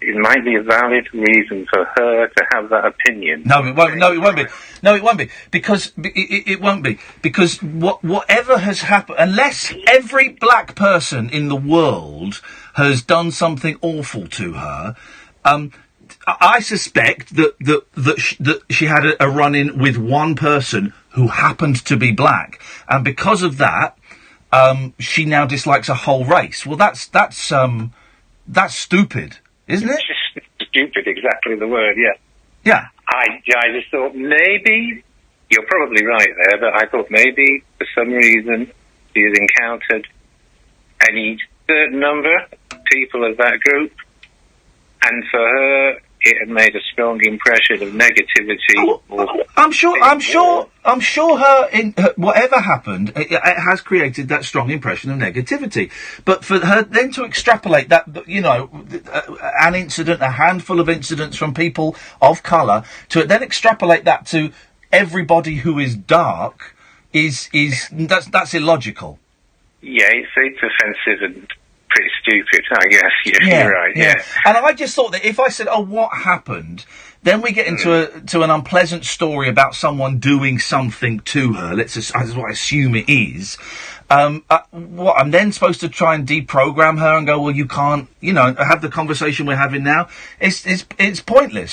it might be a valid reason for her to have that opinion. No, it won't. No, it won't be. No, it won't be because it won't be because whatever has happened, unless every black person in the world has done something awful to her, I suspect that she had a run-in with one person who happened to be black, and because of that, she now dislikes a whole race. Well, that's stupid. Isn't it? It's just stupid, exactly the word, yeah. Yeah. I just thought maybe, you're probably right there, but I thought maybe for some reason she has encountered any certain number of people of that group, and for her it had made a strong impression of negativity. I'm sure her whatever happened, it has created that strong impression of negativity. But for her then to extrapolate that, an incident, a handful of incidents from people of colour, to then extrapolate that to everybody who is dark, that's illogical. Yeah, it's offensive and pretty stupid, I guess. You're right. Yeah. And I just thought that if I said, "Oh, what happened?" then we get into an unpleasant story about someone doing something to her. That's what I assume it is. What I'm then supposed to try and deprogram her and go, "Well, you can't, have the conversation we're having now." It's pointless,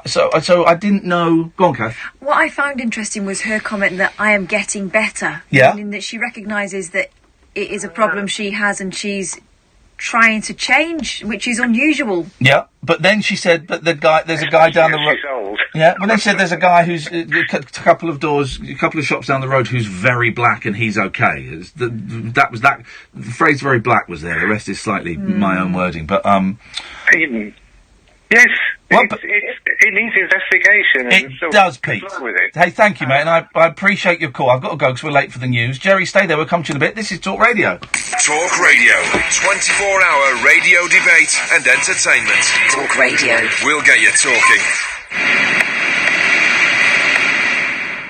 So I didn't know. Go on, Kath. What I found interesting was her comment that I am getting better. Yeah. Meaning that she recognises that it is a problem she has, and she's trying to change, which is unusual. Yeah, but then she said, there's a guy down the road. She's old. Yeah, well, they said there's a guy who's a couple of shops down the road who's very black and he's okay. The phrase "very black" was there. The rest is slightly my own wording, but yes. It needs investigation. It does, Pete. Hey, thank you, mate, and I appreciate your call. I've got to go because we're late for the news. Jerry, stay there. We'll come to you in a bit. This is Talk Radio. Talk Radio. 24-hour radio debate and entertainment. Talk Radio. We'll get you talking.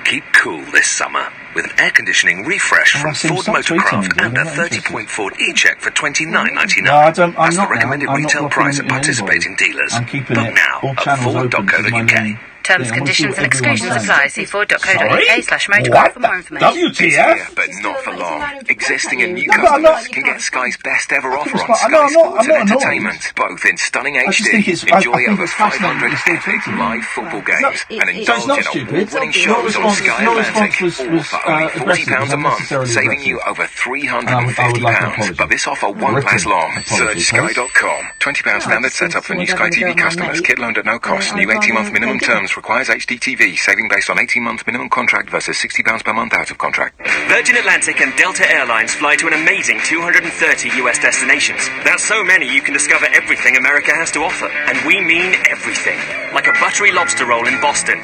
Keep cool this summer with an air conditioning refresh from Ford Motorcraft and a 30-point Ford e-check for $29.99. No, I'm That's not the recommended retail price at participating dealers. I'm keeping Book it now all at channels open. Ford.co.uk. Terms, conditions and exclusions apply. See ford.co.uk/motorcraft for more information. It's here, but not for long. Existing and new customers can get Sky's best ever offer on Sky Sports and Entertainment, both in stunning HD. Enjoy over 500 epic live football games and indulge in award-winning shows on Sky Atlantic, all for only £40 a month, saving you over £350. But this offer won't last long. Search Sky.com. £20 standard setup for new Sky TV customers. Kit loaned at no cost. New 18-month minimum terms requires HDTV. Saving based on 18-month minimum contract versus £60 per month out of contract. Virgin Atlantic and Delta Airlines fly to an amazing 230 US destinations. That's so many you can discover everything America has to offer. And we mean everything. Like a buttery lobster roll in Boston.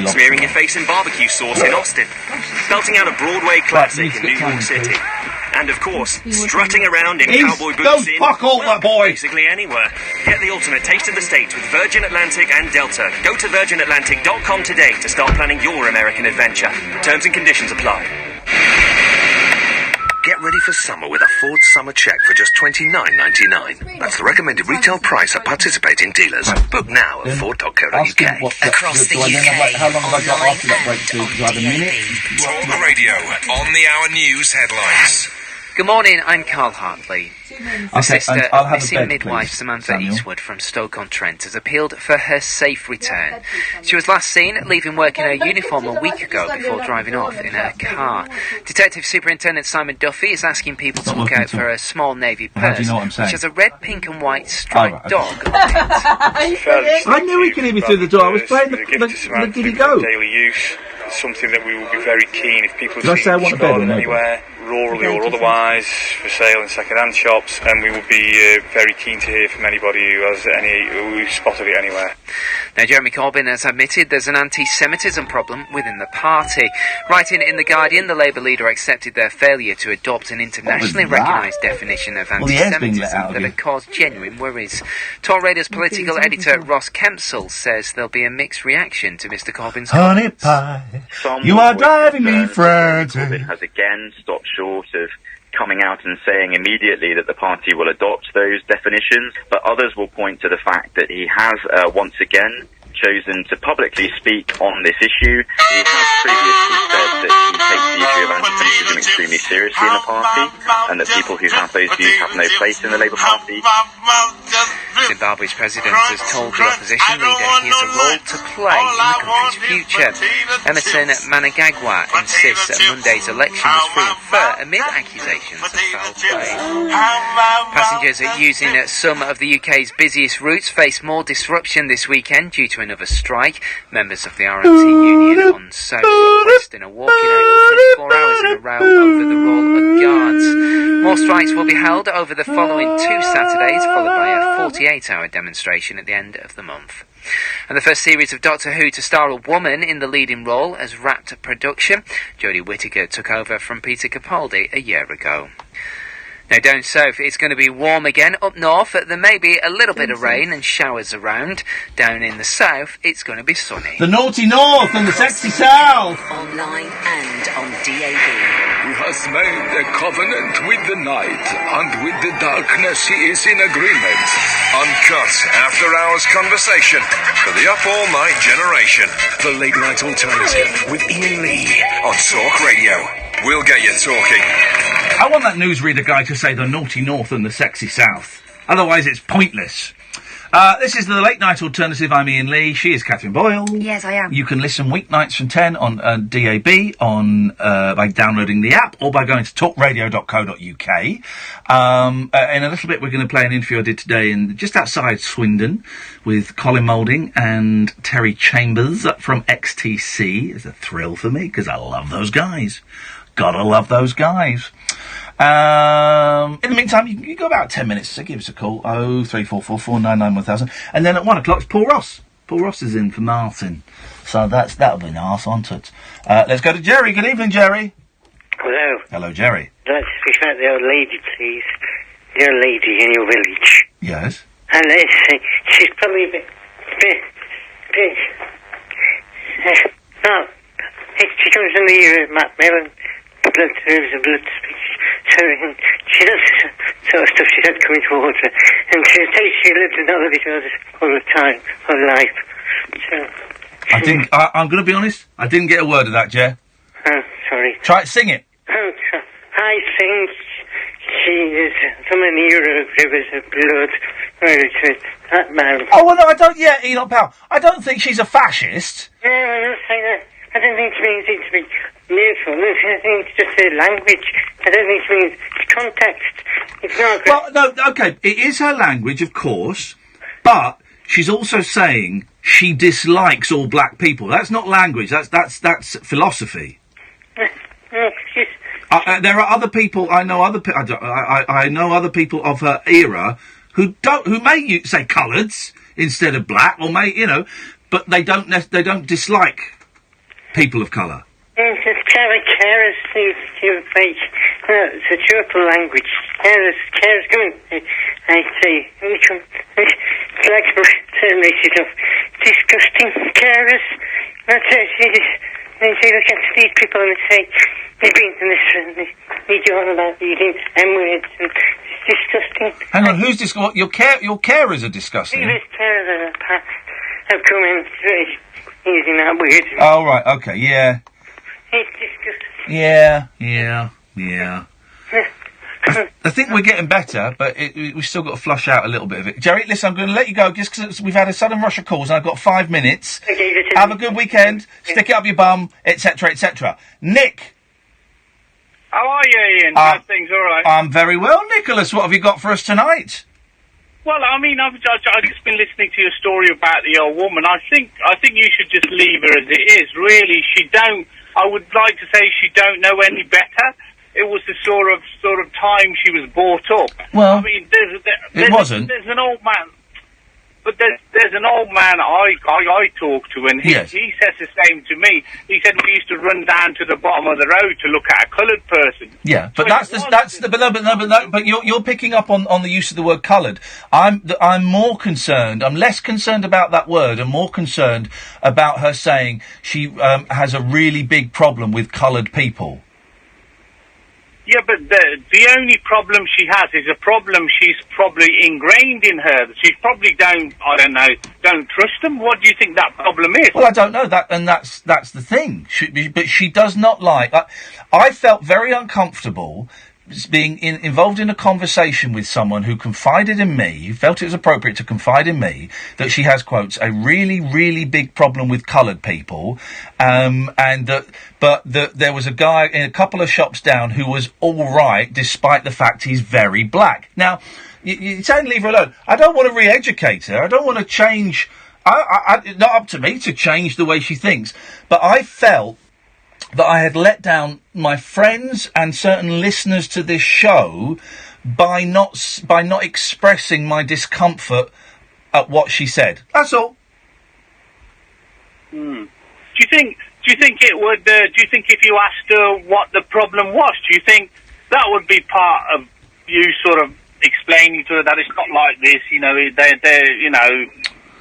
Smearing your face in barbecue sauce in Austin. Belting out a Broadway classic in New York City. And of course, strutting around in cowboy boots in basically anywhere. Get the ultimate taste of the States with Virgin Atlantic and Delta. Go to virginatlantic.com today to start planning your American adventure. Terms and conditions apply. Get ready for summer with a Ford Summer Check for just $29.99. That's the recommended retail price at participating dealers. Book now at Ford.co.uk. Across the UK. How long have I got after that break to have a minute? Talk Radio on the hour news headlines. Good morning, I'm Carl Hartley. The sister of missing midwife Samantha Eastwood from Stoke-on-Trent has appealed for her safe return. She was last seen leaving work in her uniform a week ago before driving off in her car. Detective Superintendent Simon Duffy is asking people to look out for a small navy purse, which has a red, pink and white striped dog. I knew he could hear me through the door. I was playing the giddy go. Daily use. Something that we will be very keen if people have seen it stored anywhere, rurally or otherwise, for sale in second-hand shops, and we will be very keen to hear from anybody who spotted it anywhere. Now, Jeremy Corbyn has admitted there's an anti-Semitism problem within the party. Writing in The Guardian, the Labour leader accepted their failure to adopt an internationally recognised definition of anti-Semitism that had caused genuine worries. Talk Radio's political editor Ross Kempsell says there'll be a mixed reaction to Mr Corbyn's honey pie. You are driving me frantic. Corbyn has again stopped short of coming out and saying immediately that the party will adopt those definitions, but others will point to the fact that he has once again chosen to publicly speak on this issue. He has previously said that he takes the issue of anti-Semitism extremely seriously in the party, and that people who have those views have no place in the Labour Party. Zimbabwe's president has told the opposition leader he has a role to play in the country's future. Emerson Mnangagwa insists that Monday's election was free and fair amid accusations of foul play. Passengers using some of the UK's busiest routes face more disruption this weekend due to another strike. Members of the RMT union on South Western are walking out for 24 hours in a row over the roll of guards. More strikes will be held over the following 2 Saturdays, followed by a 48-hour demonstration at the end of the month. And the first series of Doctor Who to star a woman in the leading role has wrapped production. Jodie Whittaker took over from Peter Capaldi a year ago. Now down south it's going to be warm again. Up north there may be a little bit of rain and showers around. Down in the south it's going to be sunny. The naughty north and the sexy south. Online and on DAB. Who has made a covenant with the night, and with the darkness he is in agreement. Uncut after-hours conversation for the up-all-night generation. The Late Night Alternative with Iain Lee on Talk Radio. We'll get you talking. I want that newsreader guy to say the naughty north and the sexy south. Otherwise it's pointless. This is the Late Night Alternative. I'm Iain Lee. She is Catherine Boyle. Yes, I am. You can listen weeknights from 10 on DAB by downloading the app or by going to talkradio.co.uk. In a little bit, we're going to play an interview I did today just outside Swindon with Colin Moulding and Terry Chambers from XTC. It's a thrill for me because I love those guys. Gotta love those guys. In the meantime, you go about 10 minutes, so give us a call, 03444991000, and then at 1 o'clock it's Paul Ross. Paul Ross is in for Martin, so that'll be nice, won't it? Let's go to Jerry. Good evening, Jerry. Hello. Hello, Jerry. I'd like to speak about the old lady, please. The old lady in your village. Yes? And she's probably she comes in the year, Matt Mellon, blood speech. She does sort of stuff she does coming towards her. And she says she lives in other videos all the time, her life. So, I'm going to be honest, I didn't get a word of that, Jer. Oh, sorry. Try it, sing it. I think she is from an era of rivers of blood. That man. Oh, well, no, I don't, Enoch Powell. I don't think she's a fascist. No, I'm not saying that. I don't think she means it to be neutral. I think it's just her language. I don't think she means context. It's not. Well, no, okay, it is her language, of course, but she's also saying she dislikes all black people. That's not language. That's philosophy. There are other people. I know other people of her era who may say coloureds instead of black, or but they don't dislike people of colour. Carers seems to make it's a triple language. Carers going. I say, it's like terminated of disgusting carers. That's it. They look at these people and say they've been to this. They do all about eating M-words and it's disgusting. Hang on, who's disgusting? Your carers are disgusting. Previous carers of the past have come in using that word. Oh right, okay, yeah. It's disgusting. Yeah. I think we're getting better, but we've still got to flush out a little bit of it. Jerry, listen, I'm going to let you go just because we've had a sudden rush of calls and I've got 5 minutes. Okay, have a good weekend, stick it up your bum, etc., etc. Nick! How are you, Ian? How's things, all right? I'm very well, Nicholas. What have you got for us tonight? Well, I mean, I've just been listening to your story about the old woman. I think you should just leave her as it is. Really, I would like to say she don't know any better. It was the sort of time she was brought up. Well, I mean, it wasn't. There's an old man, but there's an old man I talk to, and he says the same to me. He said we used to run down to the bottom of the road to look at a coloured person. Yeah, but but you're picking up on the use of the word coloured. I'm more concerned. I'm less concerned about that word, and more concerned about her saying she has a really big problem with coloured people. Yeah, but the only problem she has is a problem she's probably ingrained in her. She probably don't trust them. What do you think that problem is? Well, I don't know that, and that's the thing. But she does not like. I felt very uncomfortable being involved in a conversation with someone who confided in me, who felt it was appropriate to confide in me, that she has, quotes, a really, really big problem with coloured people, but there was a guy in a couple of shops down who was all right, despite the fact he's very black. Now, you're saying leave her alone. I don't want to re-educate her. I don't want to change. Not up to me to change the way she thinks, but I felt that I had let down my friends and certain listeners to this show by not expressing my discomfort at what she said. That's all. Do you think it would? Do you think if you asked her what the problem was, do you think that would be part of you sort of explaining to her that it's not like this?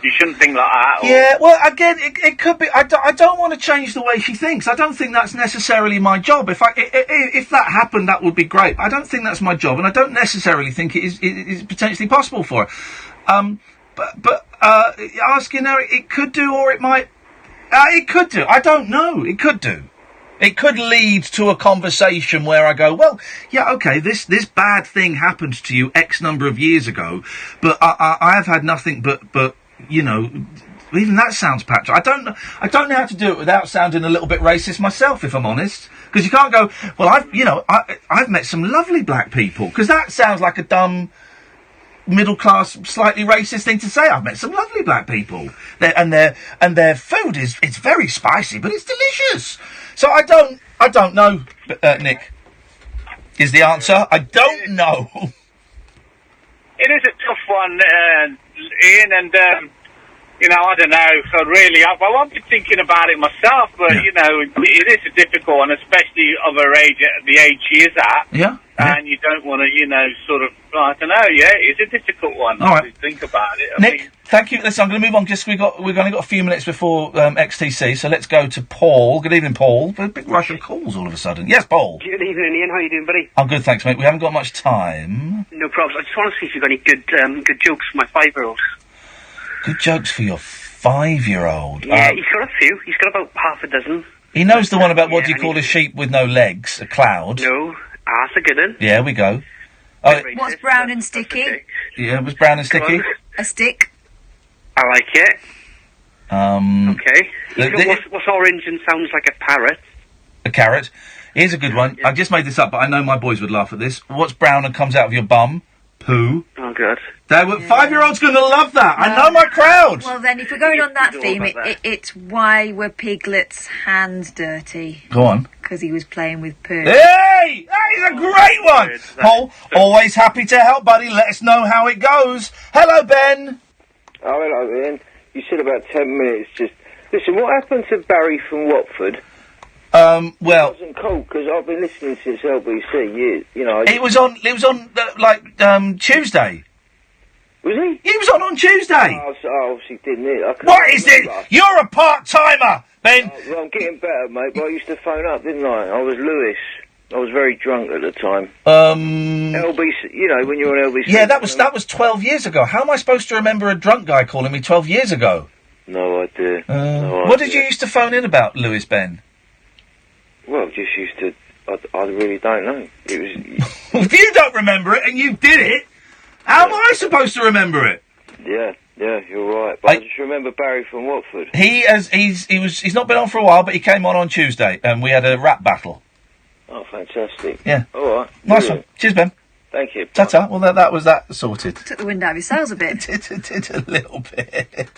You shouldn't think like that. Yeah, well, again, it could be. I don't want to change the way she thinks. I don't think that's necessarily my job. If that happened, that would be great. I don't think that's my job, and I don't necessarily think it is potentially possible for her. But asking her, it could do, or it might. It could do. I don't know. It could do. It could lead to a conversation where I go, well, yeah, okay, this bad thing happened to you X number of years ago, but I have had nothing but, you know, even that sounds patronising. I don't know how to do it without sounding a little bit racist myself, if I'm honest. Because you can't go, well, I've met some lovely black people. Because that sounds like a dumb, middle-class, slightly racist thing to say. I've met some lovely black people. And their food it's very spicy, but it's delicious. So I don't know, Nick, is the answer. I don't know. It is a tough one, Ian, and, you know, I don't know. So really, I've been thinking about it myself, but, you know, it is a difficult one, especially of her age, at the age she is at. Yeah. And you don't want to, you know, sort of, I don't know, it's a difficult one to think about it. Nick, thank you. Listen, I'm going to move on, just we've only got a few minutes before XTC, so let's go to Paul. Good evening, Paul. A big rush of calls all of a sudden. Yes, Paul. Good evening, Ian. How you doing, buddy? I'm good, thanks, mate. We haven't got much time. No problems. I just want to see if you've got any good jokes for my 5-year-old. Good jokes for your 5-year-old? Yeah, he's got a few. He's got about half a dozen. He knows the one about what do you call a sheep with no legs? A cloud? No. That's a good one. Yeah, we go. What's brown and sticky? Yeah, it was brown and sticky. A stick. I like it. Okay. What's what's orange and sounds like a parrot? A carrot. Here's a good one. I just made this up, but I know my boys would laugh at this. What's brown and comes out of your bum? Poo. Oh, good. 5-year-old's going to love that. I know my crowd. Well, then, if we're going on that theme, it's why were Piglet's hands dirty? Go on. Because he was playing with poo. Hey! That is a great one! Paul, always happy to help, buddy. Let us know how it goes. Hello, Ben. Oh, hello, Ian. You said about 10 minutes. Just listen, what happened to Barry from Watford? Well, it wasn't cool because I've been listening since LBC. You know, it was on Tuesday. Was he? He was on Tuesday. I obviously didn't hear. What is this? You're a part-timer, Ben. Well, I'm getting better, mate. But I used to phone up, didn't I? I was Lewis. I was very drunk at the time. LBC. You know, when you were on LBC. Yeah, that was 12 years ago. How am I supposed to remember a drunk guy calling me 12 years ago? No idea. What did you used to phone in about, Lewis, Ben? Well, just used to. I really don't know. It was. If you don't remember it and you did it, how am I supposed to remember it? Yeah, you're right. But I just remember Barry from Watford. He's not been on for a while, but he came on Tuesday, and we had a rap battle. Oh, fantastic! Yeah, all right. Nice one. Cheers, Ben. Thank you. Ta-ta. Well, that was that sorted. Took the wind out of your sails a bit. Did a little bit.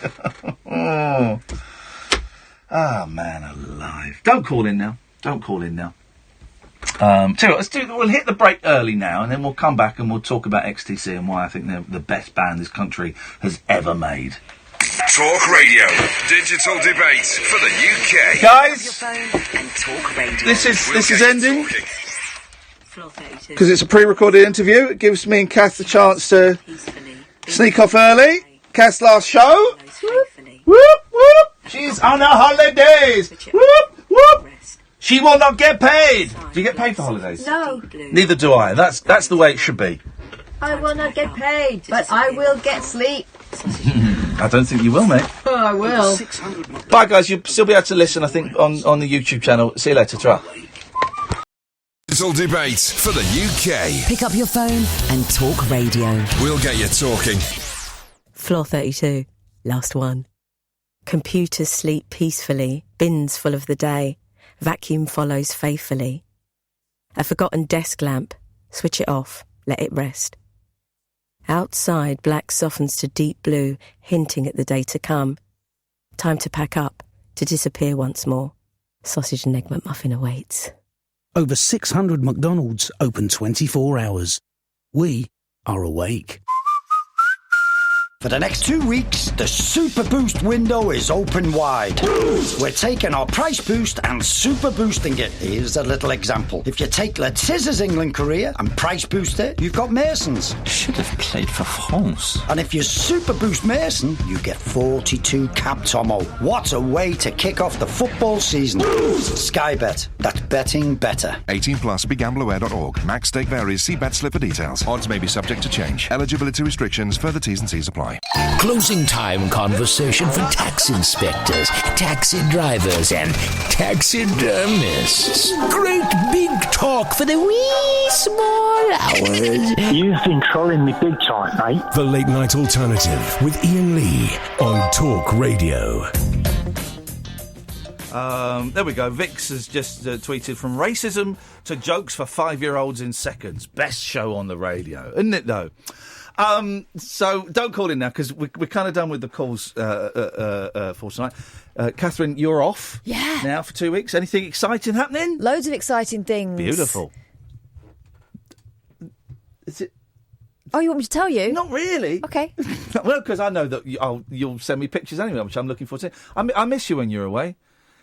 Oh. Ah, man alive! Don't call in now. Tell you what, we'll hit the break early now, and then we'll come back and we'll talk about XTC and why I think they're the best band this country has ever made. Talk Radio, digital debate for the UK. Guys, this is ending because it's a pre-recorded interview. It gives me and Kath the chance to sneak off early. Kath's last show. Whoop, whoop. She's on her holidays. Whoop, whoop. She will not get paid. Do you get paid for holidays? No. Neither do I. That's the way it should be. I will not get paid, but I will get sleep. I don't think you will, mate. Oh, I will. Bye, guys. You'll still be able to listen, I think, on the YouTube channel. See you later. Ta-ra. Digital debate for the UK. Pick up your phone and talk radio. We'll get you talking. Floor 32. Last one. Computers sleep peacefully. Bins full of the day. Vacuum follows faithfully. A forgotten desk lamp. Switch it off. Let it rest. Outside, black softens to deep blue, hinting at the day to come. Time to pack up, to disappear once more. Sausage and egg McMuffin awaits. Over 600 McDonald's open 24 hours. We are awake. For the next 2 weeks, the Super Boost window is open wide. We're taking our price boost and super boosting it. Here's a little example. If you take Les Scissors England Korea and price boost it, you've got Masons. Should have played for France. And if you super boost Mason, you get 42 Cap Tomo. What a way to kick off the football season. Sky Bet. That's betting better. 18 plus, begambleaware.org. Max stake varies. See bet slip for details. Odds may be subject to change. Eligibility restrictions. Further T's and C's apply. Closing time conversation for tax inspectors, taxi drivers, and taxidermists. Great big talk for the wee small hours. You've been trolling me big time, mate. The Late Night Alternative with Iain Lee on Talk Radio. There we go. Vix has just tweeted, from racism to jokes for 5-year-olds in seconds. Best show on the radio, isn't it, though? So don't call in now, because we're kind of done with the calls for tonight. Catherine, you're off now for 2 weeks. Anything exciting happening? Loads of exciting things. Beautiful. Is it? Oh, you want me to tell you? Not really. Okay. Well, because I know that you'll send me pictures anyway, which I'm looking forward to. I miss you when you're away.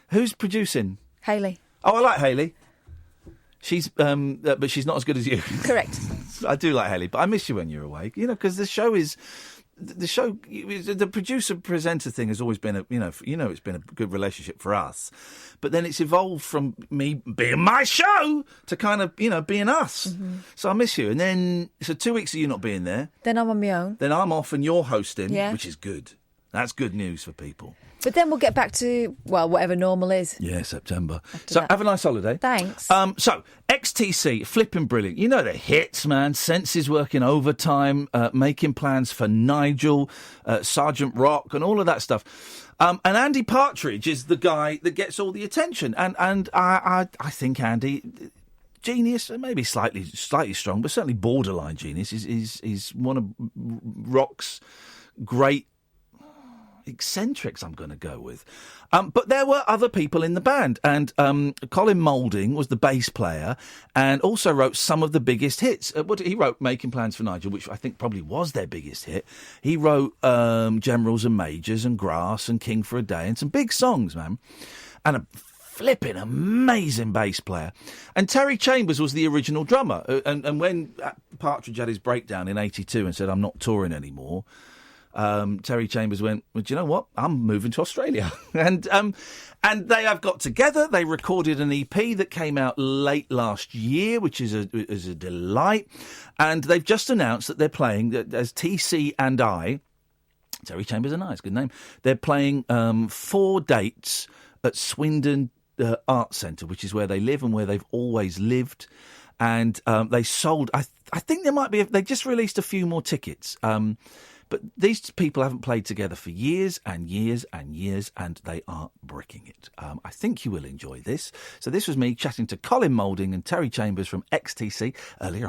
Who's producing? Hayley. Oh, I like Hayley. She's, but she's not as good as you. Correct. I do like Hayley, but I miss you when you're away. You know, because the producer-presenter thing has always been it's been a good relationship for us. But then it's evolved from me being my show to kind of, being us. Mm-hmm. So I miss you. And then, so 2 weeks of you not being there. Then I'm on my own. Then I'm off and you're hosting, which is good. That's good news for people. But then we'll get back to, whatever normal is. Yeah, September. So have a nice holiday. Thanks. So, XTC, flipping brilliant. You know the hits, man. Senses working overtime, making plans for Nigel, Sergeant Rock, and all of that stuff. And Andy Partridge is the guy that gets all the attention. And I think Andy, genius, maybe slightly strong, but certainly borderline genius, is one of Rock's great eccentrics, I'm going to go with. But there were other people in the band, and Colin Moulding was the bass player and also wrote some of the biggest hits. He wrote Making Plans for Nigel, which I think probably was their biggest hit. He wrote Generals and Majors and Grass and King for a Day and some big songs, man. And a flipping amazing bass player. And Terry Chambers was the original drummer. And when Partridge had his breakdown in 82 and said, I'm not touring anymore, Terry Chambers went, well, do you know what? I'm moving to Australia. and they have got together. They recorded an EP that came out late last year, which is a delight. And they've just announced that they're playing, as TC and I, Terry Chambers and I, it's a good name, they're playing 4 dates at Swindon Arts Centre, which is where they live and where they've always lived. And they sold, I think they just released a few more tickets. But these people haven't played together for years and years and years, and they are bricking it. I think you will enjoy this. So this was me chatting to Colin Moulding and Terry Chambers from XTC earlier on.